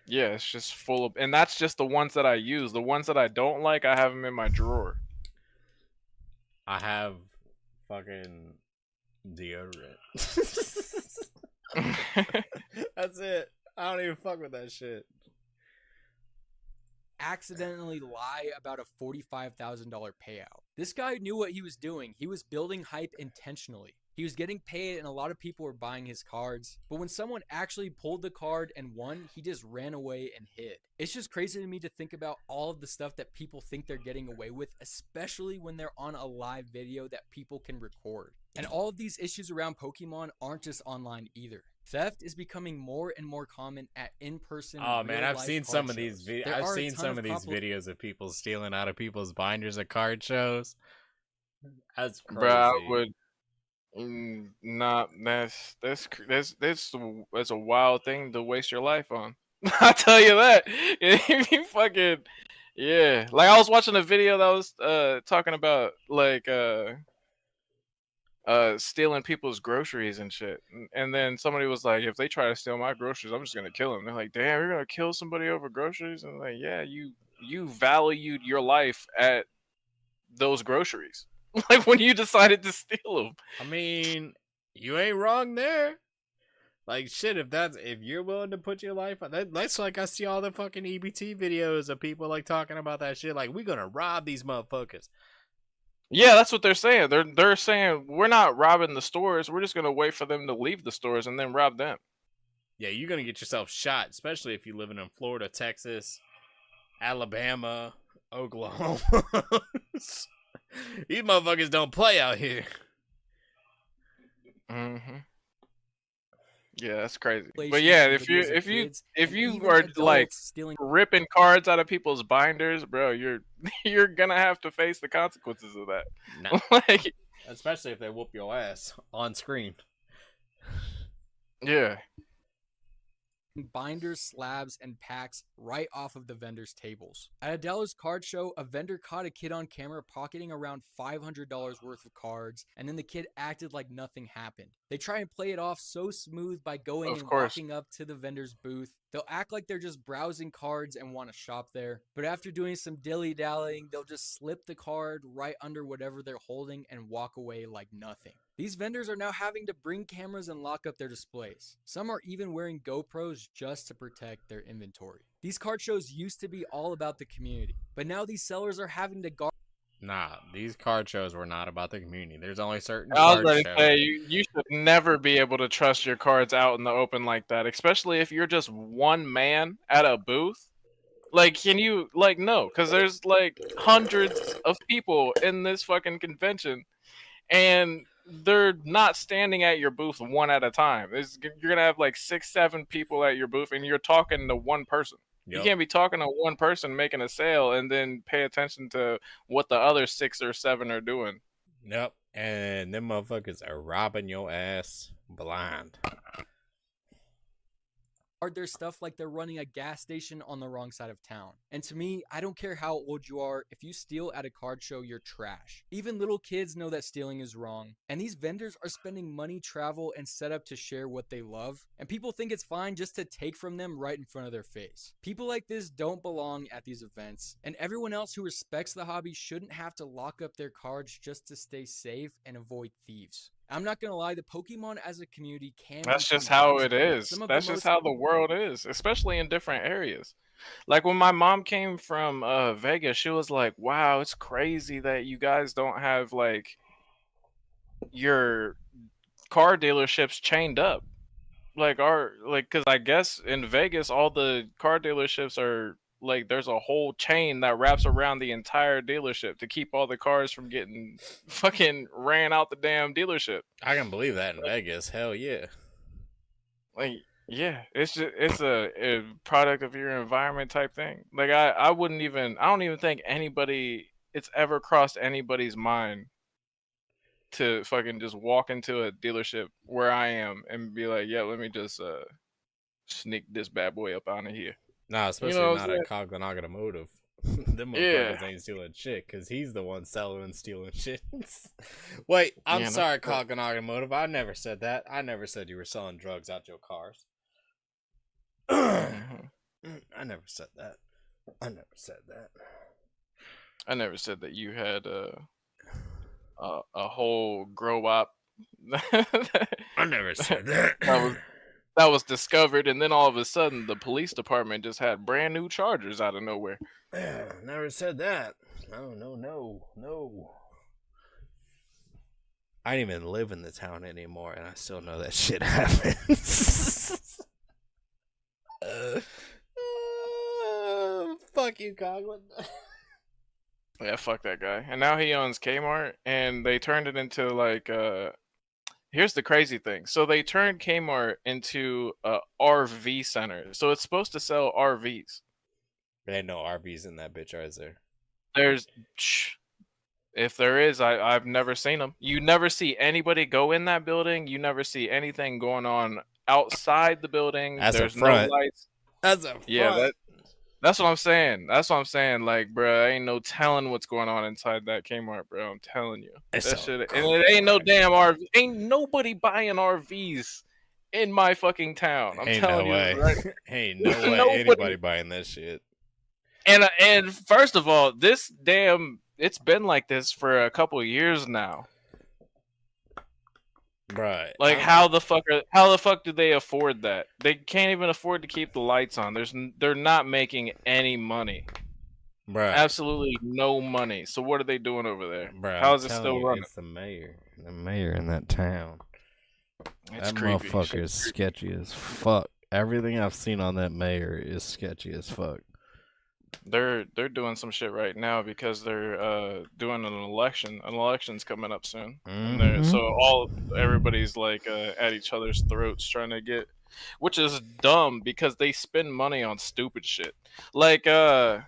yeah, it's just full of, and that's just the ones that I use. The ones that I don't like, I have them in my drawer. I have fucking deodorant. That's it. I don't even fuck with that shit. accidentally lie about a $45,000 payout. This guy knew what he was doing. He was building hype intentionally. He was getting paid and a lot of people were buying his cards. But when someone actually pulled the card and won, he just ran away and hid. It's just crazy to me to think about all of the stuff that people think they're getting away with, especially when they're on a live video that people can record. And all of these issues around Pokemon aren't just online either. Theft is becoming more and more common at in-person. Oh man, I've real-life seen card some of these. shows. There I've are a seen ton some of these compli- videos of people stealing out of people's binders at card shows. That's crazy. Bro, I would not. That's a wild thing to waste your life on. I tell you that. If you fucking yeah, like I was watching a video that was talking about like stealing people's groceries and shit, and then somebody was like, if they try to steal my groceries, I'm just gonna kill them. They're like, damn, you're gonna kill somebody over groceries? And I'm like, yeah, you valued your life at those groceries. Like when you decided to steal them. I mean, you ain't wrong there. Like shit, if you're willing to put your life on that's like I see all the fucking EBT videos of people like talking about that shit. Like, we're gonna rob these motherfuckers. Yeah, that's what they're saying. They're saying we're not robbing the stores. We're just gonna wait for them to leave the stores and then rob them. Yeah, you're gonna get yourself shot, especially if you're living in Florida, Texas, Alabama, Oklahoma. These motherfuckers don't play out here. Mm-hmm. Yeah, that's crazy. But Inflation yeah, of if you videos of if you kids if and you even are like adults stealing ripping cards out of people's binders, bro, you're gonna have to face the consequences of that. Nah. Like, Especially if they whoop your ass on screen. yeah. binders, slabs, and packs right off of the vendors' tables. At a Dallas card show, a vendor caught a kid on camera pocketing around $500 worth of cards, and then the kid acted like nothing happened. They try and play it off so smooth by going Of and course. walking up to the vendor's booth. They'll act like they're just browsing cards and want to shop there, but after doing some dilly-dallying, they'll just slip the card right under whatever they're holding and walk away like nothing. These vendors are now having to bring cameras and lock up their displays. Some are even wearing GoPros just to protect their inventory. These card shows used to be all about the community, but now these sellers are having to guard. Nah, these card shows were not about the community. There's only certain I was card going to shows. say, you should never be able to trust your cards out in the open like that, especially if you're just one man at a booth. Like, can you, like, no, because there's, like, hundreds of people in this fucking convention, and they're not standing at your booth one at a time. You're going to have, like, 6, 7 people at your booth, and you're talking to one person. You Yep. can't be talking to one person making a sale and then pay attention to what the other 6 or 7 are doing. Yep. And them motherfuckers are robbing your ass blind. Their stuff like they're running a gas station on the wrong side of town. And to me, I don't care how old you are, if you steal at a card show, you're trash. Even little kids know that stealing is wrong. And these vendors are spending money, travel, and setup to share what they love. And people think it's fine just to take from them right in front of their face. People like this don't belong at these events. And everyone else who respects the hobby shouldn't have to lock up their cards just to stay safe and avoid thieves. I'm not gonna lie, the Pokemon as a community can. That's be just how it confusing. is. Some of That's the just most how the world is, especially in different areas. Like when my mom came from Vegas, she was like, "Wow, it's crazy that you guys don't have like your car dealerships chained up." Like because I guess in Vegas all the car dealerships are like there's a whole chain that wraps around the entire dealership to keep all the cars from getting fucking ran out the damn dealership. I can believe that in Vegas. Hell yeah. Like, yeah, it's a product of your environment type thing. Like I don't even think it's ever crossed anybody's mind to fucking just walk into a dealership where I am and be like, yeah, let me just sneak this bad boy up out of here. Nah, especially You know what not I'm at Coghlan Automotive. Them motherfuckers ain't stealing shit, because he's the one selling and stealing shit. Wait, I'm Yeah, no, sorry, no. Coghlan Automotive. I never said that. I never said you were selling drugs out your cars. I never said that. I never said that. I never said that you had a whole grow up I never said that. that was discovered, and then all of a sudden the police department just had brand new chargers out of nowhere. Yeah, never said that. No. I don't even live in the town anymore, and I still know that shit happens. Fuck you, Coghlan. Yeah, fuck that guy. And now he owns Kmart, and they turned it into like here's the crazy thing. So they turned Kmart into a RV center. So it's supposed to sell RVs. There ain't no RVs in that bitch, is there? If there is, I've never seen them. You never see anybody go in that building. You never see anything going on outside the building. That's There's a front. no lights. That's a front. Yeah, that's what I'm saying. That's what I'm saying. Like, bro, ain't no telling what's going on inside that Kmart, bro. I'm telling you. It's That so shit, and it ain't no damn RV. Ain't nobody buying RVs in my fucking town. I'm Ain't telling no way. you. Right? Ain't no way Nobody- anybody buying that shit. And first of all, this damn it's been like this for a couple years now. Right. Like how the fuck do they afford that? They can't even afford to keep the lights on. They're not making any money. Bruh. Absolutely no money. So what are they doing over there? Bruh, How I'm is it telling still you, running? It's the mayor in that town. It's That creepy. motherfucker is sketchy as fuck. Everything I've seen on that mayor is sketchy as fuck. They're doing some shit right now because they're doing an election. An election's coming up soon, and so everybody's like at each other's throats trying to get, which is dumb because they spend money on stupid shit. Like I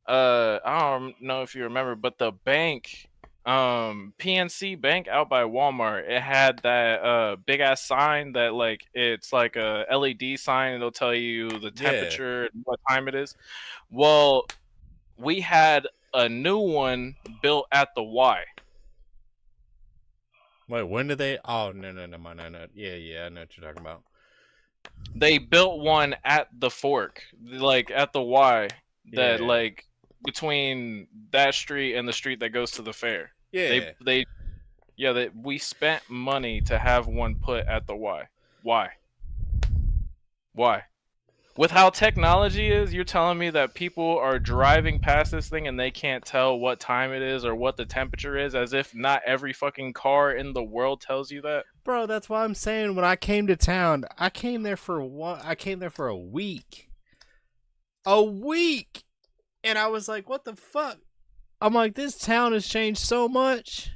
don't know if you remember, but the bank, PNC Bank out by Walmart, it had that big ass sign that like it's like a LED sign. It'll tell you the temperature and what time it is. Well, we had a new one built at the Y. Wait, when did they? Oh no. Yeah, I know what you're talking about. They built one at the fork, like at the Y, that Yeah. like between that street and the street that goes to the fair. Yeah. We spent money to have one put at the Y. Why? With how technology is, you're telling me that people are driving past this thing and they can't tell what time it is or what the temperature is, as if not every fucking car in the world tells you that? Bro, that's why I'm saying when I came to town, I came there for a week. A week! And I was like, what the fuck? I'm like, this town has changed so much.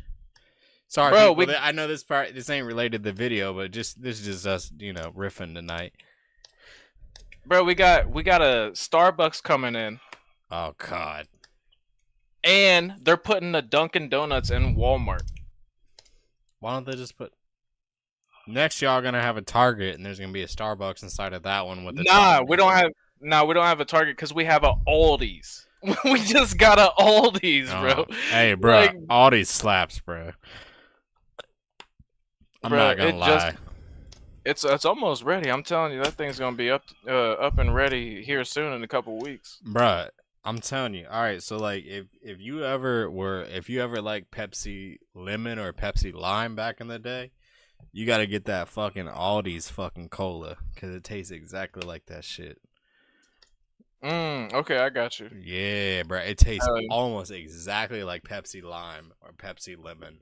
Sorry, Bro, people, I know this ain't related to the video, but this is just us, riffing tonight. Bro, we got a Starbucks coming in. Oh God. And they're putting the Dunkin' Donuts in Walmart. Why don't they just put next y'all gonna have a Target and there's gonna be a Starbucks inside of that one with the We don't have a Target because we have a Aldi's. We just got a Aldi's, bro. Hey, bro, Like, Aldi's slaps, bro. I'm not gonna lie. It's almost ready. I'm telling you, that thing's gonna be up and ready here soon in a couple weeks. Bruh, I'm telling you. All right, so like if you ever like Pepsi Lemon or Pepsi Lime back in the day, you got to get that fucking Aldi's fucking cola cuz it tastes exactly like that shit. Okay, I got you. Yeah, bruh, it tastes almost exactly like Pepsi Lime or Pepsi Lemon.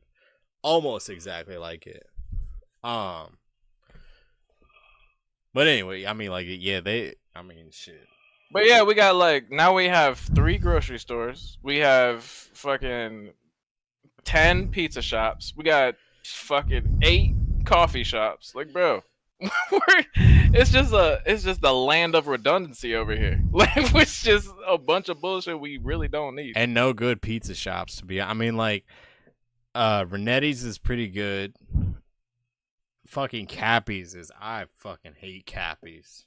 Almost exactly like it. But anyway, I mean, like, yeah, shit. But yeah, we got now we have 3 grocery stores. We have fucking 10 pizza shops. We got fucking 8 coffee shops. Like, bro, it's just a land of redundancy over here. Like, it's just a bunch of bullshit we really don't need. And no good pizza shops to be. I mean, like, Renetti's is pretty good. Fucking Cappy's I fucking hate Cappy's.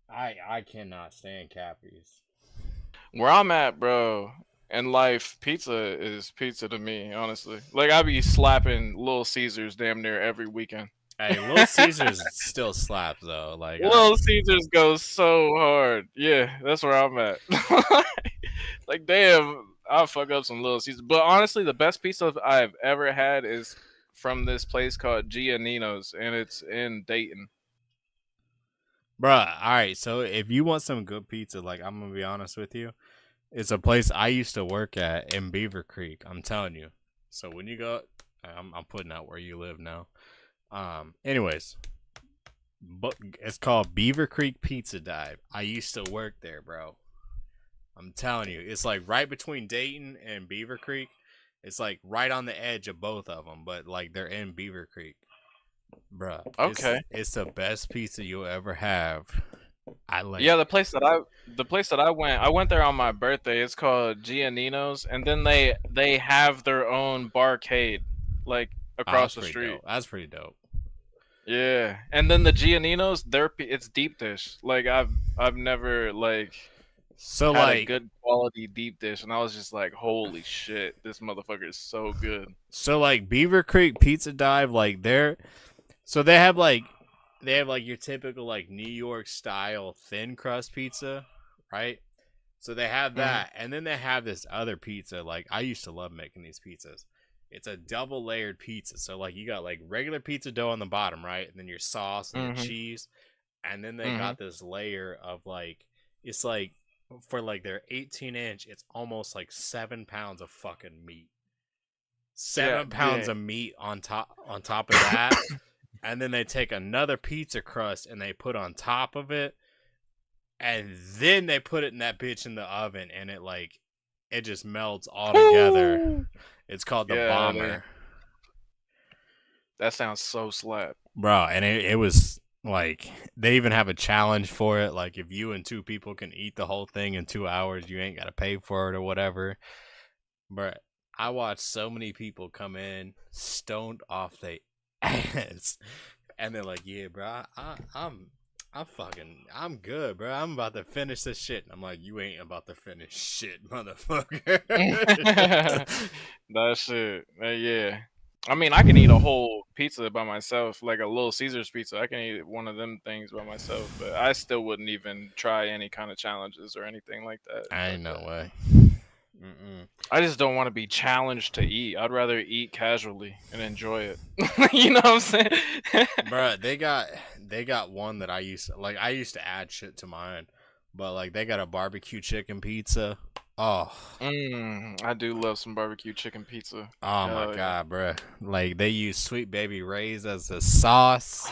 I cannot stand Cappy's. Where I'm at, bro, in life, pizza is pizza to me, honestly. Like, I be slapping Little Caesars damn near every weekend. Hey, Little Caesars still slaps though. Like, Little Caesars goes so hard. Yeah, that's where I'm at. Like, damn, I'll fuck up some Little Caesars. But honestly, the best pizza I've ever had is from this place called Giannino's, and it's in Dayton. Bruh, alright, so if you want some good pizza, like, I'm gonna be honest with you, it's a place I used to work at in Beaver Creek, I'm telling you. So when you go, I'm putting out where you live now. Anyways, but it's called Beaver Creek Pizza Dive. I used to work there, bro. I'm telling you, it's like right between Dayton and Beaver Creek. It's like right on the edge of both of them, but like they're in Beaver Creek. Bruh. Okay. It's the best pizza you'll ever have. Yeah, the place that I went there on my birthday. It's called Giannino's, and then they have their own barcade like across the street. Dope. That's pretty dope. Yeah, and then the Giannino's, it's deep dish. Like I've never had a good quality deep dish, and I was just like, holy shit, this motherfucker is so good. So like Beaver Creek Pizza Dive, like they have your typical like New York style thin crust pizza, right? So they have that, and then they have this other pizza. Like, I used to love making these pizzas. It's a double layered pizza. So like you got like regular pizza dough on the bottom, right? And then your sauce and your cheese. And then they got this layer of like, it's like for like their 18-inch, it's almost like 7 pounds of fucking meat. 7 pounds of meat on top of that. And then they take another pizza crust and they put on top of it. And then they put it in that bitch in the oven, and it just melts all together. It's called the Bomber. Man. That sounds so slap. Bro, and it was like, they even have a challenge for it. Like, if you and 2 people can eat the whole thing in 2 hours, you ain't got to pay for it or whatever. But I watched so many people come in stoned off their ass. And they're like, yeah, bro, I'm good, bro. I'm about to finish this shit. And I'm like, you ain't about to finish shit, motherfucker. That shit. Yeah. I mean, I can eat a whole pizza by myself, like a Little Caesars pizza. I can eat one of them things by myself, but I still wouldn't even try any kind of challenges or anything like that. I ain't no way. I just don't want to be challenged to eat. I'd rather eat casually and enjoy it. You know what I'm saying? Bro, they got one that I used to add shit to mine, but like they got a barbecue chicken pizza. Oh, I do love some barbecue chicken pizza. Oh my god, bro! Like they use Sweet Baby Ray's as the sauce.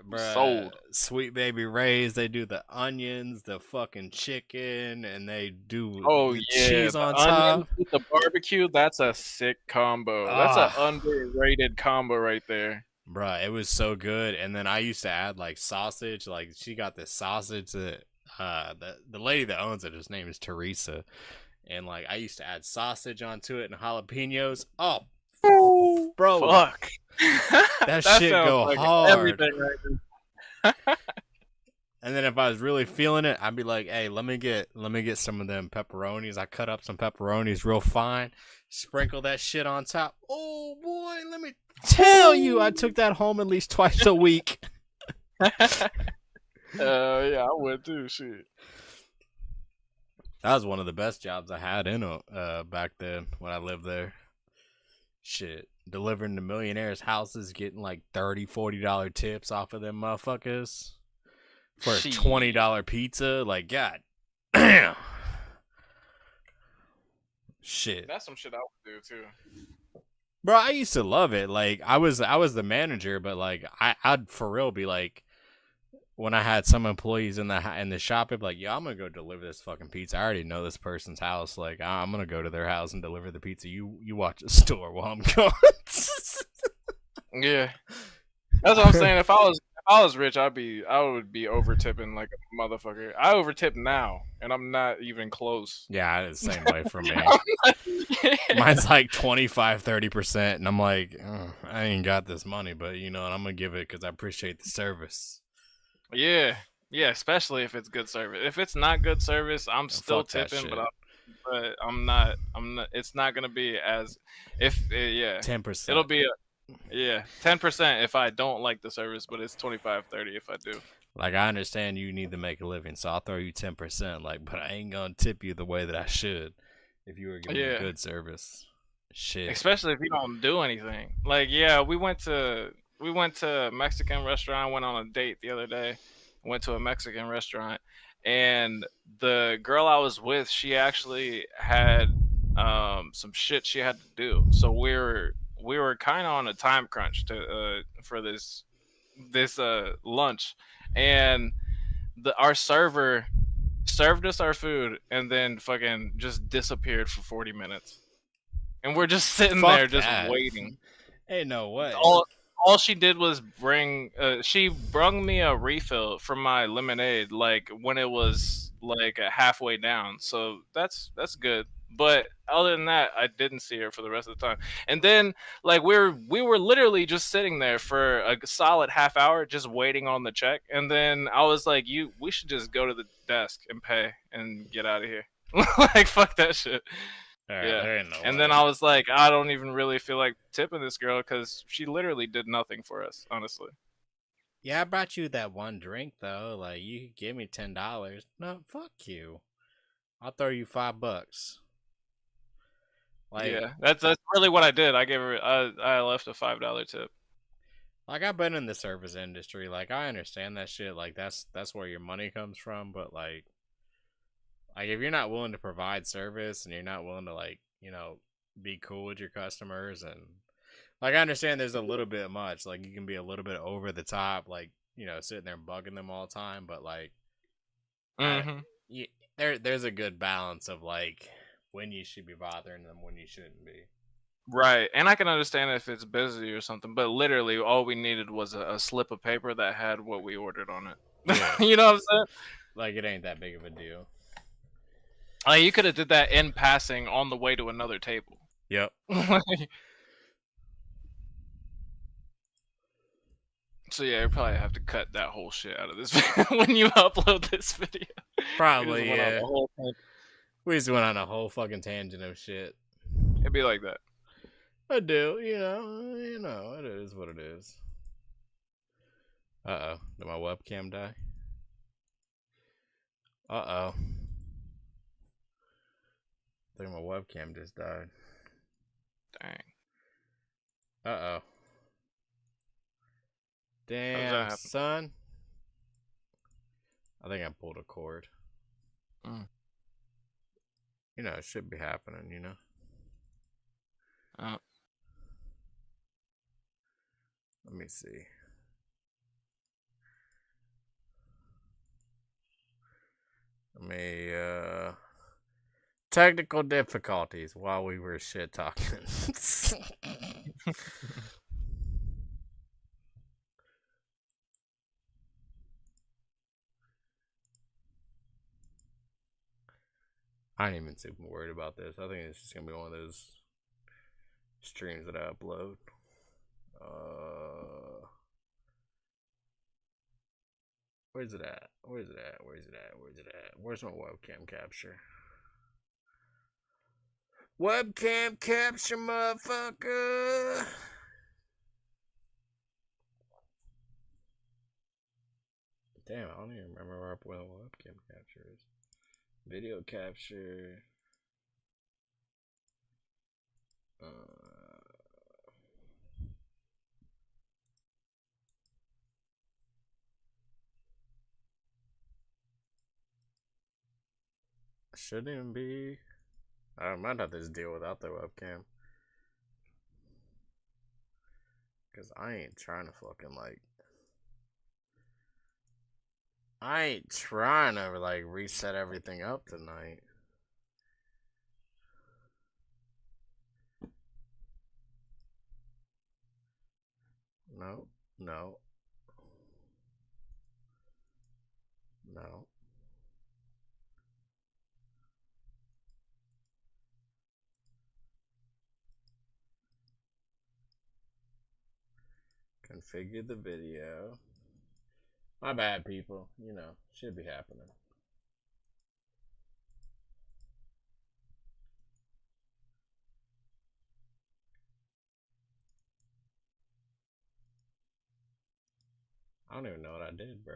Bruh, Sold. Sweet Baby Ray's. They do the onions, the fucking chicken, and they do the cheese on top. With the barbecue, that's a sick combo. That's an underrated combo right there. Bruh, it was so good. And then I used to add like sausage. Like she got this sausage that the lady that owns it, his name is Teresa. And like I used to add sausage onto it and jalapenos. Oh, bro, fuck. That shit go like hard. Everything right there. And then if I was really feeling it, I'd be like, "Hey, let me get some of them pepperonis." I cut up some pepperonis real fine, sprinkle that shit on top. Oh boy, let me tell you, I took that home at least twice a week. Yeah, I would too. Shit. That was one of the best jobs I had back then when I lived there. Shit, delivering to millionaires' houses, getting like $30-$40 tips off of them motherfuckers for a $20 pizza. Like, god damn. Shit. That's some shit I would do too. Bro, I used to love it. Like, I was the manager, but like I'd for real be like, when I had some employees in the shop, I'd be like, "Yo, I'm gonna go deliver this fucking pizza. I already know this person's house. Like, I'm gonna go to their house and deliver the pizza. You watch the store while I'm gone." Yeah, that's what I'm saying. If I was rich, I would be over tipping like a motherfucker. I over tip now, and I'm not even close. Yeah, it's the same way for me. Mine's like 25-30%, and I'm like, I ain't got this money, but you know, I'm gonna give it because I appreciate the service. Yeah, especially if it's good service. If it's not good service, I'm still tipping, but I'm not. It's not gonna be as 10%. It'll be 10% if I don't like the service, but it's 25-30 if I do. Like, I understand you need to make a living, so I'll throw you 10%. Like, but I ain't gonna tip you the way that I should if you were giving me good service. Shit. Especially if you don't do anything. Like, yeah, we went to a Mexican restaurant. Went on a date the other day. Went to a Mexican restaurant, and the girl I was with, she actually had some shit she had to do. So we were kind of on a time crunch for this lunch, and our server served us our food and then fucking just disappeared for 40 minutes, and we're just sitting there just waiting. Ain't no way. All she did was she brung me a refill from my lemonade, like when it was like halfway down. So that's good. But other than that, I didn't see her for the rest of the time. And then like we were literally just sitting there for a solid half hour, just waiting on the check. And then I was like, we should just go to the desk and pay and get out of here. Like, fuck that shit. There ain't no and way. then I was like, I don't even really feel like tipping this girl because she literally did nothing for us, honestly. Yeah, I brought you that one drink though. Like, you could give me $10. No, fuck you. I'll throw you $5. Like, Yeah, that's really what I did. I gave her I left a $5 tip. like I've been in the service industry. Like, I understand that shit. Like, that's where your money comes from. But like if you're not willing to provide service and you're not willing to, like, you know, be cool with your customers, and like, I understand there's a little bit much. Like, you can be a little bit over the top, like, you know, sitting there bugging them all the time. But like, there's a good balance of like when you should be bothering them, when you shouldn't be. Right, and I can understand if it's busy or something, but literally all we needed was a slip of paper that had what we ordered on it. Yeah. You know what I'm saying? Like, it ain't that big of a deal. Like, you could have did that in passing on the way to another table. Yep. So yeah, you probably have to cut that whole shit out of this when you upload this video. Probably, We just went on yeah. the whole thing. We just went on a whole fucking tangent of shit. It'd be like that. I do, you know, it is what it is. Uh-oh, did my webcam die? Uh-oh. I think my webcam just died. Dang. Uh-oh. How does that Damn, happen? son. I think I pulled a cord. You know, it should be happening, you know? Let me see. Technical difficulties while we were shit talking. I ain't even super worried about this. I think it's just gonna be one of those streams that I upload. Where's it at? Where's it at? Where's it at? Where's it at? Where's my webcam capture? Webcam capture, motherfucker! Damn, I don't even remember where the webcam capture is. Video capture. Shouldn't even be. I might have to just deal without the webcam. Because I ain't trying to fucking, like. I ain't trying to, like, reset everything up tonight. No. No. No. Configure the video. My bad, people. You know, should be happening. I don't even know what I did, bro.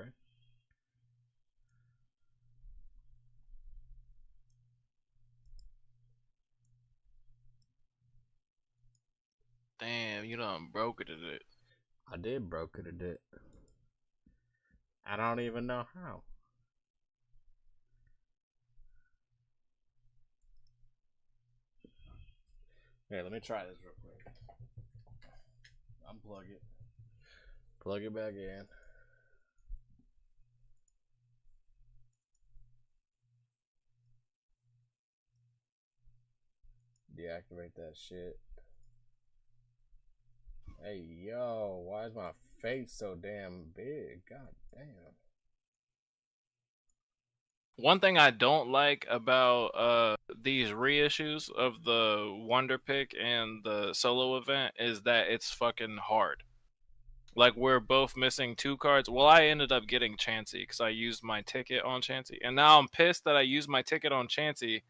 Damn, you done broke it a bit. I did broke it a bit. I don't even know how. Here, let me try this real quick. Unplug it. Plug it back in. Deactivate that shit. Hey, yo, why is my face so damn big? God damn. One thing I don't like about these reissues of the Wonder Pick and the solo event is that it's fucking hard. Like, we're both missing 2 cards. Well, I ended up getting Chansey because I used my ticket on Chansey. And now I'm pissed that I used my ticket on Chansey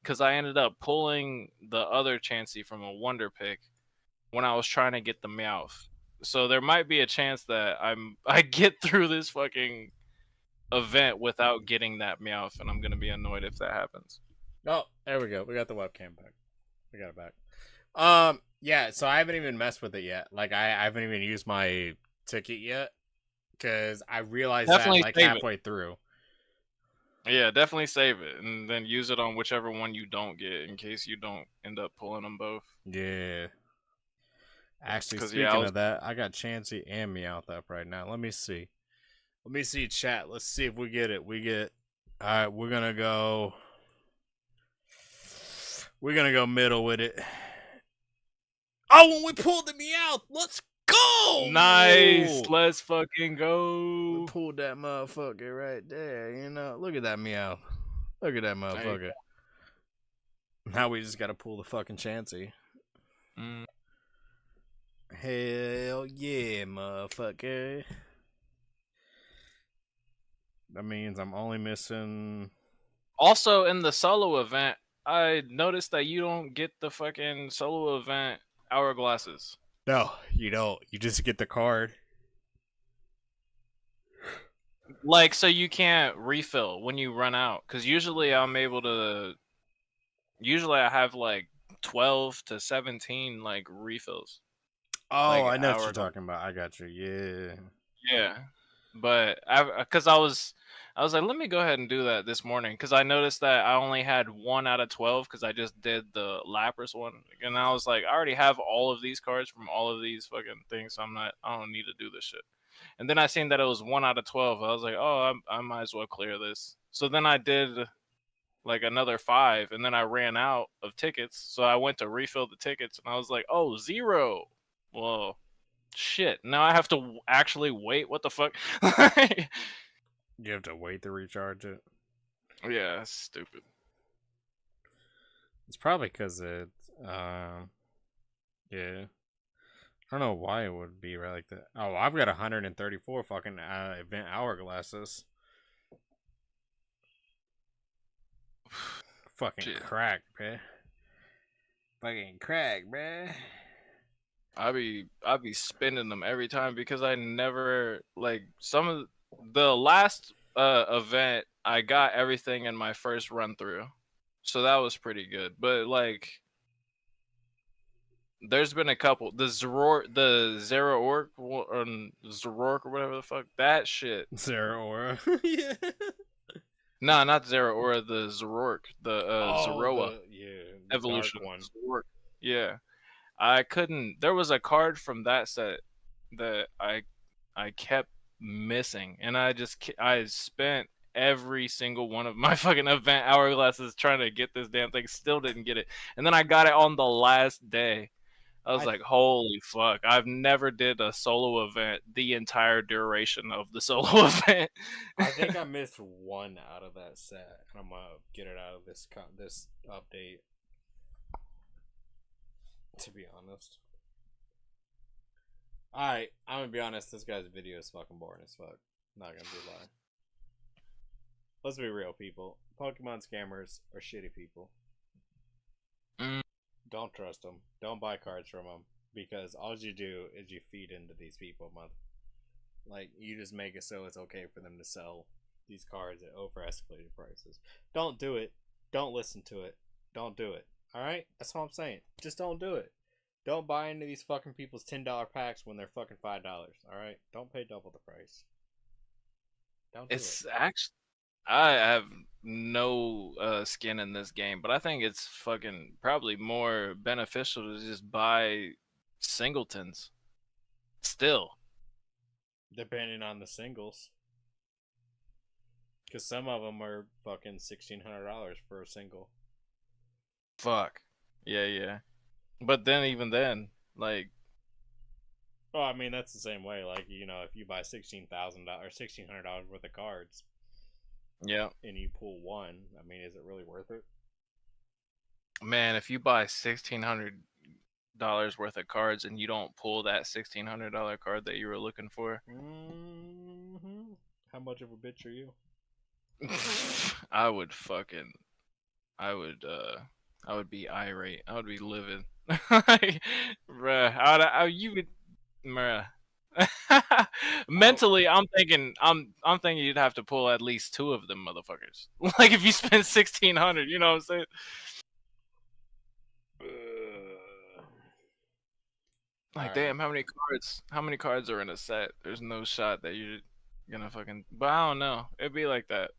because I ended up pulling the other Chansey from a Wonder Pick when I was trying to get the Meowth. So there might be a chance that I get through this fucking event without getting that Meowth, and I'm gonna be annoyed if that happens. Oh, there we go. We got the webcam back. We got it back. Yeah. So I haven't even messed with it yet. Like I haven't even used my ticket yet because I realized Definitely that like save it. halfway through. Yeah, definitely save it and then use it on whichever one you don't get in case you don't end up pulling them both. Yeah. Actually, 'Cause, speaking yeah, I was- of that, I got Chansey and Meowth up right now. Let me see. Let me see chat. Let's see if we get it. We get. All right, we're gonna go. We're gonna go middle with it. Oh, when we pulled the Meowth, let's go! Nice. Let's fucking go. We pulled that motherfucker right there. You know, look at that Meowth. Look at that motherfucker. Now we just gotta pull the fucking Chansey. Mm. Hell yeah, motherfucker. That means I'm only missing. Also, in the solo event, I noticed that you don't get the fucking solo event hourglasses. No, you don't. You just get the card. Like, so you can't refill when you run out. Because usually I'm able to. Usually I have like 12 to 17 like refills. Oh, Like, I know what you're hourglass. talking about. I got you. Yeah. Yeah, but because I was like, let me go ahead and do that this morning because I noticed that I only had 1 out of 12 because I just did the Lapras one, and I was like, I already have all of these cards from all of these fucking things, so I don't need to do this shit. And then I seen that it was 1 out of 12. I was like, oh, I might as well clear this. So then I did like another 5, and then I ran out of tickets, so I went to refill the tickets, and I was like, oh, 0. Well, shit. Now I have to actually wait. What the fuck? You have to wait to recharge it. Yeah, that's stupid. It's probably because it's, yeah. I don't know why it would be right like that. Oh, I've got 134 fucking event hourglasses. Fucking Shit. crack, bruh. Fucking crack, bruh. I be spending them every time because I never like some of the last event I got everything in my first run through. So that was pretty good. But like there's been a couple. The Zero Orc or Zoroark or whatever the fuck. That shit. Zero Aura. Yeah. No, not Zero Aura, the Zoroark. The Zoroa. Yeah. the Evolution dark one. Zoroark. Yeah. I couldn't. There was a card from that set that I kept missing, and I spent every single one of my fucking event hourglasses trying to get this damn thing. Still didn't get it, and then I got it on the last day. I was like, holy fuck! I've never did a solo event the entire duration of the solo event. I think I missed 1 out of that set, and I'm gonna get it out of this this update. To be honest. Alright, I'm gonna be honest, this guy's video is fucking boring as fuck. Not gonna be a lie. Let's be real, people. Pokemon scammers are shitty people. Mm. Don't trust them. Don't buy cards from them. Because all you do is you feed into these people, like, you just make it so it's okay for them to sell these cards at over escalated prices. Don't do it. Don't listen to it. Don't do it. Alright? That's all I'm saying. Just don't do it. Don't buy into these fucking people's $10 packs when they're fucking $5. Alright? Don't pay double the price. Don't do It's it. actually, I have no skin in this game, but I think it's fucking probably more beneficial to just buy singletons. Still. Depending on the singles. Because some of them are fucking $1,600 for a single. Fuck. Yeah. But then, even then, like, Oh, I mean, that's the same way. Like, you know, if you buy $16,000 or $1,600 worth of cards yeah. and you pull 1, I mean, is it really worth it? Man, if you buy $1,600 worth of cards and you don't pull that $1,600 card that you were looking for, Mm-hmm. How much of a bitch are you? I would be irate. I would be livid. Like, bruh, Bruh. Mentally, I'm thinking you'd have to pull at least 2 of them motherfuckers. Like if you spend 1,600, you know what I'm saying? Like Alright. damn, how many cards are in a set? There's no shot that you're gonna fucking, but I don't know. It'd be like that.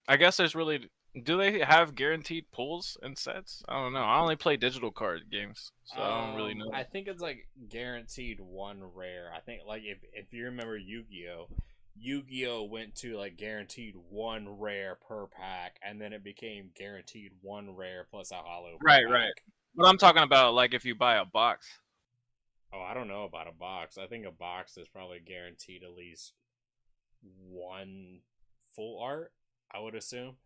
I guess there's really, do they have guaranteed pulls and sets? I don't know. I only play digital card games, so I don't really know. I think it's like guaranteed 1 rare. I think like if you remember Yu-Gi-Oh, Yu-Gi-Oh went to like guaranteed 1 rare per pack, and then it became guaranteed 1 rare plus a hollow. Per Right, pack. right. But I'm talking about like if you buy a box. Oh, I don't know about a box. I think a box is probably guaranteed at least 1 full art, I would assume.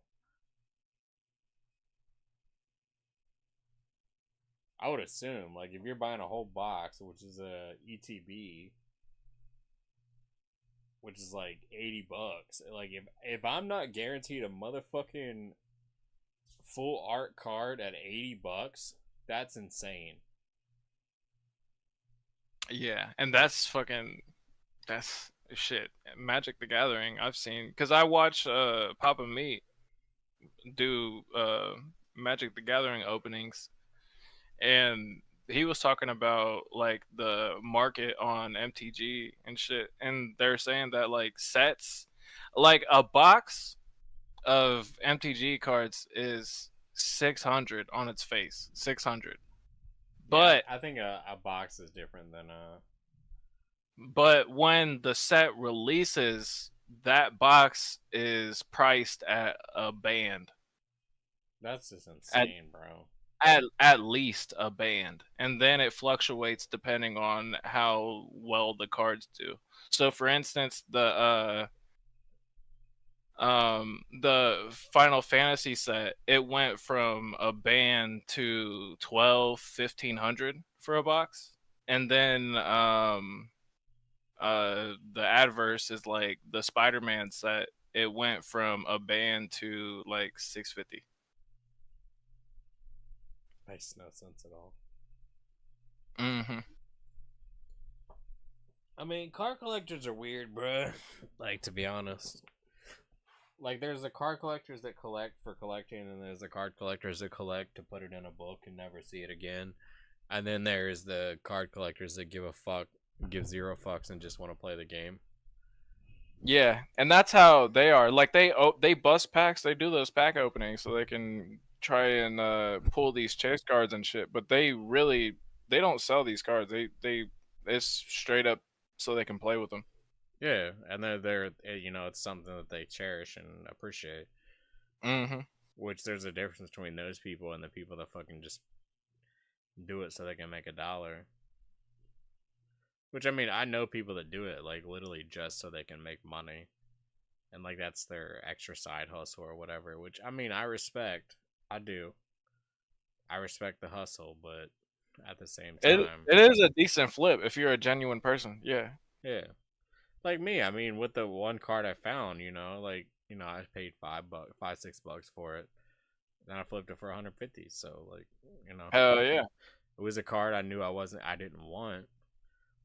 I would assume, like, if you're buying a whole box, which is a ETB, which is like $80, like, if I'm not guaranteed a motherfucking full art card at $80, that's insane. Yeah, and that's shit. Magic the Gathering, I've seen, because I watch Papa Meat do Magic the Gathering openings, and he was talking about like the market on MTG and shit, and they're saying that like sets, like a box of MTG cards is 600 on its face, 600. But yeah, I think a box is different than a. But when the set releases, that box is priced at a band. That's just insane, bro. At least a band, and then it fluctuates depending on how well the cards do. So, for instance, the Final Fantasy set, it went from a band to 1,500 for a box, and then the adverse is like the Spider-Man set, it went from a band to like 650. Makes no sense at all. Mm-hmm. I mean, card collectors are weird, bruh. Like, to be honest. Like, there's the card collectors that collect for collecting, and there's the card collectors that collect to put it in a book and never see it again. And then there's the card collectors that give 0 fucks and just want to play the game. Yeah, and that's how they are. Like they bust packs, they do those pack openings so they can try and pull these chase cards and shit. But they don't sell these cards. It's straight up so they can play with them. Yeah, and they're it's something that they cherish and appreciate. Mm-hmm. Which there's a difference between those people and the people that fucking just do it so they can make $1. Which, I mean, I know people that do it, like, literally just so they can make money. And, like, that's their extra side hustle or whatever. Which, I mean, I respect. I do. I respect the hustle, but at the same time... It is a decent flip if you're a genuine person, yeah. Yeah. Like me, I mean, with the one card I found, I paid $5-6 for it. Then I flipped it for 150, so, like, Hell yeah. It was a card I knew I didn't want.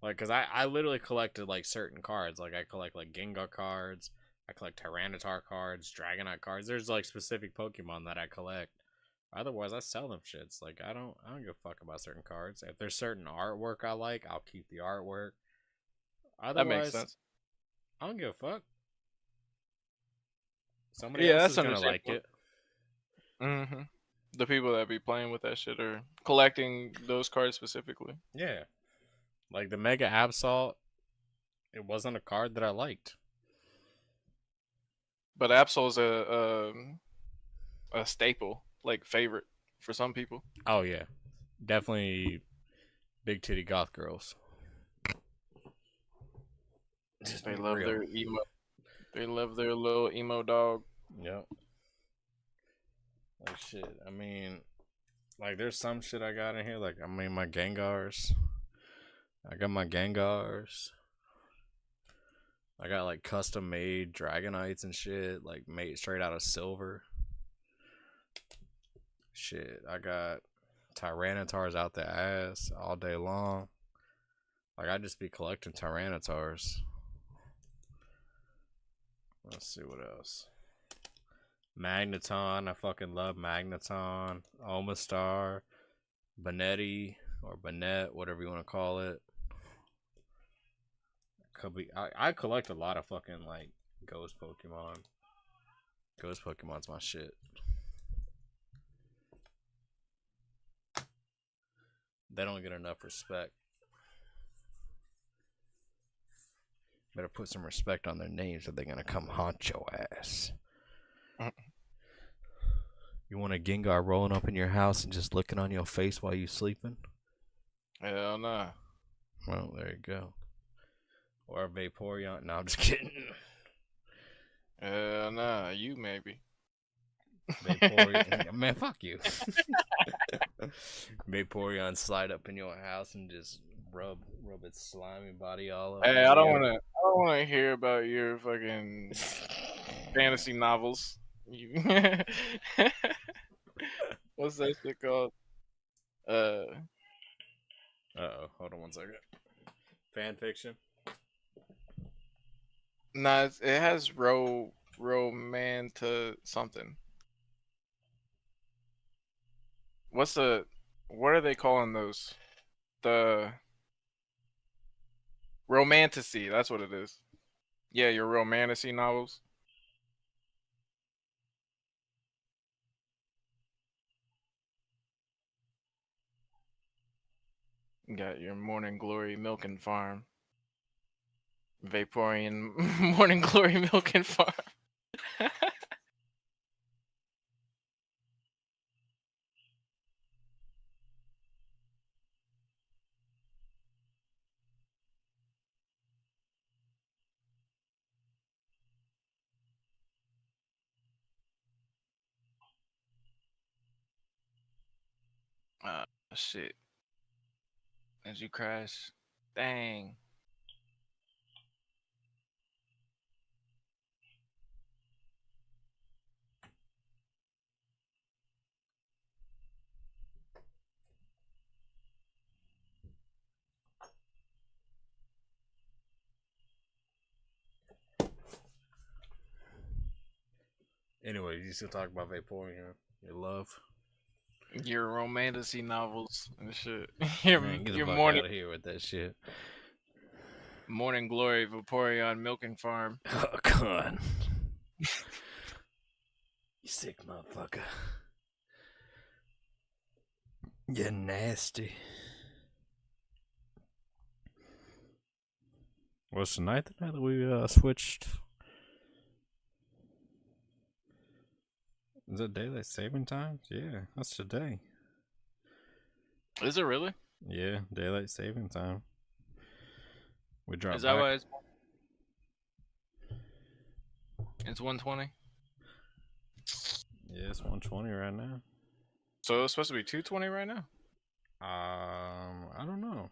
Like, because I literally collected, like, certain cards. Like, I collect, like, Gengar cards. I collect Tyranitar cards, Dragonite cards. There's, like, specific Pokemon that I collect. Otherwise, I sell them shits. Like, I don't give a fuck about certain cards. If there's certain artwork I like, I'll keep the artwork. Otherwise, that makes sense. I don't give a fuck. Somebody else is gonna like it. Mm-hmm. The people that be playing with that shit are collecting those cards specifically. Yeah. Like the Mega Absol, it wasn't a card that I liked. But Absol's a staple, like favorite for some people. Oh yeah, definitely big titty goth girls. They love their emo. They love their little emo dog. Yep. Like shit. I mean, like there's some shit I got in here. Like my Gengars. I got my Gengars. I got like custom made Dragonites and shit, like made straight out of silver. Shit, I got Tyranitars out the ass all day long. Like, I'd just be collecting Tyrannosaurs. Let's see what else. Magneton. I fucking love Magneton. Omastar. Benetti. Or Banette, whatever you want to call it. Could be. I collect a lot of fucking, like, ghost Pokemon. Ghost Pokemon's my shit. They don't get enough respect. Better put some respect on their names or they're gonna come haunt your ass. You want a Gengar rolling up in your house and just looking on your face while you sleeping? Hell nah. Well, there you go. Or a Vaporeon. No, I'm just kidding. Hell nah. You maybe. Vaporeon. Man, fuck you. Vaporeon slide up in your house and just rub its slimy body all over. Hey, I don't want to hear about your fucking fantasy novels. What's that shit called? Uh-oh, hold on one second. Fan fiction? Nah, it has romanta something. What are they calling those? The romantasy, that's what it is. Yeah, your romantasy novels. You got your Morning Glory Milk and Farm. Vaporeon Morning Glory Milk and Farm. Shit. Did you crash? Dang. Anyway, you still talk about Vaporeon, your love. Your romantasy novels and shit. your Man, get the your fuck morning out of here with that shit. Morning Glory Vaporeon Milk and Farm. Oh, come on. You sick motherfucker. You're nasty. What's tonight? The night that we switched. Is it daylight saving time? Yeah, that's today. Is it really? Yeah, daylight saving time. We dropped. Is that back. why it's 1:20? Yeah, it's 1:20 right now. So it's supposed to be 2:20 right now? I don't know.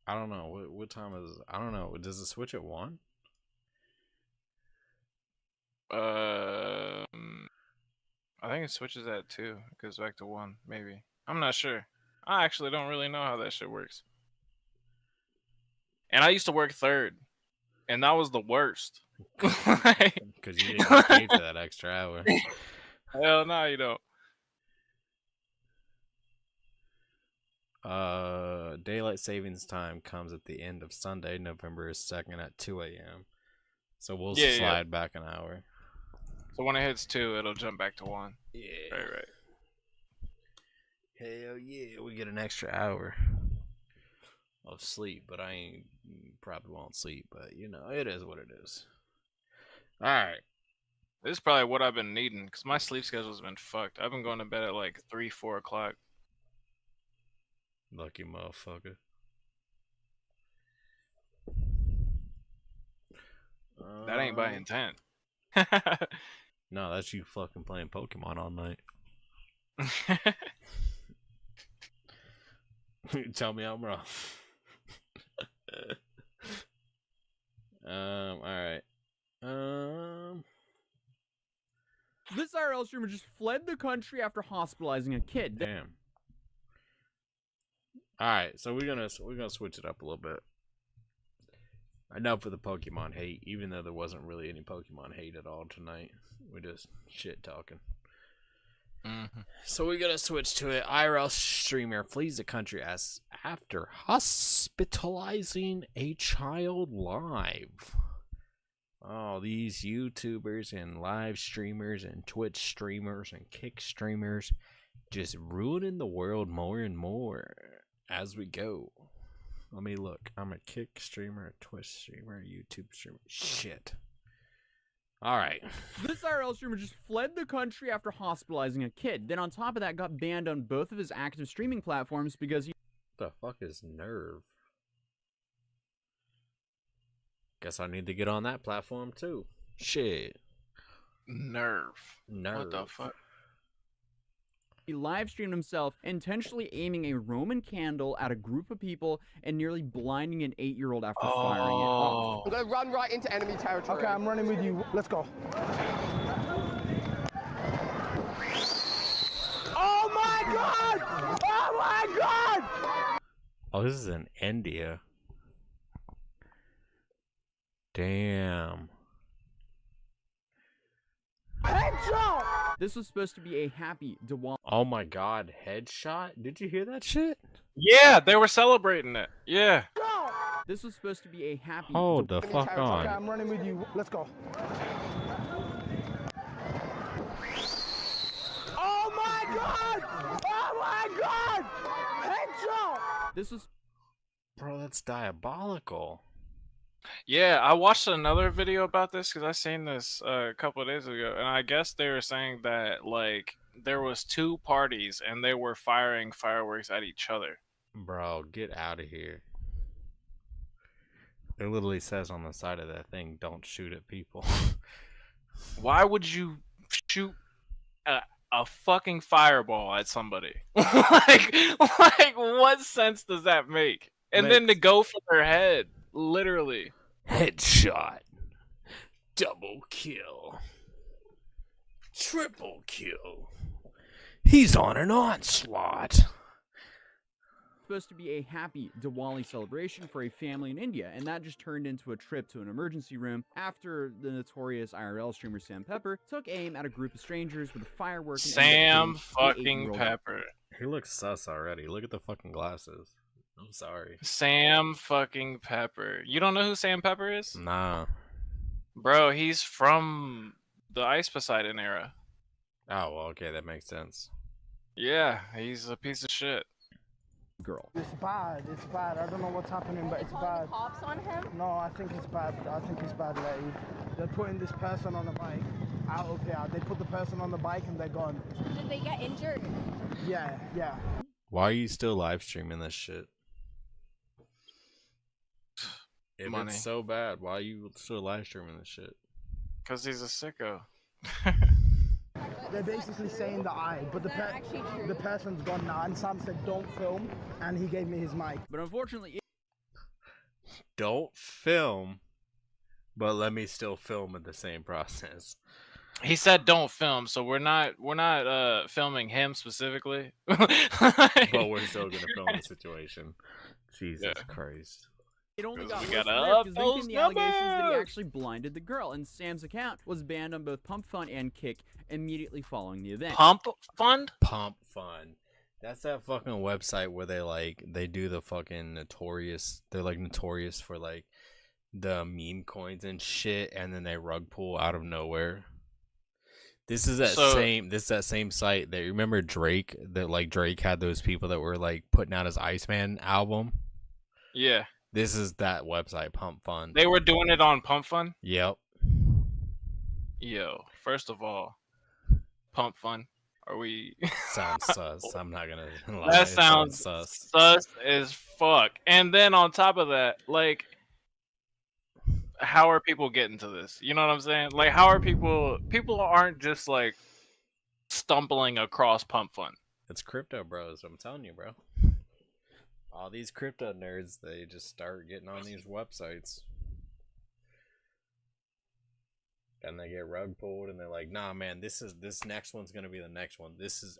I don't know. What time is? I don't know. Does it switch at 1? I think it switches at 2. It goes back to 1, maybe. I'm not sure. I actually don't really know how that shit works. And I used to work third, and that was the worst. Because you didn't get paid for that extra hour. Hell no, you don't. Daylight savings time comes at the end of Sunday, November 2nd at 2 a.m. So we'll slide back an hour. So when it hits 2, it'll jump back to 1. Yeah. Right. Hell yeah, we get an extra hour of sleep, but I probably won't sleep, but you know, it is what it is. Alright. This is probably what I've been needing, because my sleep schedule's been fucked. I've been going to bed at like 3, 4 o'clock. Lucky motherfucker. That ain't by intent. No, that's you fucking playing Pokemon all night. Tell me I'm wrong. Alright. This IRL streamer just fled the country after hospitalizing a kid. Damn. Alright, so we're gonna switch it up a little bit. Enough for the Pokemon hate, even though there wasn't really any Pokemon hate at all tonight. We're just shit talking. So we're gonna switch to it. IRL streamer flees the country after hospitalizing a child live. Oh, these YouTubers and live streamers and Twitch streamers and Kick streamers just ruining the world more and more as we go. Let me look. I'm a Kick streamer, a Twitch streamer, a YouTube streamer. Shit. Alright. This IRL streamer just fled the country after hospitalizing a kid. Then on top of that, got banned on both of his active streaming platforms because he... The fuck is Nerve? Guess I need to get on that platform too. Shit. Nerve. Nerve. What the fuck? He live streamed himself intentionally aiming a Roman candle at a group of people and nearly blinding an 8-year-old after firing it off. I'm gonna run right into enemy territory. Okay, I'm running with you. Let's go. Oh my god! Oh my god! Oh, this is in India. Damn. Headshot! This was supposed to be a happy Diwali. Oh my god, headshot? Did you hear that shit? Yeah, they were celebrating it. Yeah. This was supposed to be a happy. Hold the fuck on. Okay, I'm running with you. Let's go. Oh my god! Oh my god! Headshot! This was. Bro, that's diabolical. Yeah, I watched another video about this because I seen this a couple of days ago, and I guess they were saying that like there was 2 parties and they were firing fireworks at each other. Bro, get out of here. It literally says on the side of that thing, don't shoot at people. Why would you shoot a fucking fireball at somebody? like what sense does that make? And then to go for their head, literally. Headshot. Double kill. Triple kill. He's on an onslaught. Supposed to be a happy Diwali celebration for a family in India, and that just turned into a trip to an emergency room after the notorious IRL streamer Sam Pepper took aim at a group of strangers with a firework. Sam fucking Pepper. He looks sus already. Look at the fucking glasses. I'm sorry. Sam fucking Pepper. You don't know who Sam Pepper is? Nah. Bro, he's from the Ice Poseidon era. Oh, well, okay, that makes sense. Yeah, he's a piece of shit. Girl. It's bad. It's bad. I don't know what's happening, but it's bad. The cops on him? No, I think it's bad. I think it's bad, lady. They're putting this person on a bike out of here. They put the person on the bike and they're gone. Did they get injured? Yeah, yeah. Why are you still live streaming this shit? If Money. it's so bad, why are you still live streaming this shit? Because he's a sicko. They're basically saying that but the person's gone now, and Sam said don't film, and he gave me his mic. But unfortunately, Don't film, but let me still film in the same process. He said don't film, so we're not filming him specifically. But we're still gonna film the situation. Jesus Christ. it only Because got we worse gotta from there up because then those came the allegations that he numbers. actually blinded the girl, and Sam's account was banned on both Pump Fun and Kick immediately following the event. Pump Fund? Pump Fun. That's that fucking website where they do the fucking notorious. They're like notorious for like the meme coins and shit, and then they rug pull out of nowhere. This is that same site that you remember Drake, that like Drake had those people that were like putting out his Iceman album. Yeah. This is that website, Pump Fun. They were doing it on Pump Fun? Yep. Yo, first of all, Pump Fun. Are we Sounds sus. I'm not gonna lie. That It sounds sus as fuck. And then on top of that, like, how are people getting to this? You know what I'm saying? Like, how are people aren't just like stumbling across Pump Fun. It's crypto bros, I'm telling you, bro. All these crypto nerds, they just start getting on these websites. and they get rug pulled, and they're like, nah, man, this next one's gonna be the next one.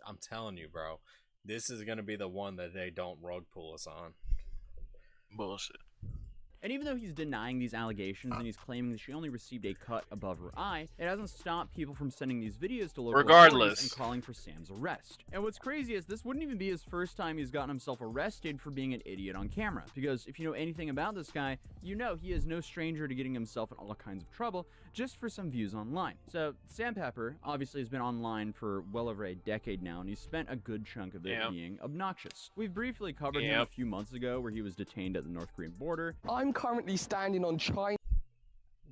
I'm telling you, bro, this is gonna be the one that they don't rug pull us on. Bullshit. And even though he's denying these allegations and he's claiming that she only received a cut above her eye, it hasn't stopped people from sending these videos to local Regardless. authorities and calling for Sam's arrest. And what's crazy is this wouldn't even be his first time he's gotten himself arrested for being an idiot on camera. Because if you know anything about this guy, you know he is no stranger to getting himself in all kinds of trouble just for some views online. So Sam Pepper obviously has been online for well over a decade now, and he's spent a good chunk of it being obnoxious. We've briefly covered him a few months ago where he was detained at the North Korean border. I'm currently standing on China.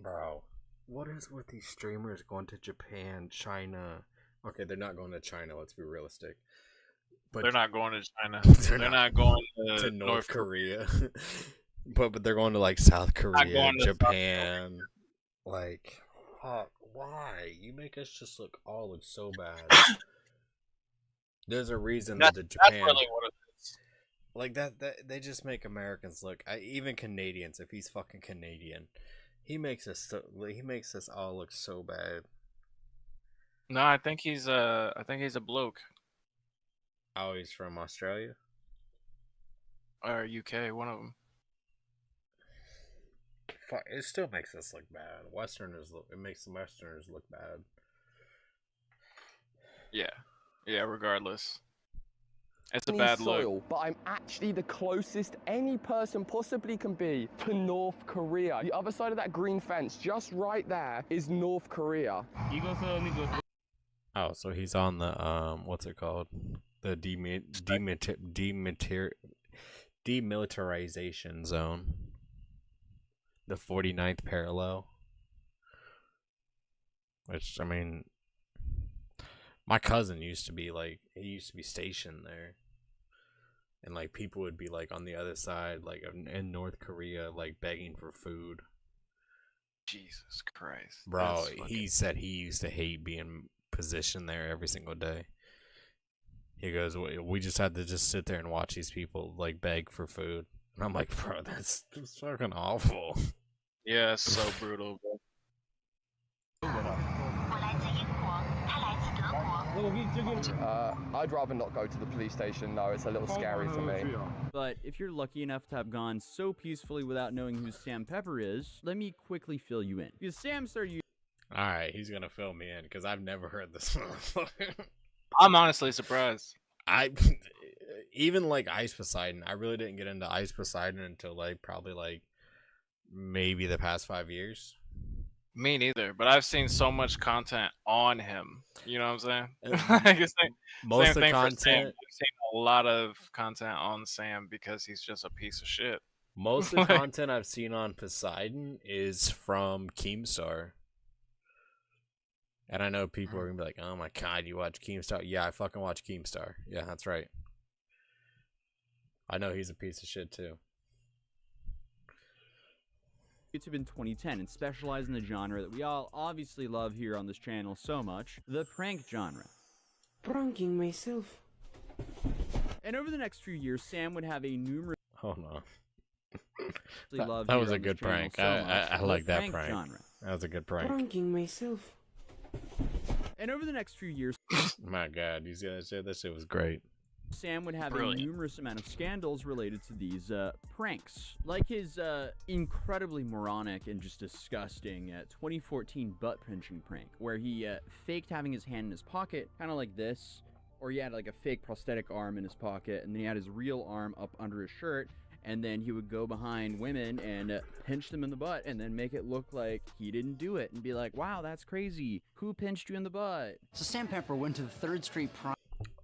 Bro, what is with these streamers going to Japan, China? Okay, they're not going to China, let's be realistic. But They're not going to China. They're not going to North Korea. but they're going to like South Korea, Japan. Like, fuck, why? You make us just look so bad. There's a reason that the Japan. That's really what it is. Like that they just make Americans look. Even Canadians, if he's fucking Canadian, he makes us all look so bad. No, I think he's a bloke. Oh, he's from Australia or UK, one of them. Fuck, it still makes us look bad. It makes the Westerners look bad. Yeah. Regardless, it's a bad look. But I'm actually the closest any person possibly can be to North Korea. The other side of that green fence, just right there, is North Korea. Oh, so he's on the what's it called? The demilitarization zone. The 49th parallel. Which, I mean, my cousin used to be stationed there. And like people would be like on the other side, like in North Korea, like begging for food. Jesus Christ. Bro, he said he used to hate being positioned there every single day. He goes, we just had to just sit there and watch these people like beg for food. And I'm like, bro, that's fucking awful. Yeah, it's so brutal, bro. I'd rather not go to the police station. No, it's a little scary for me. But if you're lucky enough to have gone so peacefully without knowing who Sam Pepper is, let me quickly fill you in. Because Sam started Alright, he's gonna fill me in because I've never heard this motherfucker. I'm honestly surprised. Even like Ice Poseidon, I really didn't get into Ice Poseidon until like probably like maybe the past 5 years. Me neither, but I've seen so much content on him. You know what I'm saying? Most of the thing for Sam. content, I've seen a lot of content on Sam because he's just a piece of shit. most of the content I've seen on Poseidon is from Keemstar. And I know people are gonna be like, "Oh my god, you watch Keemstar?" Yeah, I fucking watch Keemstar. Yeah, that's right. I know he's a piece of shit too. YouTube in 2010 and specialized in the genre that we all obviously love here on this channel so much, the prank genre. Pranking myself. And over the next few years, Sam would have a numerous Hold on. love That here was a on this good channel prank. so I much, like the that prank. genre. That was a good prank. Pranking myself. And over the next few years, My god, these guys said that shit was great. Sam would have Brilliant. a numerous amount of scandals related to these pranks. Like his incredibly moronic and just disgusting 2014 butt pinching prank, where he faked having his hand in his pocket, kind of like this, or he had like a fake prosthetic arm in his pocket, and then he had his real arm up under his shirt, and then he would go behind women and pinch them in the butt, and then make it look like he didn't do it, and be like, wow, that's crazy. Who pinched you in the butt? So Sam Pepper went to the 3rd Street Prom.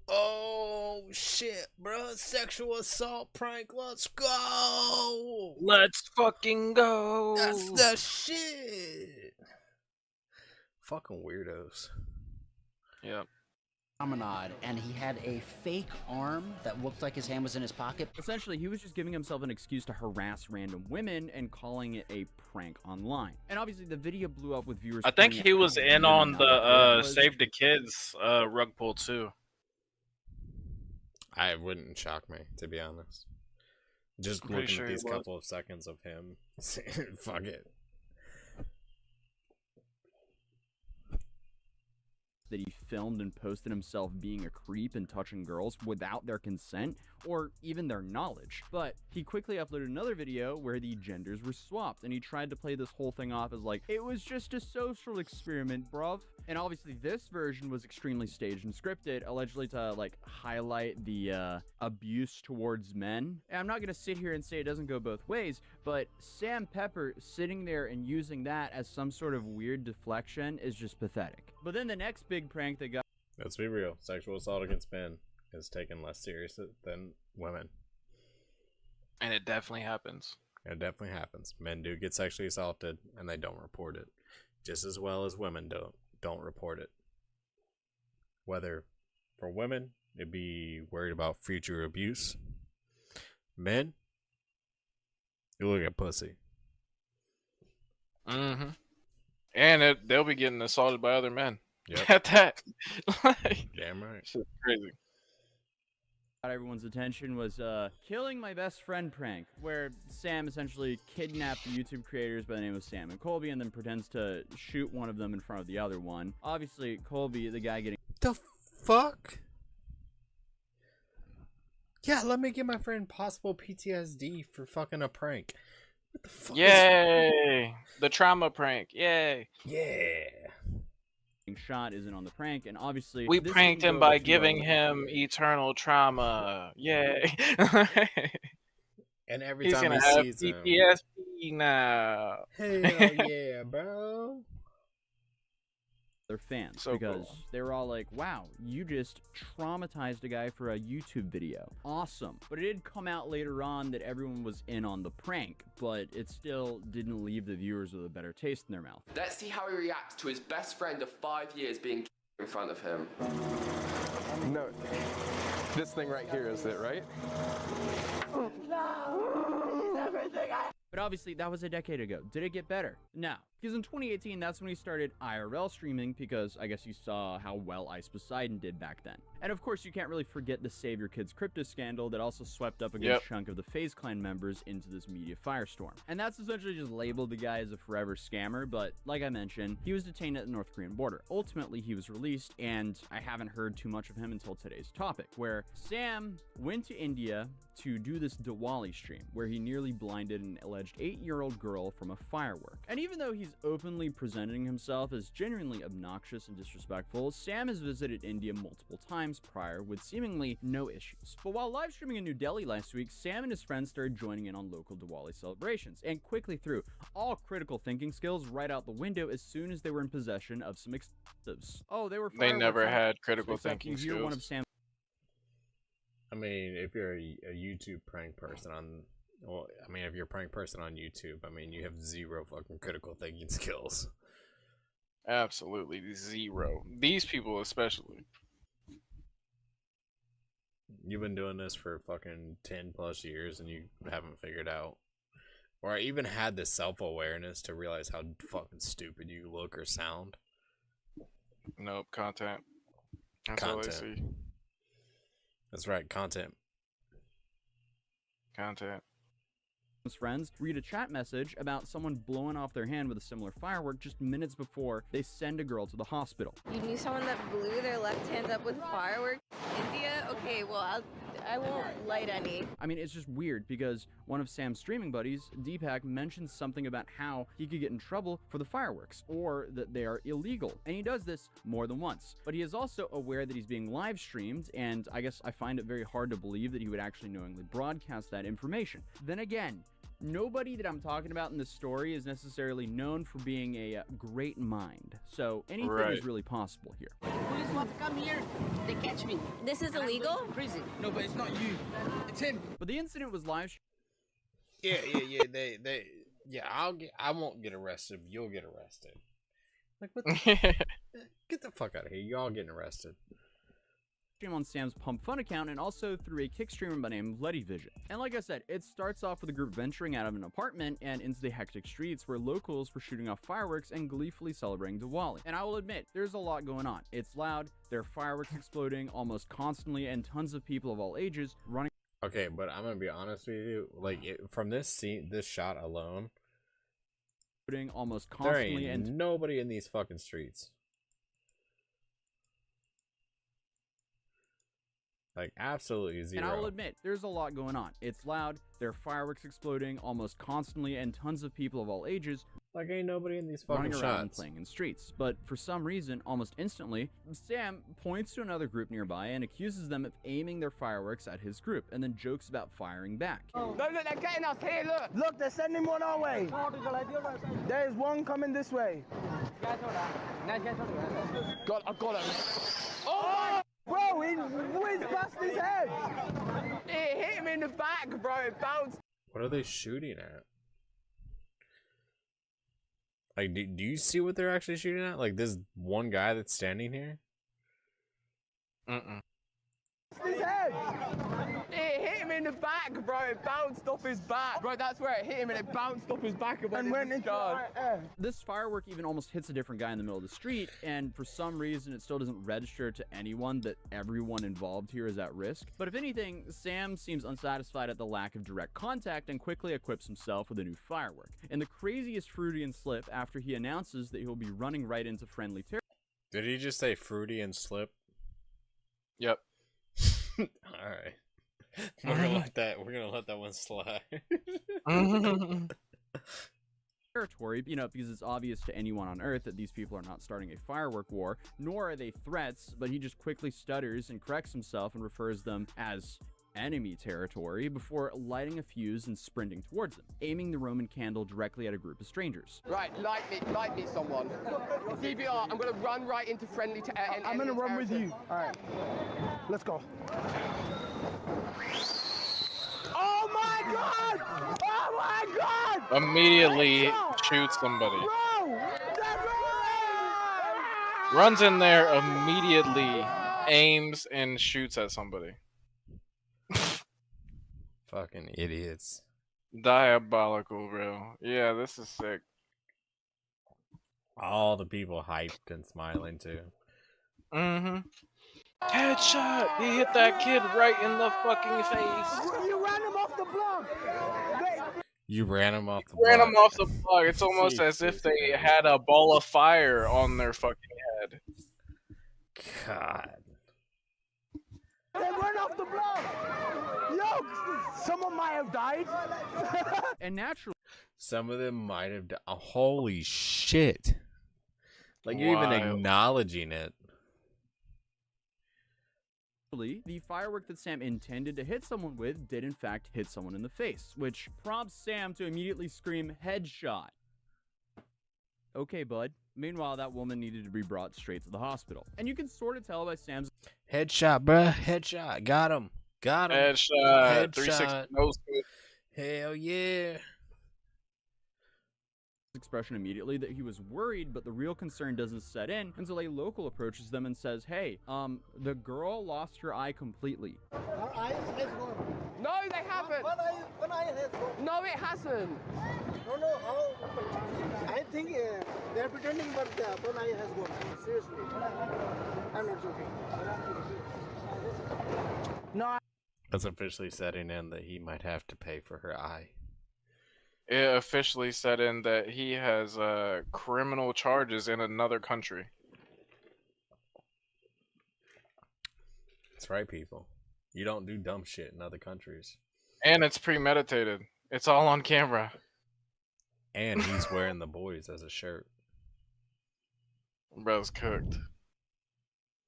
Oh shit, bro! Sexual assault prank. Let's go. Let's fucking go. That's the shit. Fucking weirdos. Yep. Promenade, and he had a fake arm that looked like his hand was in his pocket. Essentially, he was just giving himself an excuse to harass random women and calling it a prank online. And obviously, the video blew up with viewers. I think pointing he out was how in weird on and the out of it was. Save the Kids rug pull too. I wouldn't shock me, to be honest. Just I'm pretty looking sure at he these was. couple of seconds of him saying, fuck it. that he filmed and posted himself being a creep and touching girls without their consent or even their knowledge. But he quickly uploaded another video where the genders were swapped, and he tried to play this whole thing off as like, it was just a social experiment, bruv. And obviously this version was extremely staged and scripted, allegedly to like highlight the abuse towards men. And I'm not gonna sit here and say it doesn't go both ways, but Sam Pepper sitting there and using that as some sort of weird deflection is just pathetic. But then the next big prank that got— Let's be real. Sexual assault against men is taken less serious than women. And it definitely happens. It definitely happens. Men do get sexually assaulted and they don't report it. Just as well as women don't report it. Whether for women, it'd be worried about future abuse. Men, you look at pussy. Mm-hmm. And they'll be getting assaulted by other men. Yep. At that. Like, damn right. Shit's crazy. Got everyone's attention was killing my best friend prank, where Sam essentially kidnapped the YouTube creators by the name of Sam and Colby and then pretends to shoot one of them in front of the other one. Obviously, Colby, the guy getting— The fuck? Yeah, let me give my friend possible PTSD for fucking a prank. What the fuck? Yay! The trauma prank. Yay! Yeah. Shot isn't on the prank, and obviously We this pranked didn't him go by too giving well. him eternal trauma. Yay! And every He's time gonna he have sees him, PTSD now. hell yeah, bro. Their fans, So because cool. they were all like, wow, you just traumatized a guy for a YouTube video. Awesome. But it did come out later on that everyone was in on the prank, but it still didn't leave the viewers with a better taste in their mouth. Let's see how he reacts to his best friend of 5 years being in front of him. No, this thing right here is it, right? But obviously, that was a decade ago. Did it get better? No. Because in 2018, that's when he started IRL streaming, because I guess you saw how well Ice Poseidon did back then. And of course, you can't really forget the Save Your Kids Crypto scandal that also swept up a good chunk of the FaZe Clan members into this media firestorm. And that's essentially just labeled the guy as a forever scammer, but like I mentioned, he was detained at the North Korean border. Ultimately, he was released, and I haven't heard too much of him until today's topic, where Sam went to India to do this Diwali stream, where he nearly blinded an alleged 8-year-old girl from a firework. And even though he's openly presenting himself as genuinely obnoxious and disrespectful, Sam has visited India multiple times prior with seemingly no issues. But while live streaming in New Delhi last week, Sam and his friends started joining in on local Diwali celebrations, and quickly threw all critical thinking skills right out the window as soon as they were in possession of some explosives. Oh, they were They never fireworks. had critical Except thinking you hear one of skills. Sam's— I mean, if you're a YouTube prank person on, well, I mean, if you're a prank person on YouTube, I mean, you have zero fucking critical thinking skills. Absolutely zero. These people especially. You've been doing this for fucking 10 plus years and you haven't figured out, or even had the self-awareness to realize how fucking stupid you look or sound. Nope, content. That's all I Content. see. That's right, content. Content. friends read a chat message about someone blowing off their hand with a similar firework just minutes before they send a girl to the hospital. You knew someone that blew their left hand up with fireworks? India? Okay, well, I won't light any. I mean, it's just weird because one of Sam's streaming buddies, Deepak, mentions something about how he could get in trouble for the fireworks or that they are illegal. And he does this more than once. But he is also aware that he's being live streamed, and I guess I find it very hard to believe that he would actually knowingly broadcast that information. Then again, nobody that I'm talking about in this story is necessarily known for being a great mind. So anything is really possible here. Police want to come here, they catch me. This is And I'm illegal? going to prison. No, but it's not you. It's him. But the incident was live. Yeah. I won't get arrested. You'll get arrested. Like, what the get the fuck out of here. Y'all getting arrested. Stream on Sam's Pump Fun account and also through a Kick streamer by the name of Letty Vision. And like I said, it starts off with a group venturing out of an apartment and into the hectic streets where locals were shooting off fireworks and gleefully celebrating Diwali. And I will admit, there's a lot going on. It's loud, there are fireworks exploding almost constantly, and tons of people of all ages running. Okay, but I'm gonna be honest with you. Like, from this scene, this shot alone, almost there constantly, ain't and nobody in these fucking streets. Like, absolutely zero. And I will admit, there's a lot going on. It's loud, there are fireworks exploding almost constantly, and tons of people of all ages like ain't nobody in these fucking running around and shots. playing in streets. But for some reason, almost instantly, Sam points to another group nearby and accuses them of aiming their fireworks at his group, and then jokes about firing back. No, look, they're getting us here, look! Look, they're sending one our way! There's one coming this way. God, I got him. Oh! Bro, he whizzed past his head! It hit him in the back, bro. It bounced. What are they shooting at? Like, do you see what they're actually shooting at? Like, this one guy that's standing here? His head! It hit him in the back, bro. It bounced off his back. Bro, that's where it hit him, and it bounced off his back and went into the sky. This firework even almost hits a different guy in the middle of the street, and for some reason it still doesn't register to anyone that everyone involved here is at risk. But if anything, Sam seems unsatisfied at the lack of direct contact and quickly equips himself with a new firework. And the craziest Freudian slip after he announces that he'll be running right into friendly territory. Did he just say fruity and slip? Yep. Alright. We're gonna let that one slide. Territory, because it's obvious to anyone on Earth that these people are not starting a firework war, nor are they threats, but he just quickly stutters and corrects himself and refers them as enemy territory before lighting a fuse and sprinting towards them, aiming the Roman candle directly at a group of strangers. Right, light me, someone. CBR, I'm gonna run right into friendly territory. I'm gonna run with you. Alright. Let's go. Oh my god! Oh my god! Immediately shoots somebody. Bro! Runs in there, immediately aims and shoots at somebody. Fucking idiots. Diabolical, bro. Yeah, this is sick. All the people hyped and smiling too. Mm-hmm. Headshot! He hit that kid right in the fucking face. You ran him off the block! You ran him off the Ran block. him off the block. It's almost as if they had a ball of fire on their fucking head. God. They ran off the block! Yo! Someone might have died! And naturally, some of them might have died. Oh, holy shit. Like, you're even Wild. acknowledging it. the firework that Sam intended to hit someone with did in fact hit someone in the face, which prompts Sam to immediately scream, "Headshot." Okay, bud. Meanwhile, that woman needed to be brought straight to the hospital. And you can sort of tell by Sam's Headshot, bruh. Headshot. Got him. Got him. Headshot. 360 no scope. Hell yeah. expression immediately that he was worried, but the real concern doesn't set in until a local approaches them and says, "Hey, the girl lost her eye completely." Her eye has gone. No, they haven't. One eye has gone. No, it hasn't. No, how? I think they're pretending, but one eye has gone. Seriously. I'm not joking. No. That's officially setting in that he might have to pay for her eye. It officially set in that he has criminal charges in another country. That's right, people. You don't do dumb shit in other countries. And it's premeditated. It's all on camera. And he's wearing the boys as a shirt. Bro's cooked.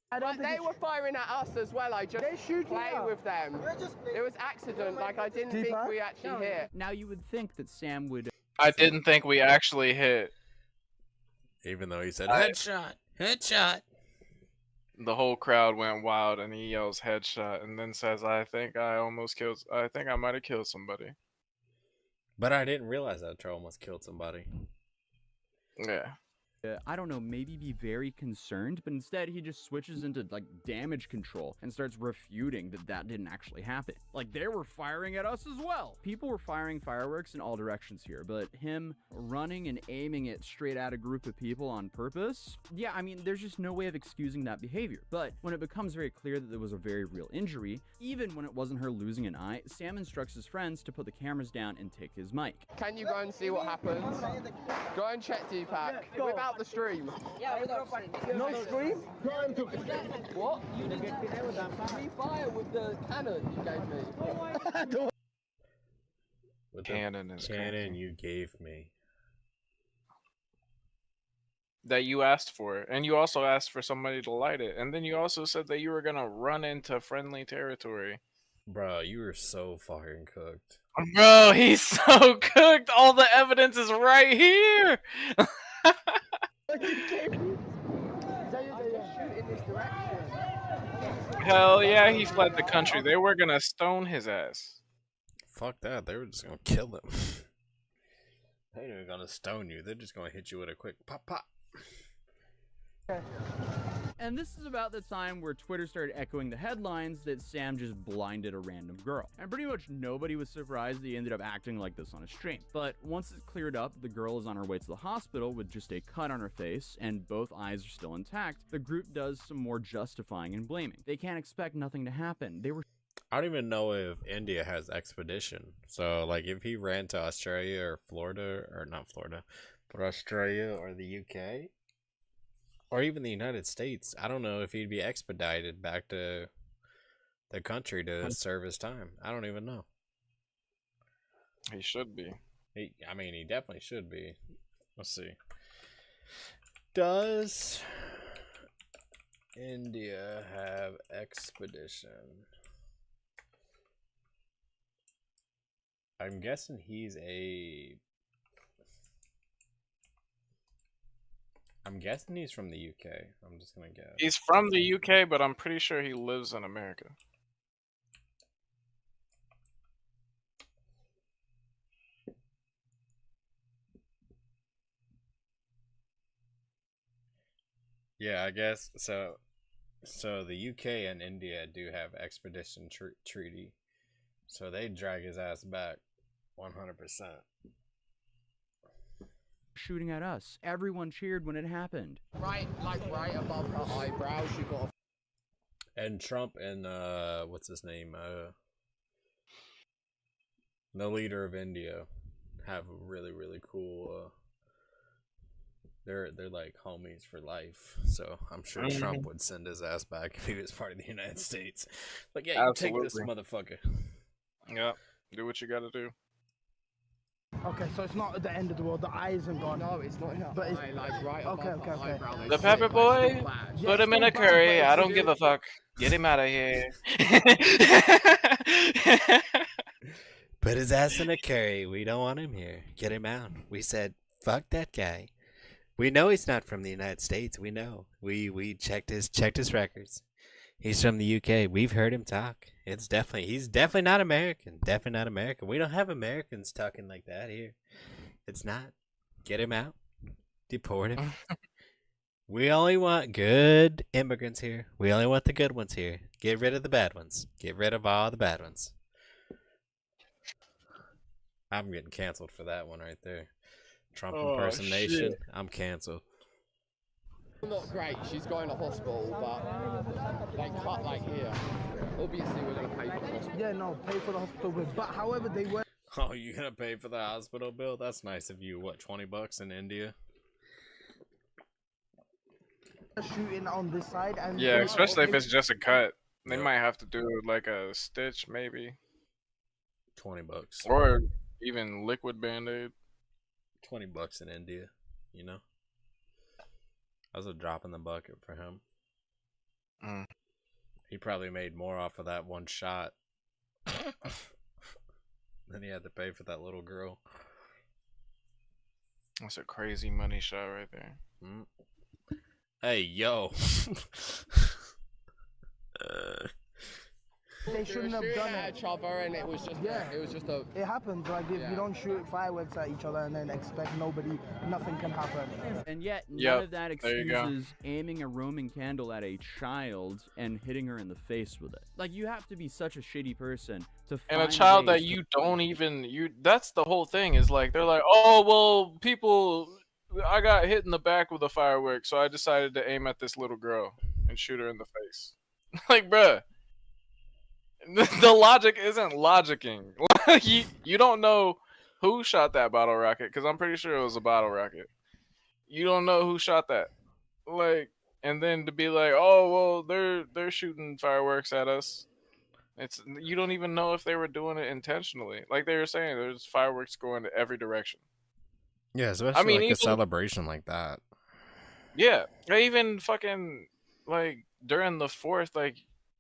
But they were firing at us as well. I just played with them. It was accident. Like, I didn't think we actually hit. Now you would think that Sam would. I didn't think we actually hit. Even though he said headshot, headshot. The whole crowd went wild, and he yells headshot, and then says, I think I might have killed somebody. But I didn't realize that I almost killed somebody. Yeah. I don't know, maybe be very concerned, but instead he just switches into, like, damage control and starts refuting that that didn't actually happen. Like, they were firing at us as well. People were firing fireworks in all directions here, but him running and aiming it straight at a group of people on purpose, yeah, I mean, there's just no way of excusing that behavior. But when it becomes very clear that there was a very real injury, even when it wasn't her losing an eye, Sam instructs his friends to put the cameras down and take his mic. Can you go and see what happens? Go and check Deepak. Without the stream. No stream? What? You didn't free fire with the cannon you gave me. With Cannon is cannon crazy. you gave me. That you asked for, and you also asked for somebody to light it, and then you also said that you were gonna run into friendly territory. Bro, you were so fucking cooked. Bro, he's so cooked. All the evidence is right here. Hell yeah, he fled the country. They were gonna stone his ass. Fuck that. They were just gonna kill him. They ain't even gonna stone you. They're just gonna hit you with a quick pop pop. And this is about the time where Twitter started echoing the headlines that Sam just blinded a random girl. And pretty much nobody was surprised that he ended up acting like this on a stream. But once it's cleared up, the girl is on her way to the hospital with just a cut on her face, and both eyes are still intact. The group does some more justifying and blaming. They can't expect nothing to happen. They were I don't even know if India has expedition. So, like, if he ran to Australia or Florida, or not Florida, but Australia or the UK, or even the United States, I don't know if he'd be expedited back to the country to serve his time. I don't even know. He should be. I mean, he definitely should be. Let's see. Does India have expedition? I'm guessing he's from the UK. I'm just gonna guess. He's from the UK, but I'm pretty sure he lives in America. Yeah, I guess so. So the UK and India do have expedition treaty, so they drag his ass back 100%. shooting at us. Everyone cheered when it happened. Right above her eyebrows, you got. And Trump and what's his name? The leader of India have a really cool. They're like homies for life, so I'm sure Trump would send his ass back if he was part of the United States. Like, yeah, you take this motherfucker. Yeah, do what you gotta do. Okay, so it's not at the end of the world. The eye isn't gone. No, it's not here. But it's like right above okay. eyebrow. The pepper boy, put him in a curry. I don't give a fuck. Get him out of here. Put his ass in a curry. We don't want him here. Get him out. We said, fuck that guy. We know he's not from the United States. We know. We checked his records. He's from the UK. We've heard him talk. He's definitely not American. Definitely not American. We don't have Americans talking like that here. It's not. Get him out. Deport him. We only want good immigrants here. We only want the good ones here. Get rid of the bad ones. Get rid of all the bad ones. I'm getting canceled for that one right there. Trump impersonation. Shit. I'm canceled. Not great. She's going to hospital, but they cut like here. Obviously, we're going to pay for the hospital. Yeah, no, pay for the hospital bill. But however, they were Oh, you gonna pay for the hospital bill? That's nice of you. What, $20 in India? shooting on this side, and Yeah, especially if it's just a cut. They might have to do like a stitch, maybe. $20. Or even liquid band-aid. $20 in India, you know? That was a drop in the bucket for him. He probably made more off of that one shot than he had to pay for that little girl. That's a crazy money shot right there. Hey, yo. they shouldn't have done at it. each other, and it was just a. It happens. Like if you don't shoot fireworks at each other and then expect nothing can happen. And yet, none Yep, of that there you go. excuses aiming a Roman candle at a child and hitting her in the face with it. Like, you have to be such a shitty person to And a find child that ways to- you don't even that's the whole thing, is like they're like, oh well, people, I got hit in the back with a firework, so I decided to aim at this little girl and shoot her in the face. Like, bruh, the logic isn't logicking. you don't know who shot that bottle rocket, because I'm pretty sure it was a bottle rocket. you don't know who shot that. Like, and then to be like, oh well, they're shooting fireworks at us. It's you don't even know if they were doing it intentionally. Like they were saying, there's fireworks going to every direction. Yeah, especially mean, like even- a celebration like that. Yeah, I even fucking like during the 4th, like,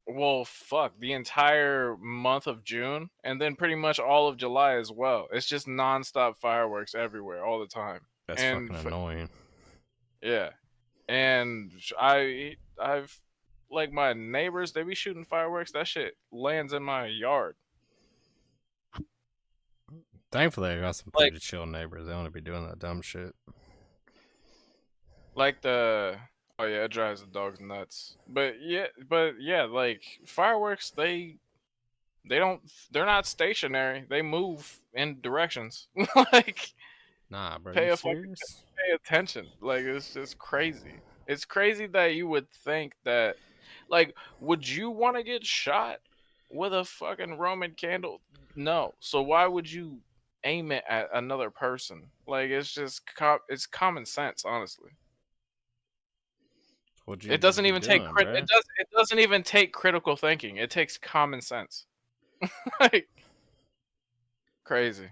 well, fuck the entire month of June, and then pretty much all of July as well. It's just nonstop fireworks everywhere all the time. That's And fucking annoying. Yeah, and I've like my neighbors, they be shooting fireworks. That shit lands in my yard. Thankfully, I got some Like- pretty chill neighbors. They want to be doing that dumb shit. Like oh yeah, it drives the dogs nuts. But yeah, like fireworks, they're not stationary. They move in directions. Like Nah, bro. pay You a fucking serious? pay attention. Like it's just crazy. It's crazy that you would think that, like, would you want to get shot with a fucking Roman candle? No. So why would you aim it at another person? Like it's just it's common sense, honestly. What you It doesn't be even doing, take bruh? it doesn't even take critical thinking. It takes common sense. Like crazy.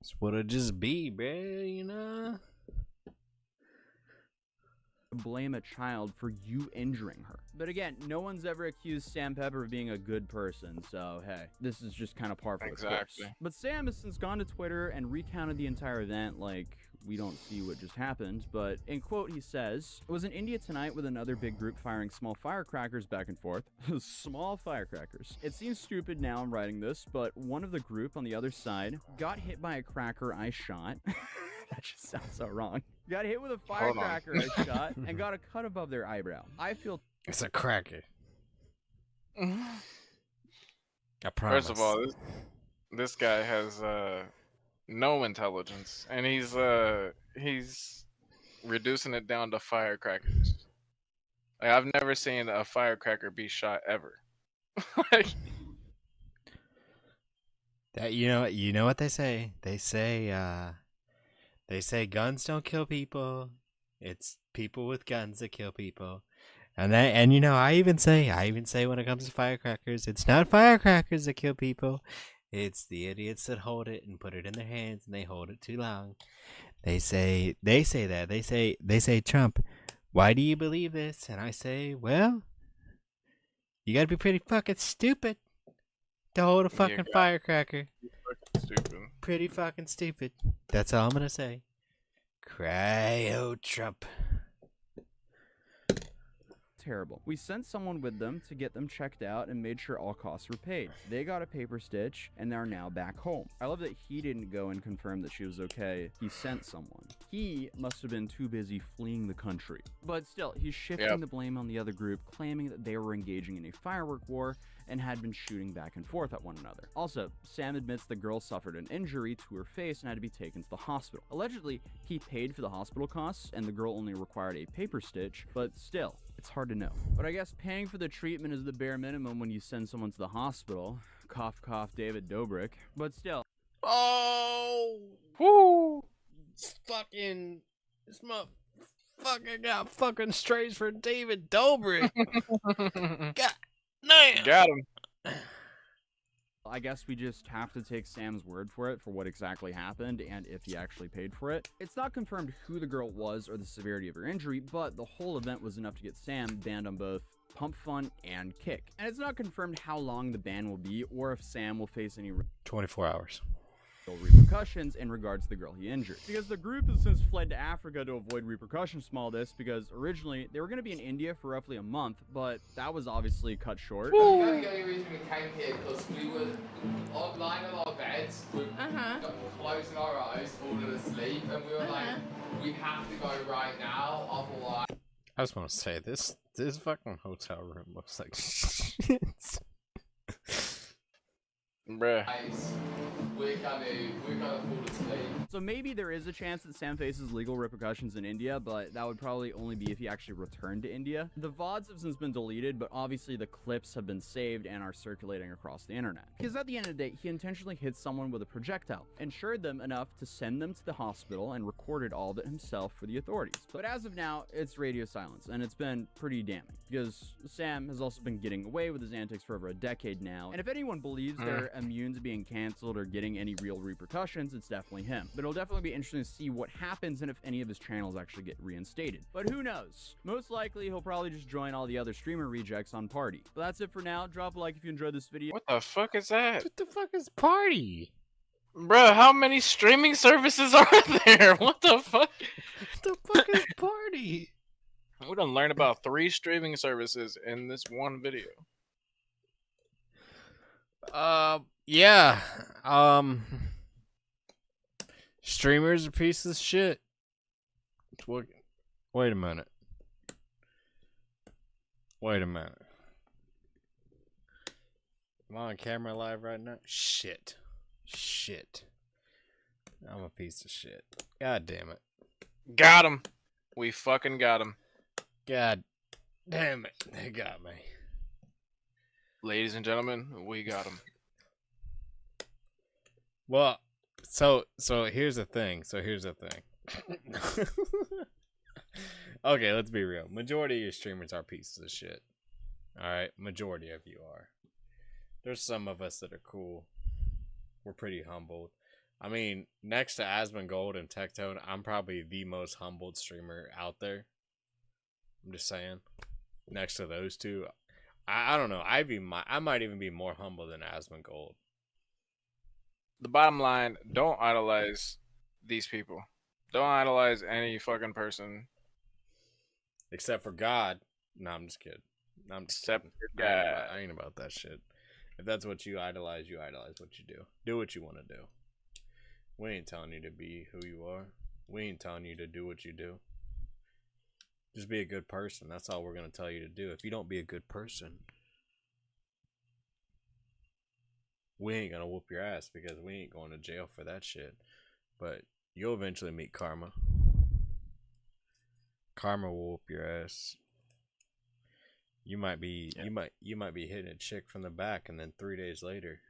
It's what it just be, bruh, you know? Blame a child for you injuring her. But again, no one's ever accused Sam Pepper of being a good person, so hey, this is just kind of par for the Exactly. course. But Sam has since gone to Twitter and recounted the entire event like we don't see what just happened, but in quote he says, "I was in India tonight with another big group firing small firecrackers back and forth." Small firecrackers. It seems stupid now I'm writing this, but one of the group on the other side got hit by a cracker I shot. That just sounds so wrong. Got hit with a Hold on. firecracker I shot and got a cut above their eyebrow. I feel It's a cracker. I promise. First of all, this guy has no intelligence, and he's reducing it down to firecrackers. Like I've never seen a firecracker be shot ever. Like, That you know what they say? They say guns don't kill people. It's people with guns that kill people. And I even say when it comes to firecrackers, it's not firecrackers that kill people. It's the idiots that hold it and put it in their hands and they hold it too long. They say that. They say Trump, why do you believe this? And I say, well, you gotta be pretty fucking stupid to hold a fucking firecracker. Stupid. Pretty fucking stupid. That's all I'm gonna say. Cryo Trump. terrible. We sent someone with them to get them checked out and made sure all costs were paid. They got a paper stitch and are now back home. I love that he didn't go and confirm that she was okay. He sent someone. He must have been too busy fleeing the country. But still, he's shifting the blame on the other group, claiming that they were engaging in a firework war and had been shooting back and forth at one another. Also, Sam admits the girl suffered an injury to her face and had to be taken to the hospital. Allegedly, he paid for the hospital costs and the girl only required a paper stitch, but still, it's hard to know. But I guess paying for the treatment is the bare minimum when you send someone to the hospital. Cough, cough, David Dobrik. But still. Oh! Whoo! Fucking... This motherfucker got fucking strays for David Dobrik. God damn! Got him. I guess we just have to take Sam's word for it for what exactly happened and if he actually paid for it. It's not confirmed who the girl was or the severity of her injury, but the whole event was enough to get Sam banned on both Pump Fun and Kick. And it's not confirmed how long the ban will be or if Sam will face any 24 hours. repercussions in regards to the girl he injured. Because the group has since fled to Africa to avoid repercussions from all this, because originally they were going to be in India for roughly a month, but that was obviously cut short. The only reason we came here because we were lying on our beds, we closing our eyes, falling asleep, and we were like, we have to go right now, otherwise. I just want to say this fucking hotel room looks like shit. Bruh. We're gonna fall asleep. So maybe there is a chance that Sam faces legal repercussions in India, but that would probably only be if he actually returned to India. The VODs have since been deleted, but obviously the clips have been saved and are circulating across the internet. Because at the end of the day, he intentionally hit someone with a projectile, insured them enough to send them to the hospital, and recorded all of it himself for the authorities. But as of now, it's radio silence, and it's been pretty damning, because Sam has also been getting away with his antics for over a decade now, and if anyone believes they're immune to being canceled or getting any real repercussions, it's definitely him. But it'll definitely be interesting to see what happens and if any of his channels actually get reinstated. But who knows? Most likely, he'll probably just join all the other streamer rejects on Party. But that's it for now. Drop a like if you enjoyed this video. What the fuck is that? What the fuck is Party? Bruh, how many streaming services are there? What the fuck? What the fuck is Party? We done learned about 3 streaming services in this one video. Yeah. Streamers are pieces of shit. Wait a minute. Wait a minute. Am I on camera live right now? Shit. I'm a piece of shit. God damn it. Got him. We fucking got him. God damn it. They got me. Ladies and gentlemen, we got him. Well, so here's the thing. Okay, let's be real. Majority of your streamers are pieces of shit. Alright? Majority of you are. There's some of us that are cool. We're pretty humbled. I mean, next to Asmongold and Tectone, I'm probably the most humbled streamer out there. I'm just saying. Next to those two, I don't know. I might even be more humble than Asmongold. The bottom line, don't idolize these people. Don't idolize any fucking person. Except for God. No, I'm just kidding. Except for God. I ain't about that shit. If that's what you idolize what you do. Do what you want to do. We ain't telling you to be who you are. We ain't telling you to do what you do. Just be a good person. That's all we're going to tell you to do. If you don't be a good person, we ain't going to whoop your ass because we ain't going to jail for that shit. But you'll eventually meet karma. Karma will whoop your ass. You might be hitting a chick from the back, and then 3 days later,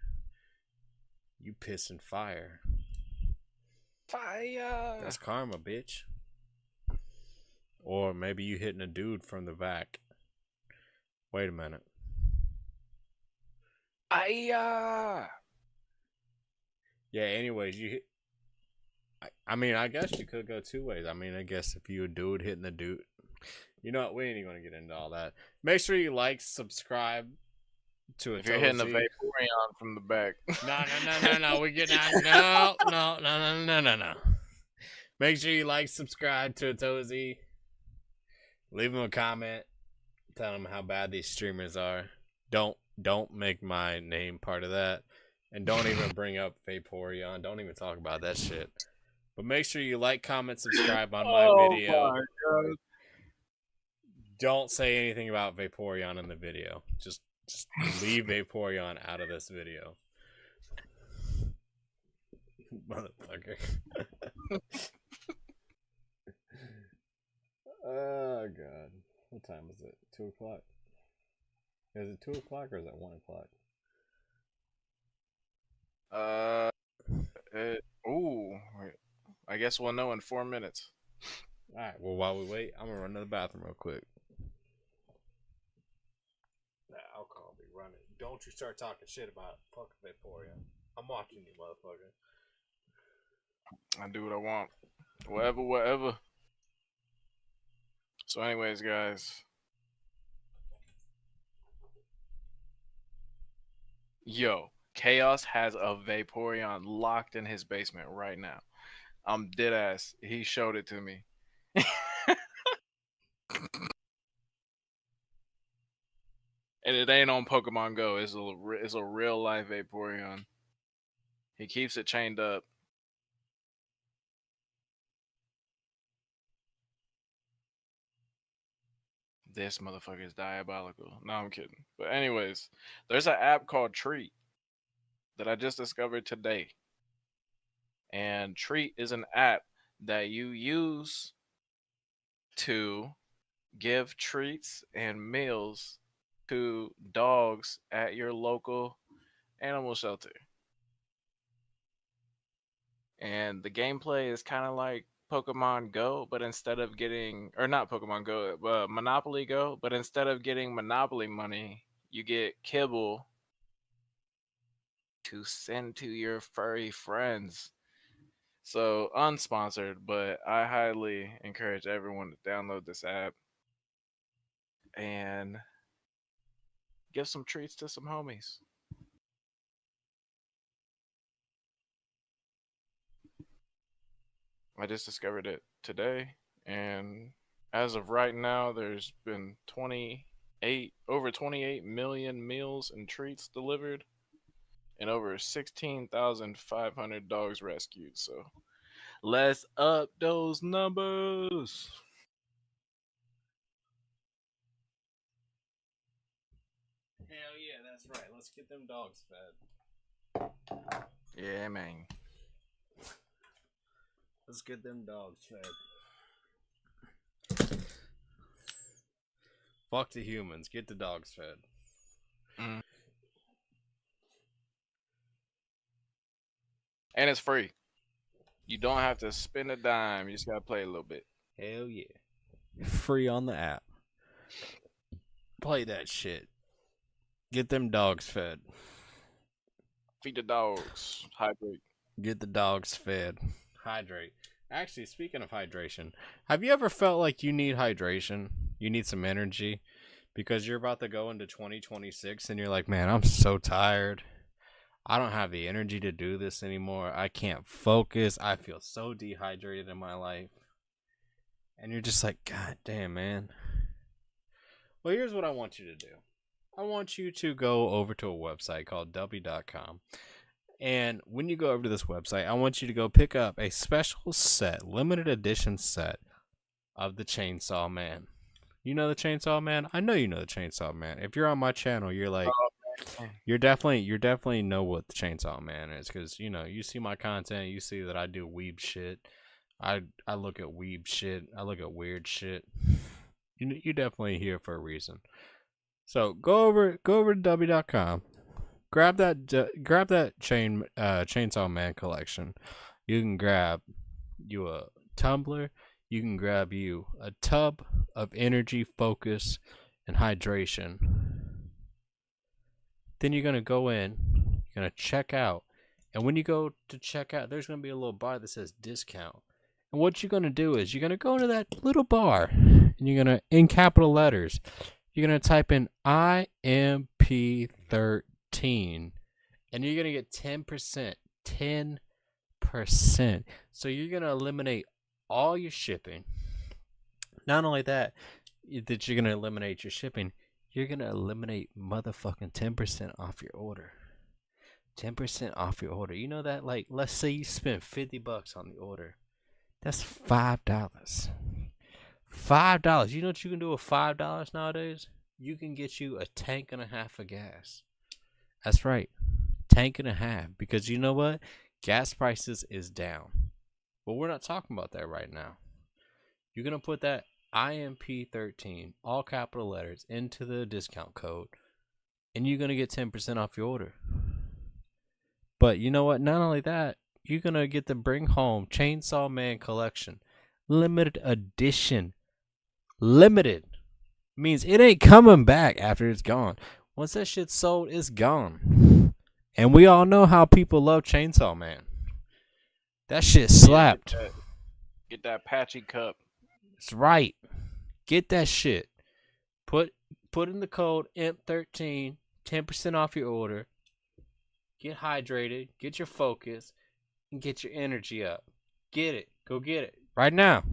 you pissing fire. Fire. That's karma, bitch. Or maybe you hitting a dude from the back. Wait a minute. Fire. Yeah. Anyways, you hit. I mean, I guess you could go 2 ways. I mean, I guess if you a dude hitting the dude. You know what? We ain't even gonna get into all that. Make sure you like, subscribe to it. If you're hitting a Vaporeon from the back. No. We get no. Make sure you like, subscribe to Atozy. Leave them a comment. Tell them how bad these streamers are. Don't make my name part of that. And don't even bring up Vaporeon. Don't even talk about that shit. But make sure you like, comment, subscribe on my video. My God. Don't say anything about Vaporeon in the video. Just leave Vaporeon out of this video. Motherfucker. Oh, God. What time is it? 2 o'clock? Is it 2 o'clock or is it 1 o'clock? I guess we'll know in 4 minutes. Alright, well, while we wait, I'm gonna run to the bathroom real quick. That alcohol be running. Don't you start talking shit about fucking Vaporeon. I'm watching you, motherfucker. I do what I want. Whatever. So anyways, guys. Yo, Chaos has a Vaporeon locked in his basement right now. I'm dead ass. He showed it to me. And it ain't on Pokemon Go. It's a real life Vaporeon. He keeps it chained up. This motherfucker is diabolical. No, I'm kidding. But anyways, there's an app called Treat that I just discovered today. And Treat is an app that you use to give treats and meals to dogs at your local animal shelter. And the gameplay is kind of like Pokemon Go, but instead of getting, or not Pokemon Go, but Monopoly Go, but instead of getting Monopoly money, you get kibble to send to your furry friends. So, unsponsored, but I highly encourage everyone to download this app and give some treats to some homies. I just discovered it today, and as of right now, there's been over 28 million meals and treats delivered, and over 16,500 dogs rescued. So let's up those numbers. Hell yeah, that's right. Let's get them dogs fed. Yeah, man. Let's get them dogs fed. Fuck the humans. Get the dogs fed. And it's free. You don't have to spend a dime. You just gotta play a little bit. Hell yeah. Free on the app. Play that shit. Get them dogs fed. Feed the dogs. Hydrate. Get the dogs fed. Hydrate. Actually, speaking of hydration, have you ever felt like you need hydration? You need some energy? Because you're about to go into 2026 and you're like, man, I'm so tired. I don't have the energy to do this anymore. I can't focus. I feel so dehydrated in my life. And you're just like, God damn, man. Well, here's what I want you to do. I want you to go over to a website called W.com. And when you go over to this website, I want you to go pick up a special set, limited edition set of the Chainsaw Man. You know the Chainsaw Man? I know you know the Chainsaw Man. If you're on my channel, you're like, you're definitely know what the Chainsaw Man is, because you know you see my content, you see that I do weeb shit. I look at weeb shit. I look at weird shit. You definitely here for a reason. So go over to W.com. Grab that Chainsaw Man collection. You can grab you a tumbler. You can grab you a tub of energy, focus, and hydration. Then you're gonna go in. You're gonna check out, and when you go to check out, there's gonna be a little bar that says discount. And what you're gonna do is you're gonna go to that little bar, and you're gonna, in capital letters, you're gonna type in IMP13. And you're gonna get 10%. 10%. So you're gonna eliminate all your shipping. Not only that you're gonna eliminate your shipping, you're gonna eliminate motherfucking 10% off your order. 10% off your order. You know that, like, let's say you spend $50 on the order. That's $5. $5. You know what you can do with $5 nowadays? You can get you a tank and a half of gas. That's right. Tank and a half. Because you know what? Gas prices is down. But we're not talking about that right now. You're going to put that IMP13, all capital letters, into the discount code. And you're going to get 10% off your order. But you know what? Not only that, you're going to get the Bring Home Chainsaw Man Collection. Limited edition. Limited. Means it ain't coming back after it's gone. Once that shit's sold, it's gone. And we all know how people love Chainsaw Man. That shit slapped. Get that patchy cup. That's right. Get that shit. Put in the code IMP13, 10% off your order. Get hydrated, get your focus, and get your energy up. Get it. Go get it. Right now.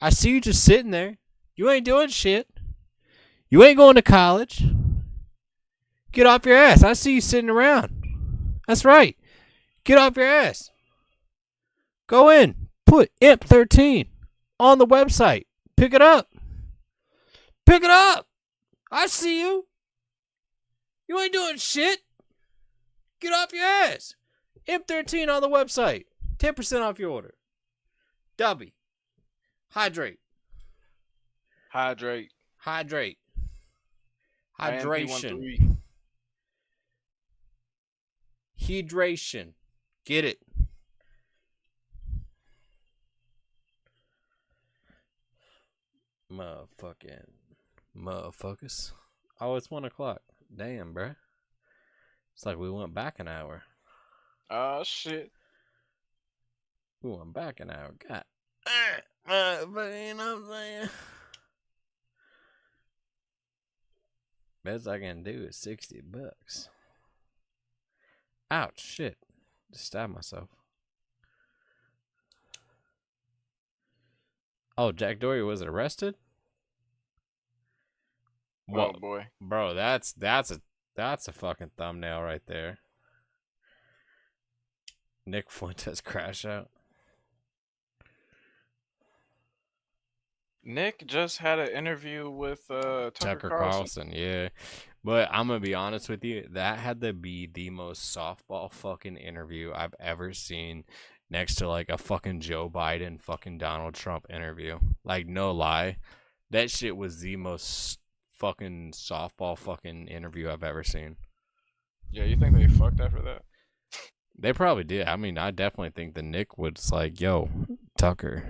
I see you just sitting there. You ain't doing shit. You ain't going to college. Get off your ass. I see you sitting around. That's right. Get off your ass. Go in. Put IMP13 on the website. Pick it up. Pick it up. I see you. You ain't doing shit. Get off your ass. M13 on the website. 10% off your order. Dubby. Hydrate. Hydrate. Hydrate. Hydration. IMP13. Hydration. Get it. Motherfuckers. Oh, it's 1 o'clock. Damn, bruh. It's like we went back an hour. Oh, shit. We went back an hour. God. But you know what I'm saying? Best I can do is $60. Ouch, shit. Just stabbed myself. Oh, Jack Dorsey was arrested? Oh boy. Bro, that's a fucking thumbnail right there. Nick Fuentes crash out. Nick just had an interview with Tucker Carlson. Yeah. But I'm gonna be honest with you, that had to be the most softball fucking interview I've ever seen, next to like a fucking Joe Biden fucking Donald Trump interview. Like, no lie, that shit was the most fucking softball fucking interview I've ever seen. Yeah, you think they fucked after that? They probably did. I mean, I definitely think the Nick was like, yo, Tucker,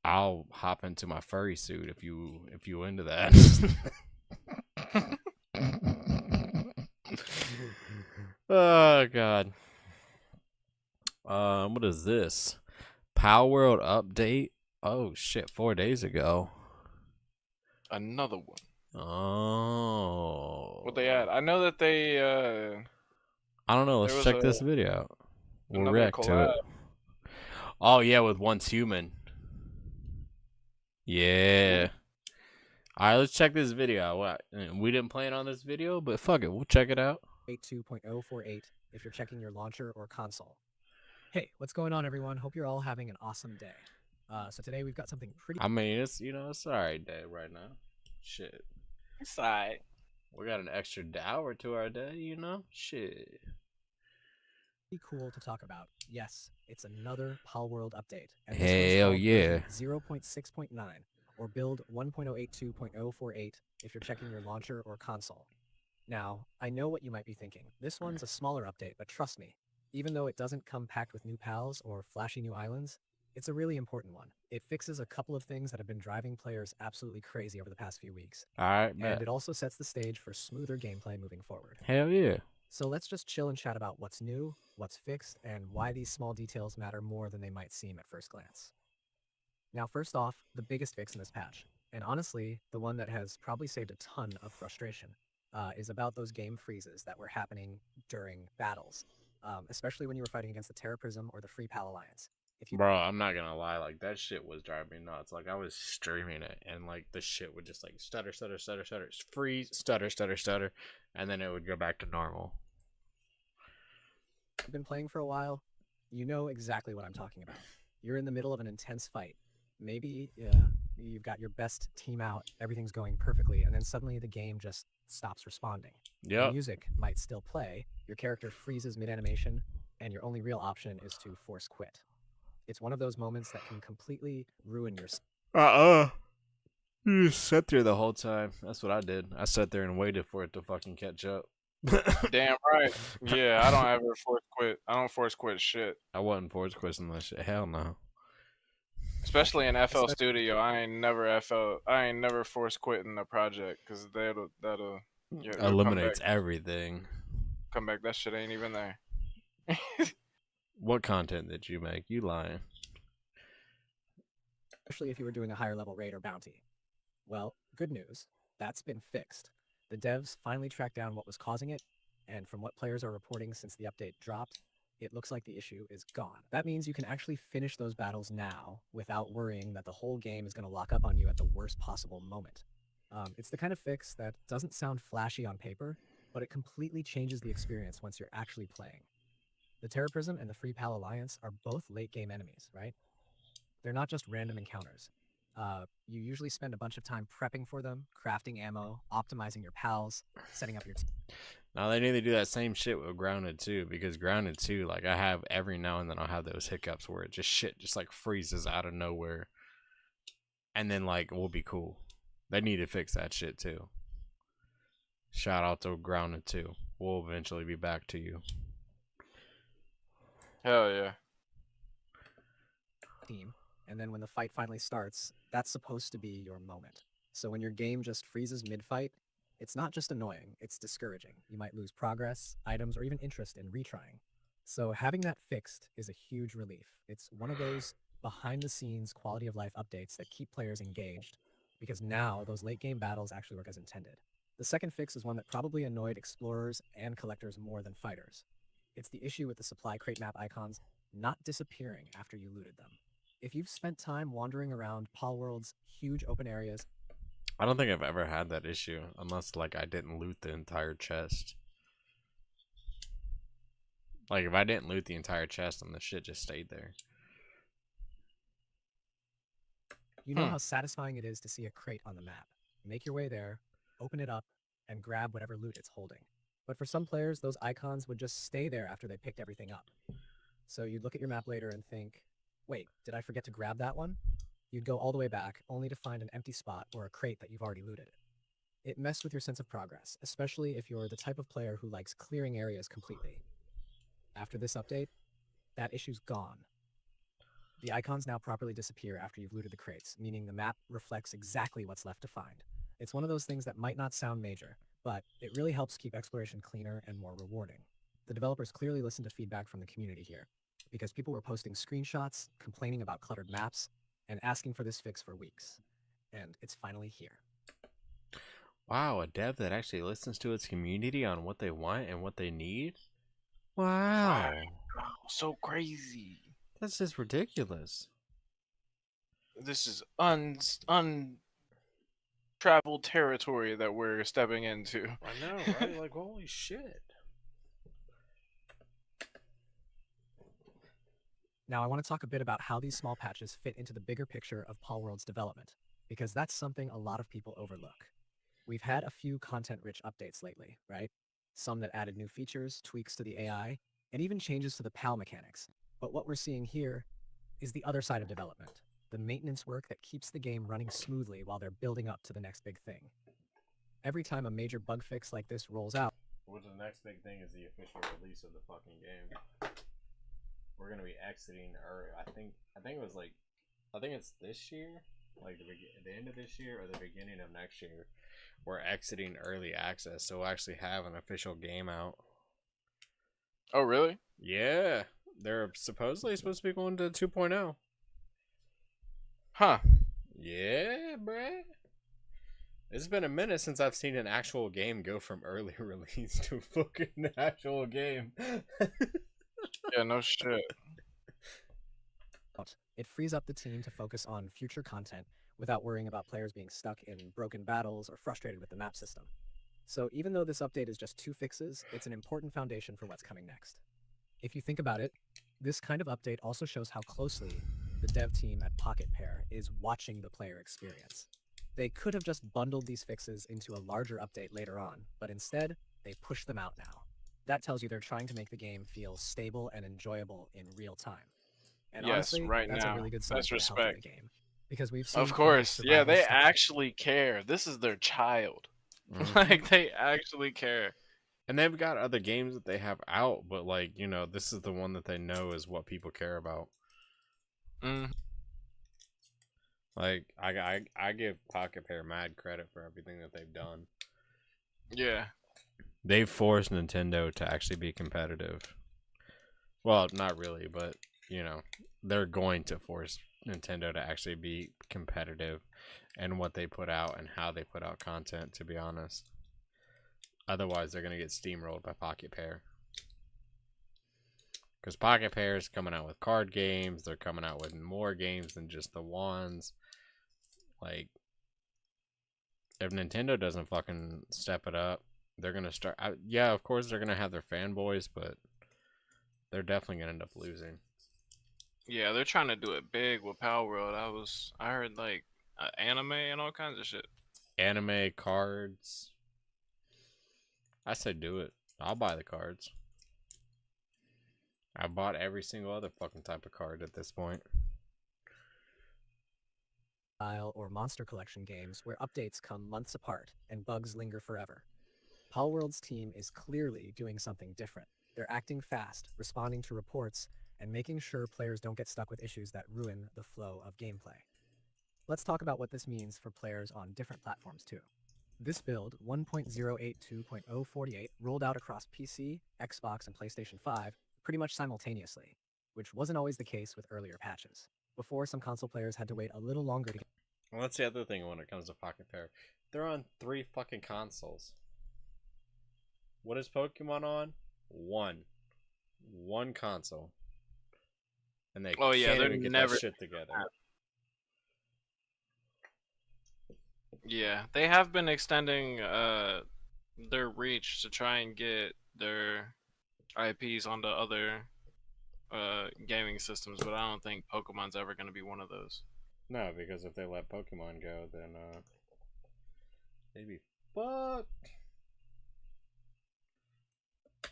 I'll hop into my furry suit if you into that. Oh god. What is this? Power World update? Oh shit, 4 days ago. Another one. Oh. What they at? I know that they I don't know, let's check this video out. We'll react to it. Oh yeah, with Once Human. Yeah. Alright, let's check this video out. What? We didn't plan on this video, but fuck it, we'll check it out. 82.048 if you're checking your launcher or console. Hey, what's going on, everyone? Hope you're all having an awesome day. So today we've got something pretty... I mean, it's, you know, it's alright day right now. Shit. It's alright. We got an extra hour to our day, you know? Shit. cool to talk about. Yes, it's another Palworld update. And Hell yeah. 0.6.9 or build 1.082.048 if you're checking your launcher or console. Now, I know what you might be thinking. This one's a smaller update, but trust me, even though it doesn't come packed with new pals or flashy new islands, it's a really important one. It fixes a couple of things that have been driving players absolutely crazy over the past few weeks. Alright, and it also sets the stage for smoother gameplay moving forward. Hell yeah. So let's just chill and chat about what's new, what's fixed, and why these small details matter more than they might seem at first glance. Now, first off, the biggest fix in this patch, and honestly, the one that has probably saved a ton of frustration, is about those game freezes that were happening during battles, especially when you were fighting against the Terra Prism or the Free Pal Alliance. Bro, I'm not gonna lie, like, that shit was driving me nuts. Like, I was streaming it, and, like, the shit would just, like, stutter, stutter, stutter, stutter, freeze, stutter, stutter, stutter, and then it would go back to normal. You've been playing for a while, you know exactly what I'm talking about. You're in the middle of an intense fight. Maybe you've got your best team out, everything's going perfectly, and then suddenly the game just stops responding. Yep. The music might still play, your character freezes mid-animation, and your only real option is to force quit. It's one of those moments that can completely ruin your... You just sat there the whole time. That's what I did. I sat there and waited for it to fucking catch up. Damn right. Yeah, I don't ever force quit. I don't force quit shit. I wasn't force quitting that shit. Hell no. Especially in FL Studio, I ain't never force quitting a project because that'll Eliminates everything. Come back, that shit ain't even there. What content did you make? You lying. Especially if you were doing a higher level raid or bounty. Well, good news. That's been fixed. The devs finally tracked down what was causing it, and from what players are reporting since the update dropped, it looks like the issue is gone. That means you can actually finish those battles now without worrying that the whole game is going to lock up on you at the worst possible moment. It's the kind of fix that doesn't sound flashy on paper, but it completely changes the experience once you're actually playing. The Terra Prism and the Free Pal Alliance are both late-game enemies, right? They're not just random encounters. You usually spend a bunch of time prepping for them, crafting ammo, optimizing your pals, setting up your team. Now they need to do that same shit with Grounded 2, because Grounded 2, like, I have every now and then I'll have those hiccups where it just like freezes out of nowhere, and then like we'll be cool. They need to fix that shit too. Shout out to Grounded 2. We'll eventually be back to you. Hell yeah. Team, and then when the fight finally starts, that's supposed to be your moment. So when your game just freezes mid-fight, it's not just annoying, it's discouraging. You might lose progress, items, or even interest in retrying. So having that fixed is a huge relief. It's one of those behind-the-scenes quality of life updates that keep players engaged, because now those late-game battles actually work as intended. The second fix is one that probably annoyed explorers and collectors more than fighters. It's the issue with the supply crate map icons not disappearing after you looted them. If you've spent time wandering around Palworld's huge open areas, I don't think I've ever had that issue, unless like I didn't loot the entire chest. Like if I didn't loot the entire chest and the shit just stayed there. you know how satisfying it is to see a crate on the map. Make your way there, open it up, and grab whatever loot it's holding. But for some players, those icons would just stay there after they picked everything up. So you'd look at your map later and think, wait, did I forget to grab that one? You'd go all the way back, only to find an empty spot or a crate that you've already looted. It messed with your sense of progress, especially if you're the type of player who likes clearing areas completely. After this update, that issue's gone. The icons now properly disappear after you've looted the crates, meaning the map reflects exactly what's left to find. It's one of those things that might not sound major, but it really helps keep exploration cleaner and more rewarding. The developers clearly listened to feedback from the community here, because people were posting screenshots, complaining about cluttered maps, and asking for this fix for weeks. And it's finally here. Wow, a dev that actually listens to its community on what they want and what they need? Wow. So crazy. That's just ridiculous. This is untraveled territory that we're stepping into. I know, right? Like, holy shit. Now I want to talk a bit about how these small patches fit into the bigger picture of Palworld's development, because that's something a lot of people overlook. We've had a few content-rich updates lately, right? Some that added new features, tweaks to the AI, and even changes to the PAL mechanics. But what we're seeing here is the other side of development, the maintenance work that keeps the game running smoothly while they're building up to the next big thing. Every time a major bug fix like this rolls out, Which the next big thing is the official release of the fucking game. We're gonna be exiting, or I think it's this year, like the end of this year or the beginning of next year. We're exiting early access, so we'll actually have an official game out. Oh, really? Yeah, they're supposedly supposed to be going to 2.0. Huh. Yeah, bruh. It's been a minute since I've seen an actual game go from early release to fucking actual game. Yeah, no shit. it frees up the team to focus on future content without worrying about players being stuck in broken battles or frustrated with the map system. So even though this update is just 2 fixes, it's an important foundation for what's coming next. If you think about it, this kind of update also shows how closely the dev team at Pocket Pair is watching the player experience. They could have just bundled these fixes into a larger update later on, but instead, they push them out now. That tells you they're trying to make the game feel stable and enjoyable in real time. And Yes, honestly, right that's now. a really good sign That's for the health of respect. the game. Because we've seen Of course. Yeah, survival they stuff- actually care. This is their child. Mhm. Like, they actually care. And they've got other games that they have out, but like, you know, this is the one that they know is what people care about. Like, I give Pocket Pair mad credit for everything that they've done. Yeah. They've forced Nintendo to actually be competitive. Well, not really, but, you know, they're going to force Nintendo to actually be competitive in what they put out and how they put out content, to be honest. Otherwise, they're going to get steamrolled by Pocket Pair. Because Pocket Pair is coming out with card games. They're coming out with more games than just the wands. Like, if Nintendo doesn't fucking step it up, they're going to start... yeah, of course, they're going to have their fanboys, but they're definitely going to end up losing. Yeah, they're trying to do it big with Palworld. I heard, like, anime and all kinds of shit. Anime, cards... I say do it. I'll buy the cards. I bought every single other fucking type of card at this point. Or monster collection games where updates come months apart and bugs linger forever. Palworld's team is clearly doing something different. They're acting fast, responding to reports, and making sure players don't get stuck with issues that ruin the flow of gameplay. Let's talk about what this means for players on different platforms too. This build, 1.082.048, rolled out across PC, Xbox, and PlayStation 5 pretty much simultaneously, which wasn't always the case with earlier patches. Before, some console players had to wait a little longer to get... Well, that's the other thing when it comes to Pocket Pair. They're on 3 fucking consoles. What is Pokemon on? One console. And they can't even get that shit together. Yeah, they have been extending their reach to try and get their IPs onto other gaming systems, but I don't think Pokemon's ever going to be one of those. No, because if they let Pokemon go, then they'd be fucked.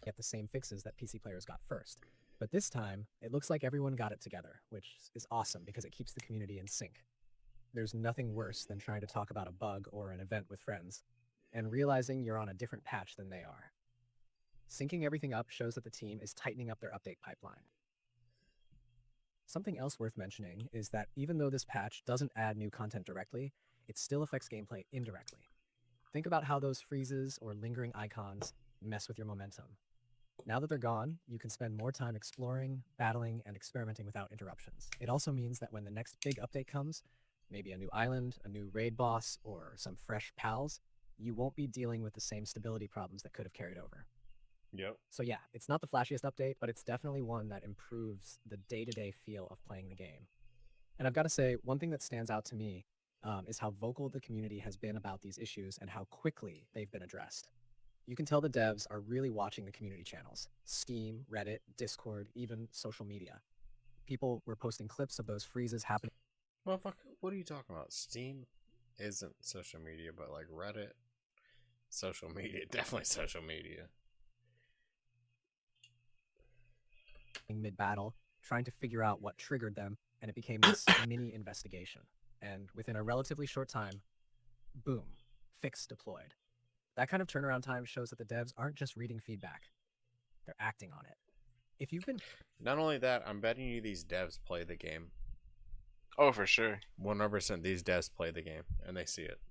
Get the same fixes that PC players got first. But this time, it looks like everyone got it together, which is awesome because it keeps the community in sync. There's nothing worse than trying to talk about a bug or an event with friends, and realizing you're on a different patch than they are. Syncing everything up shows that the team is tightening up their update pipeline. Something else worth mentioning is that even though this patch doesn't add new content directly, it still affects gameplay indirectly. Think about how those freezes or lingering icons mess with your momentum. Now that they're gone, you can spend more time exploring, battling, and experimenting without interruptions. It also means that when the next big update comes, maybe a new island, a new raid boss, or some fresh pals, you won't be dealing with the same stability problems that could have carried over. Yep. So yeah, it's not the flashiest update, but it's definitely one that improves the day-to-day feel of playing the game. And I've got to say, one thing that stands out to me is how vocal the community has been about these issues and how quickly they've been addressed. You can tell the devs are really watching the community channels, Steam, Reddit, Discord, even social media. People were posting clips of those freezes happening. Motherfucker, what are you talking about? Steam isn't social media, but like Reddit, social media, definitely social media. Mid-battle, trying to figure out what triggered them, and it became this mini investigation. And within a relatively short time, boom, fix deployed. That kind of turnaround time shows that the devs aren't just reading feedback, they're acting on it. If you've been... Not only that, I'm betting you these devs play the game. Oh, for sure. 100% these devs play the game, and they see it.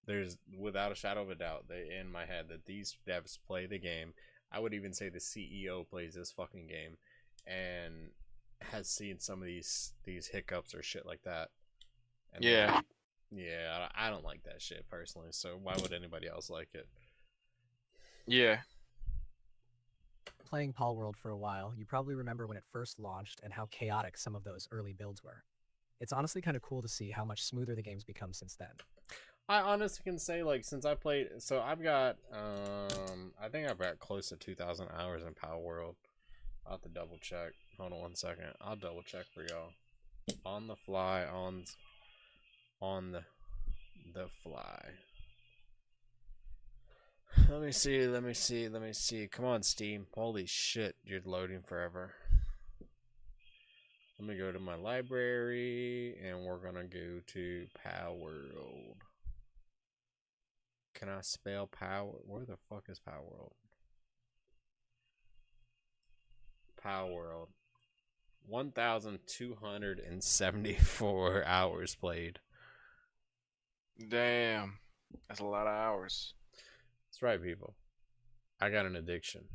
There's, without a shadow of a doubt, in my head, that these devs play the game. I would even say the CEO plays this fucking game and has seen some of these hiccups or shit like that. And yeah. Yeah, I don't like that shit personally, so why would anybody else like it? Yeah. Playing Palworld for a while, you probably remember when it first launched and how chaotic some of those early builds were. It's honestly kind of cool to see how much smoother the game's become since then. I honestly can say, like, since I played, so I've got, I think I've got close to 2,000 hours in Palworld. I'll have to double check. Hold on one second. I'll double check for y'all. On the fly, on the fly. Let me see. Come on, Steam. Holy shit, you're loading forever. Let me go to my library, and we're gonna go to Palworld. Can I spell power? Where the fuck is Palworld? Palworld. 1,274 hours played. Damn. That's a lot of hours. That's right, people. I got an addiction.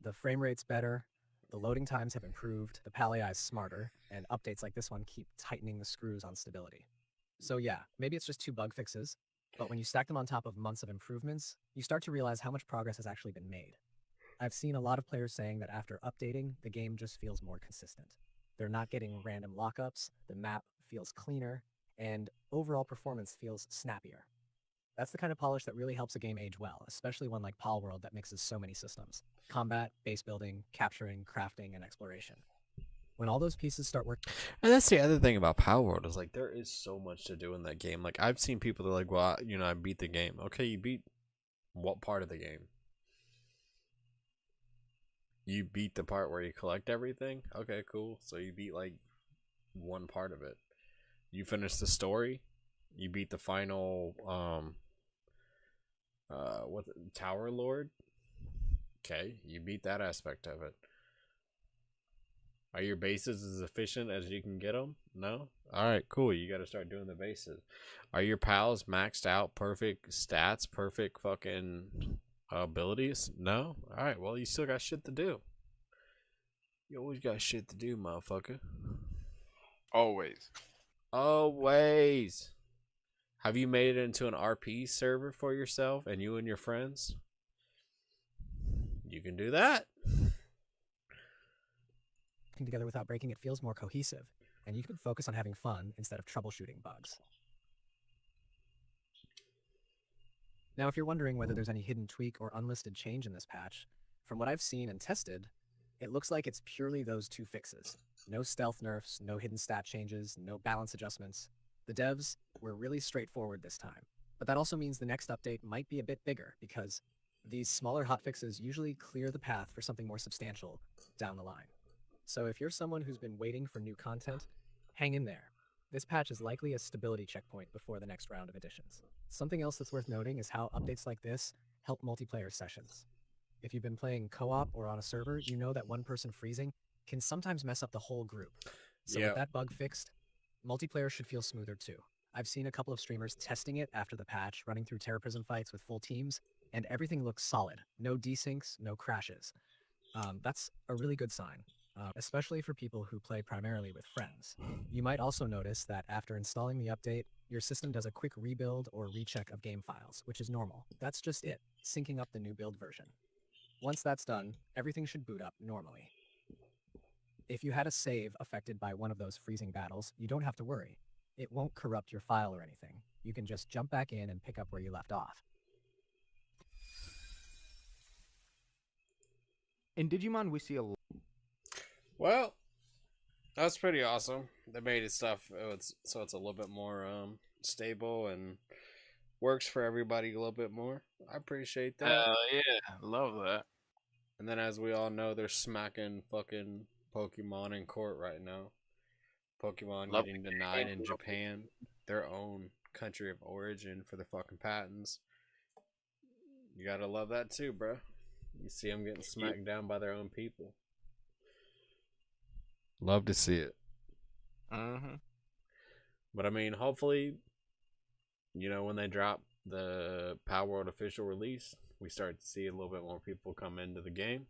The frame rate's better, the loading times have improved, the PAL-AI's smarter, and updates like this one keep tightening the screws on stability. So yeah, maybe it's just 2 bug fixes, but when you stack them on top of months of improvements, you start to realize how much progress has actually been made. I've seen a lot of players saying that after updating, the game just feels more consistent. They're not getting random lockups, the map feels cleaner, and overall performance feels snappier. That's the kind of polish that really helps a game age well, especially one like Palworld that mixes so many systems. Combat, base building, capturing, crafting, and exploration. When all those pieces start working. And that's the other thing about Power World is like there is so much to do in that game. Like I've seen people that are like, well, I beat the game. Okay, you beat what part of the game? You beat the part where you collect everything? Okay, cool. So you beat like one part of it. You finished the story? You beat the final Tower Lord? Okay, you beat that aspect of it. Are your bases as efficient as you can get them? No? Alright, cool. You gotta start doing the bases. Are your pals maxed out? Perfect stats? Perfect fucking abilities? No? Alright, well, you still got shit to do. You always got shit to do, motherfucker. Always. Always. Have you made it into an RP server for yourself and you and your friends? You can do that. Together without breaking, it feels more cohesive, and you can focus on having fun instead of troubleshooting bugs. Now, if you're wondering whether there's any hidden tweak or unlisted change in this patch, from what I've seen and tested, it looks like it's purely those two fixes. No stealth nerfs, no hidden stat changes, no balance adjustments. The devs were really straightforward this time, but that also means the next update might be a bit bigger, because these smaller hotfixes usually clear the path for something more substantial down the line. So if you're someone who's been waiting for new content, hang in there. This patch is likely a stability checkpoint before the next round of additions. Something else that's worth noting is how updates like this help multiplayer sessions. If you've been playing co-op or on a server, you know that one person freezing can sometimes mess up the whole group. So with that bug fixed, multiplayer should feel smoother too. I've seen a couple of streamers testing it after the patch, running through Terra Prison fights with full teams, and everything looks solid. No desyncs, no crashes. That's a really good sign. Especially for people who play primarily with friends. You might also notice that after installing the update, your system does a quick rebuild or recheck of game files, which is normal. That's just it, syncing up the new build version. Once that's done, everything should boot up normally. If you had a save affected by one of those freezing battles, you don't have to worry. It won't corrupt your file or anything. You can just jump back in and pick up where you left off. In Digimon, we see a Well, that's pretty awesome. They made it stuff so it's a little bit more stable and works for everybody a little bit more. I appreciate that. Yeah, love that. And then, as we all know, they're smacking fucking Pokemon in court right now. Pokemon getting denied in Japan, their own country of origin, for their fucking patents. You gotta love that too, bro. You see them getting smacked down by their own people. Love to see it. But I mean, hopefully, when they drop the Power World official release, we start to see a little bit more people come into the game.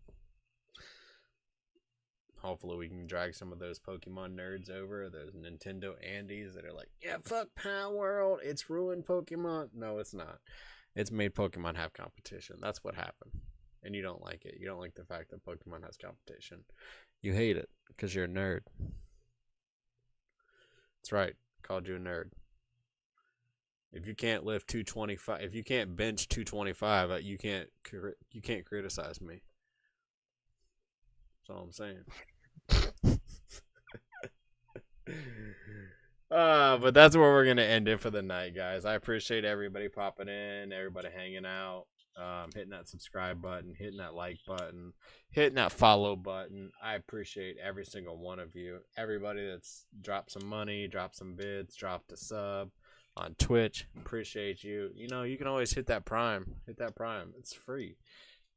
Hopefully we can drag some of those Pokemon nerds over, those Nintendo Andes that are like, yeah, fuck Power World, it's ruined Pokemon. No, it's not. It's made Pokemon have competition. That's what happened. And you don't like it. You don't like the fact that Pokemon has competition. You hate it because you're a nerd. That's right. Called you a nerd. If you can't lift 225, if you can't bench 225, you can't criticize me. That's all I'm saying. But that's where we're gonna end it for the night, guys. I appreciate everybody popping in, everybody hanging out, hitting that subscribe button, hitting that like button, hitting that follow button. I appreciate every single one of you. Everybody that's dropped some money, dropped some bids, dropped a sub on Twitch. Appreciate you. You can always hit that Prime. Hit that Prime. It's free.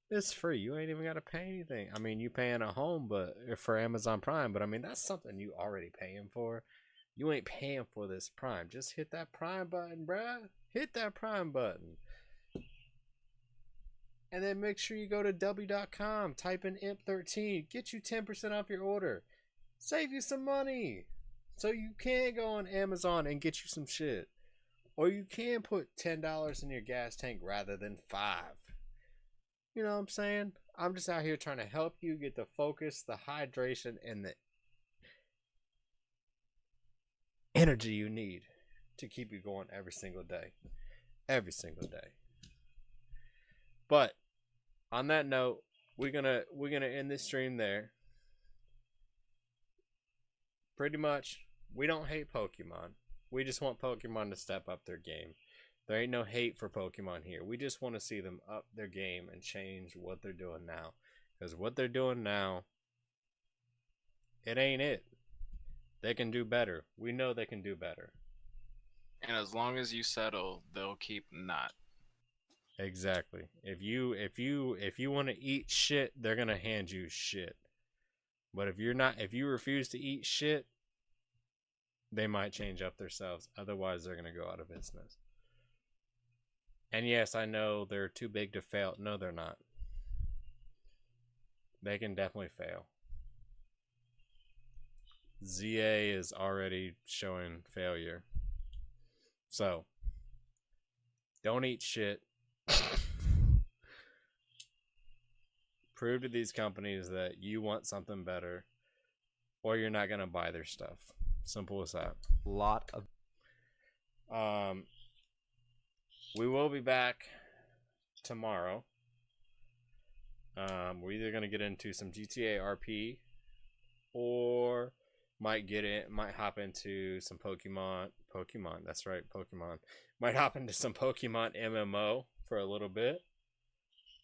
It's free. You ain't even got to pay anything. I mean, you paying at home, but for Amazon Prime. But I mean, that's something you already paying for. You ain't paying for this Prime. Just hit that Prime button, bruh. Hit that Prime button. And then make sure you go to w.com. Type in IMP13. Get you 10% off your order. Save you some money. So you can go on Amazon and get you some shit. Or you can put $10 in your gas tank rather than $5. You know what I'm saying? I'm just out here trying to help you get the focus, the hydration, and the energy you need to keep you going every single day. Every single day. But on that note, we're gonna end this stream there. pretty much, we don't hate Pokemon. We just want Pokemon to step up their game. There ain't no hate for Pokemon here. We just want to see them up their game and change what they're doing now. Because what they're doing now, it ain't it. They can do better. We know they can do better. And as long as you settle, they'll keep not. Exactly. If you want to eat shit, they're gonna hand you shit. But if you refuse to eat shit, they might change up themselves. Otherwise, they're gonna go out of business. And yes, I know they're too big to fail. No, they're not. They can definitely fail. ZA is already showing failure. So, don't eat shit. Prove to these companies that you want something better, or you're not gonna buy their stuff. Simple as that. Lot of. We will be back tomorrow. We're either gonna get into some GTA RP, or might hop into some Pokemon. That's right, Pokemon. Might hop into some Pokemon MMO for a little bit,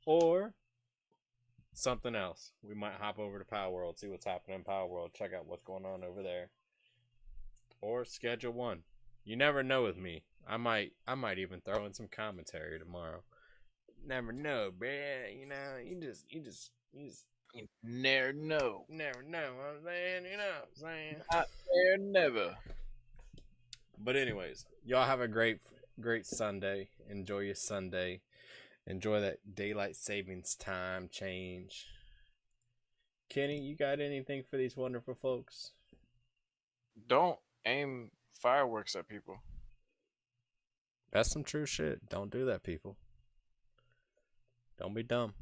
or something else. We might hop over to Power World, see what's happening in Power World, check out what's going on over there, or schedule one. You never know with me. I might even throw in some commentary tomorrow. Never know, bruh. You know, you just You never know. Never know what I'm saying, you know what I'm saying? Not there, never. But anyways, y'all have a great Sunday. Enjoy your Sunday. Enjoy that daylight savings time change. Kenny, you got anything for these wonderful folks? Don't aim fireworks at people. That's some true shit. Don't do that, people. Don't be dumb.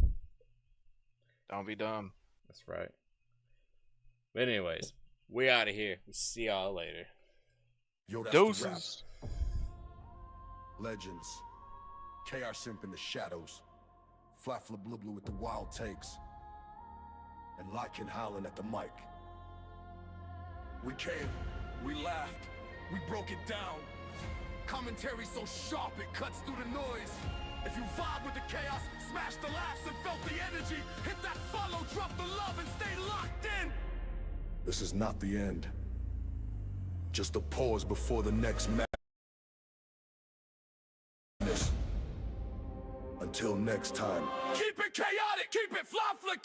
Don't be dumb. That's right. But anyways, we out of here. See y'all later. Yo, that's Doses. The rap. Legends. KR Simp in the shadows. Flatfla Blue Blue with the wild takes. And Lycan howling at the mic. We came. We laughed. We broke it down. Commentary so sharp it cuts through the noise. If you vibe with the chaos, smash the laughs and felt the energy, hit that follow, drop the love and stay locked in. This is not the end. Just a pause before the next madness. Until next time. Keep it chaotic, keep it fly flick.